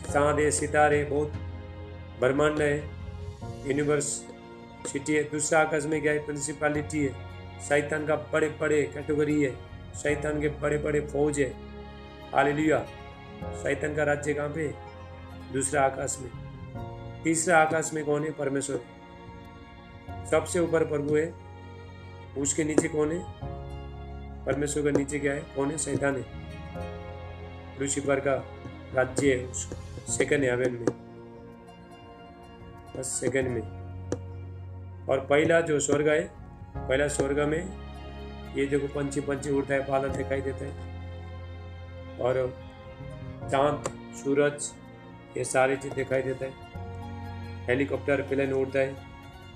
चांद है, सितारे, बहुत ब्रह्मांड है, यूनिवर्स सिटी है। दूसरा आकाश में क्या है, प्रिंसिपालिटी है, शैतान का बड़े बड़े कैटेगरी है, शैतान के बड़े बड़े फौज है, हालेलुया। शैतान का राज्य कहाँ पे, दूसरा आकाश में। तीसरा आकाश में कौन है, परमेश्वर। सबसे ऊपर प्रभु है, उसके नीचे कौन है, परमेश्वर के नीचे क्या है, कौन है, शैतान है, लूसीफर का राज्य है, उस सेकंड हेवन में, बस सेकंड में। और पहला जो स्वर्ग है, पहला स्वर्ग में ये जो पंछी उड़ता है, बादल दिखाई देता है, और चांद, सूरज, ये सारी चीज़ दिखाई देता है, हेलीकॉप्टर, प्लेन उड़ता है,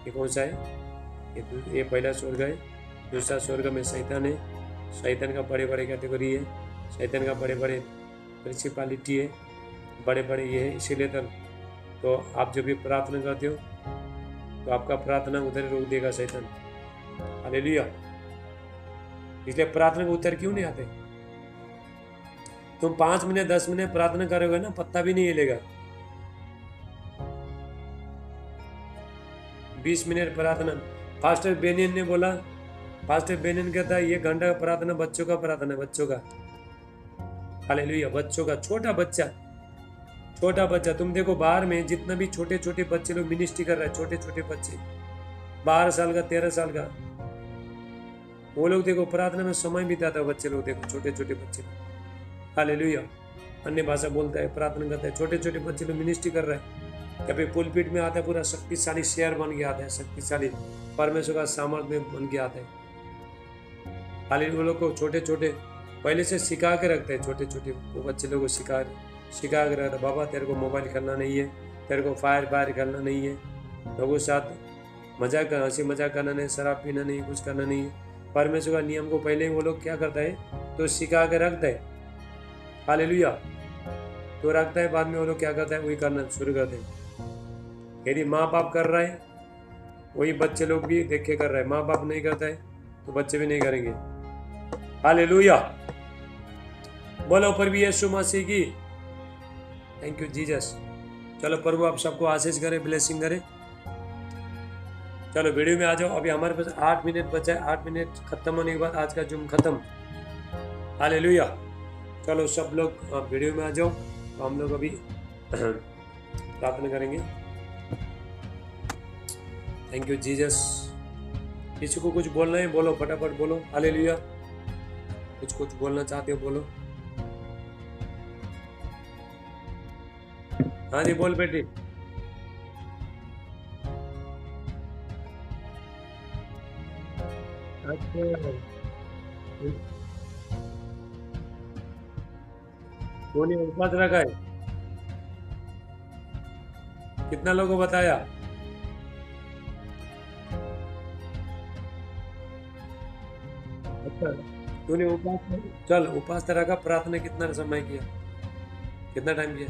ये कौन सा है, ये पहला स्वर्ग है। दूसरा स्वर्ग में शैतान है, शैतान का बड़े बड़े कैटेगरी है, शैतान का बड़े बड़े प्रिंसिपालिटी है, बड़े बड़े ये है। इसीलिए तो आप जब भी प्रार्थना करते हो तो आपका प्रार्थना उधर रोक देगा शैतान, हालेलुया। इसलिए प्रार्थना का उत्तर क्यों नहीं आते, तुम 5 मिनट 10 मिनट प्रार्थना करोगे ना, पत्ता भी नहीं हिलेगा। 20 मिनट प्रार्थना, पास्टर बेनियन ने बोला, पास्टर बेनियन कहता है ये घंटा का प्रार्थना बच्चों का प्रार्थना, बच्चों का, हालेलुया, बच्चों का, छोटा बच्चा। तुम देखो बाहर में जितना भी छोटे छोटे बच्चे लोग मिनिस्ट्री कर रहे हैं, छोटे छोटे बच्चे, 12 साल का, 13 साल का, वो लोग देखो प्रार्थना में समय बिताता है, बच्चे लोग देखो, छोटे छोटे बच्चे, हालेलुया, अन्य भाषा बोलता है, प्रार्थना करता है, छोटे छोटे बच्चे लोग मिनिस्ट्री कर रहे हैं। कभी पुलपिट में आता है, पूरा शक्तिशाली शेयर बन के आता है, शक्तिशाली परमेश्वर का सामर्थ्य बन के आता है, हालेलुया। वो लोग को छोटे छोटे पहले से सिखा के रखते हैं, छोटे छोटे वो बच्चे लोगों को सिखा के रखता है, बाबा तेरे को मोबाइल करना नहीं है, तेरे को फायर करना नहीं है, लोगों के साथ हंसी मजाक करना नहीं, शराब पीना नहीं, कुछ करना नहीं है। परमेश्वर का नियम को पहले वो लोग क्या करता है, तो सिखा के रखता है, हालेलुया, तो रखता है, बाद में वो लोग क्या करता है, वही करना शुरू करते हैं। यदि माँ बाप कर रहा है, वही बच्चे लोग भी देख के कर रहे हैं, माँ बाप नहीं करता है तो बच्चे भी नहीं करेंगे, हालेलुया। बोलो प्रभु यीशु मसीह की, थैंक यू जीसस। चलो प्रभु आप सबको आशीष करे, ब्लेसिंग करे। चलो वीडियो में आ जाओ। अभी हमारे पास 8 मिनट बचा है। 8 मिनट खत्म होने के बाद आज का जूम खत्म। हालेलुया। चलो सब लोग वीडियो में आ जाओ। तो हम लोग अभी प्रार्थना करेंगे। Thank you Jesus. किसी को कुछ बोलना है बोलो, फटाफट बोलो। हालेलुया। कुछ बोलना चाहते हो बोलो। हाँ जी बोल बेटी। अच्छा तूने उपवास रखा है? कितना लोगों को बताया? अच्छा तूने उपवास, चल उपवास तरह का प्रार्थना कितना समय किया, कितना टाइम किया?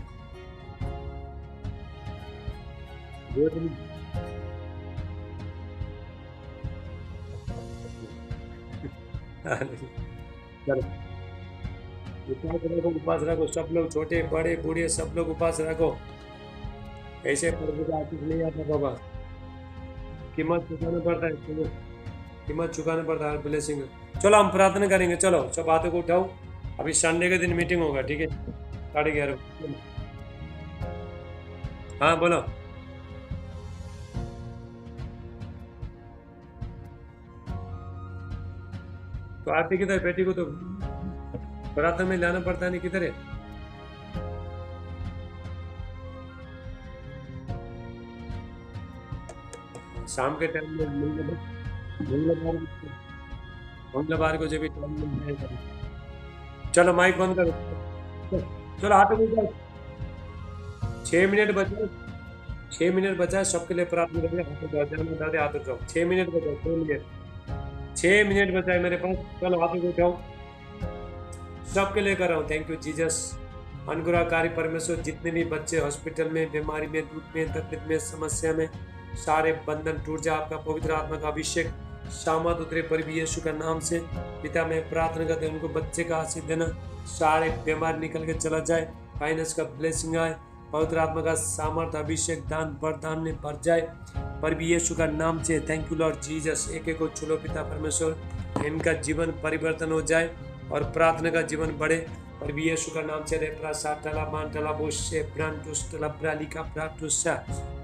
2 दिन। चलो उपवास रखो, उपवास रखो सब लोग, छोटे बड़े बूढ़े सब लोग उपवास रखो। ऐसे प्रभु का आशीष नहीं आता बाबा। कीमत चुकाना पड़ता है, चलो कीमत चुकाना पड़ता है ब्लेसिंग। चलो हम प्रार्थना करेंगे। चलो सब हाथों को उठाओ। अभी संडे के दिन मीटिंग होगा, ठीक है? 11:30। हाँ बोलो। तो आरती किधर? बेटी को तो प्रार्थना में लाना पड़ता है, नहीं किधर है? शाम के टाइम में मंगलवार मंगलवार को जब भी टाइम मिलता है करो। चलो माइक बंद करो। चलो हाथों को उठाओ। 6 मिनट बचा। 6 मिनट बचा है, सबके लिए प्रार्थना करेंगे। हाथों को जाने दादे, हाथ उठाओ। 6 मिनट बचा है, 6 मिनट। 6 मिनट बचा है मेरे पास। चलो हाथों को उठाओ। सबके लिए कर रहा हूँ। Thank you Jesus. अनुग्रहकारी परमेश्वर, जितने भी बच्चे हॉस्पिटल में, बीमारी में, दुख में, तकलीफ में, समस्या में, सारे बंधन टूट जाए। आपका पवित्र आत्मा का अभिषेक शामत उतरे पर भी यीशु का नाम से। पिता मैं प्रार्थना करते हैं उनको बच्चे का आशीष देना। सारे बीमार निकल के चला जाए। फाइनेंस का ब्लेसिंग आए। पवित्र आत्मा का सामर्थ अभिषेक दान वरदान में भर जाए पर भी यीशु का नाम से। Thank you Lord Jesus. एक एक को छुलो पिता परमेश्वर, इनका जीवन परिवर्तन हो जाए और प्रार्थना का जीवन बढ़े और भी यीशु का नाम से।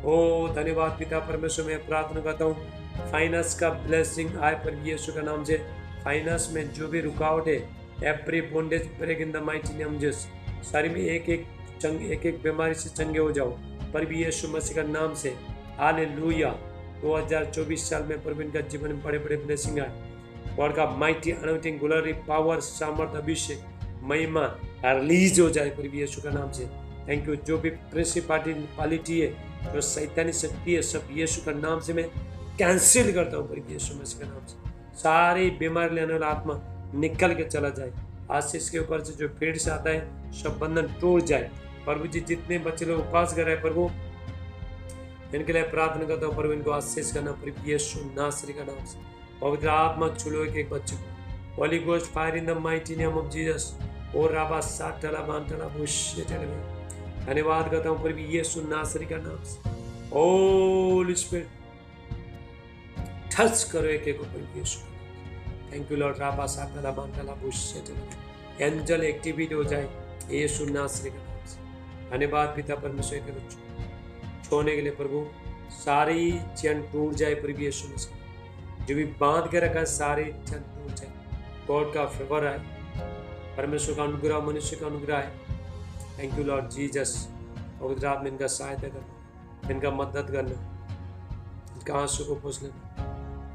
ओ धन्यवाद पिता परमेश्वर, मैं प्रार्थना करता हूँ फाइनेंस का ब्लेसिंग आए पर भी यीशु का नाम से। फाइनेंस में जो भी रुकावट है, every bondage break in the mighty name Jesus. शरीर में एक एक बीमारी से चंगे हो जाओ पर भी यीशु मसीह का नाम से। हालेलुया। 2024 साल में प्रभु इनका जीवन में बड़े बड़े ब्लेसिंग आए। गॉड का माइटी अनोइंटिंग, ग्लोरी, पावर, सामर्थ, अभिषेक, महिमा रिलीज हो जाए प्रभु यीशु का नाम से। Thank you. जो भी प्रिंसिपलिटी है, जो शैतानी शक्ति है, सब यीशु का नाम से मैं कैंसिल करता हूँ प्रभु यीशु मसीह का नाम से। सारी बीमारी लेने वाला आत्मा निकल के चला जाए। आशीष के ऊपर से जो पेड़ से आता है सब बंधन टूट जाए। प्रभु जी जितने बच्चे लोग उपवास कर रहे हैं प्रभु, इनके लिए प्रार्थना करता हूँ प्रभु, इनको आशीष करना प्रभु यीशु नासरी का नाम से। पवित्र आत्मा छुलो एक एक बच्चे को। Holi ghost fire in the mighty name of Jesus. और राबा साटला बांटला बुशेटले में धन्यवाद करता हूँ प्रभु यीशु नासरी का नाम से। होली स्पिरिट टच करो एक एक को प्रभु यीशु। Thank you Lord. राबा साटला बांटला बुशेटले में एंजल एक्टिवेट हो जाए यीशु नासरी का नाम से। धन्यवाद पिता परमेश्वर के छोड़ने के लिए प्रभु। सारी चैन टूट जाए प्रभु यीशु मसीह। जो भी बांध के रखा है सारे चैन टूट जाए। गॉड का फेवर है, परमेश्वर का अनुग्रह, मनुष्य का अनुग्रह है। Thank you Lord Jesus. पवित्र आत्मा इनका सहायता करना, इनका मदद करना, इनका आंसू को पोंछ लेना,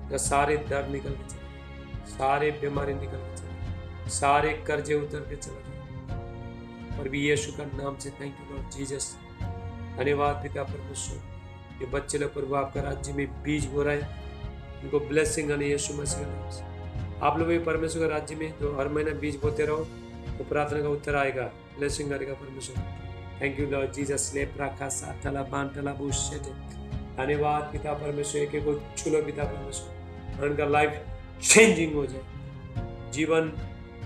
इनका सारे दर्द निकल के चले, सारे बीमारी निकल के चले, सारे कर्जे उतर के चले जाए पर भी यीशु का नाम से। Thank you Lord Jesus. धन्यवाद पिता परमेश्वर। ये बच्चे लोग प्रभु आपका राज्य में बीज बो रहे हैं, इनको ब्लेसिंग आने यीशु मसीह के नाम से। आप लोग भी परमेश्वर के राज्य में जो हर महीना बीज बोते रहो तो प्रार्थना का उत्तर आएगा, ब्लेसिंग करेगा परमेश्वर। Thank you Lord Jesus. ले प्राका साटला बांटला बुशेटे। धन्यवाद पिता परमेश्वर। एक एक को छुलो पिता परमेश्वर, उनका लाइफ चेंजिंग हो जाए, जीवन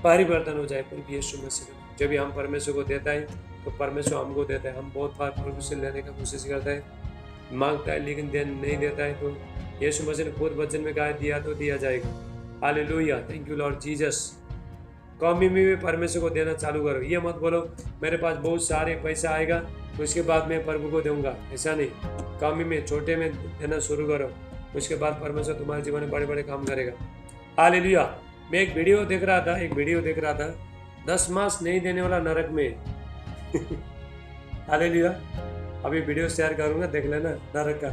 परिवर्तन हो जाए प्रभु यीशु मसीह। जब भी हम परमेश्वर को देता है तो परमेश्वर हमको देता है। हम बहुत बार परमेश्वर लेने का कोशिश करते हैं, मांगता है लेकिन नहीं देता है तो यीशु मसीह ने खुद वचन में कहा दिया तो दिया जाएगा। Hallelujah, thank you Lord Jesus. कमी में भी परमेश्वर को देना चालू करो। ये मत बोलो मेरे पास बहुत सारे पैसा आएगा तो उसके बाद मैं प्रभु को दूंगा, ऐसा नहीं। कमी में छोटे में देना शुरू करो, उसके बाद परमेश्वर तुम्हारे जीवन में बड़े बड़े काम करेगा। हालेलुया। मैं एक वीडियो देख रहा था 10 मास नहीं देने वाला नरक में। हालेलुया। अभी वीडियो शेयर करूंगा, देख लेना। नरक का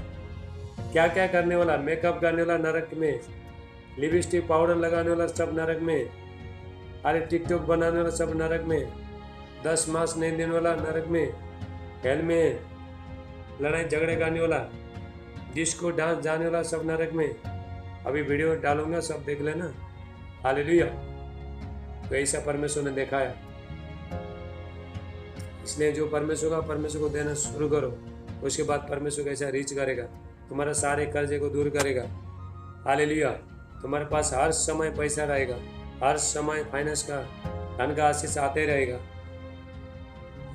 क्या क्या करने वाला, मेकअप करने वाला नरक में, लिपस्टिक पाउडर लगाने वाला सब नरक में, अरे टिकटॉक बनाने वाला सब नरक में, 10 मास नहीं देने वाला नरक में, हेल में लड़ाई झगड़े करने वाला, डिस्को डांस जाने वाला सब नरक में। अभी वीडियो डालूंगा, सब देख लेना। हालेलुया। तो ऐसा परमेश्वर ने दिखाया, इसलिए जो परमेश्वर को देना शुरू करो, उसके बाद परमेश्वर कैसा रीच करेगा, तुम्हारा सारे कर्जे को दूर करेगा। हालेलुया। तुम्हारे पास हर समय पैसा रहेगा, हर समय फाइनेंस का धन का आशीष आते रहेगा।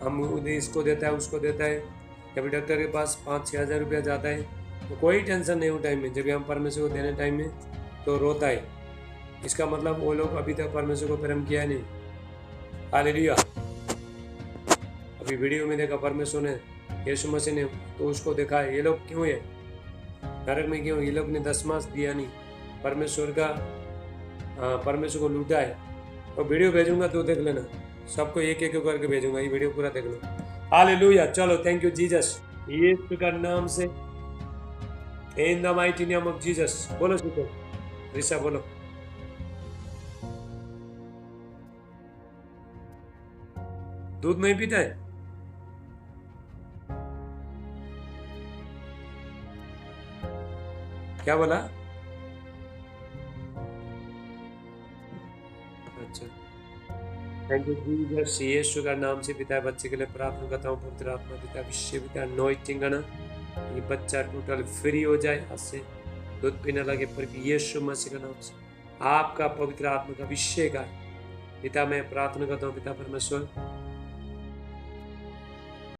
हम इसको देता है उसको देता है, कभी डॉक्टर के पास 5-6 हज़ार रुपया जाता है तो कोई टेंशन नहीं हो टाइम में। जब हम परमेश्वर को देने टाइम में तो रोता है, इसका मतलब वो लोग अभी तक परमेश्वर को प्रेम किया नहीं। हालेलुया। अभी वीडियो में देखा परमेश्वर ने, यीशु मसीह ने, तो उसको देखा है ये लोग क्यों है नरक में, क्यों ये लोग ने 10 मास दिया नहीं, परमेश्वर को लूटा है। और वीडियो भेजूंगा तो देख लेना, सबको एक एक करके भेजूंगा, ये वीडियो पूरा देख लो। हालेलुया। चलो, थैंक यू जीसस, यीशु का नाम से, in the mighty name of Jesus. बोलो सीखो, ऋषा बोलो। दूध नहीं पीता है? क्या बोला? अच्छा, थैंक यू जीसस। यीशु का नाम से पिता बच्चे के लिए प्रार्थना करता हूँ, पवित्र आत्मा पिता विषय पिता अनॉइंटिंग ना, ये बच्चा टोटल फ्री हो जाए, आज से दूध पीने लगे, पर यीशु मसीह का नाम से आपका पवित्र आत्मा का विषय का पिता मैं प्रार्थना करता हूँ। पिता परमेश्वर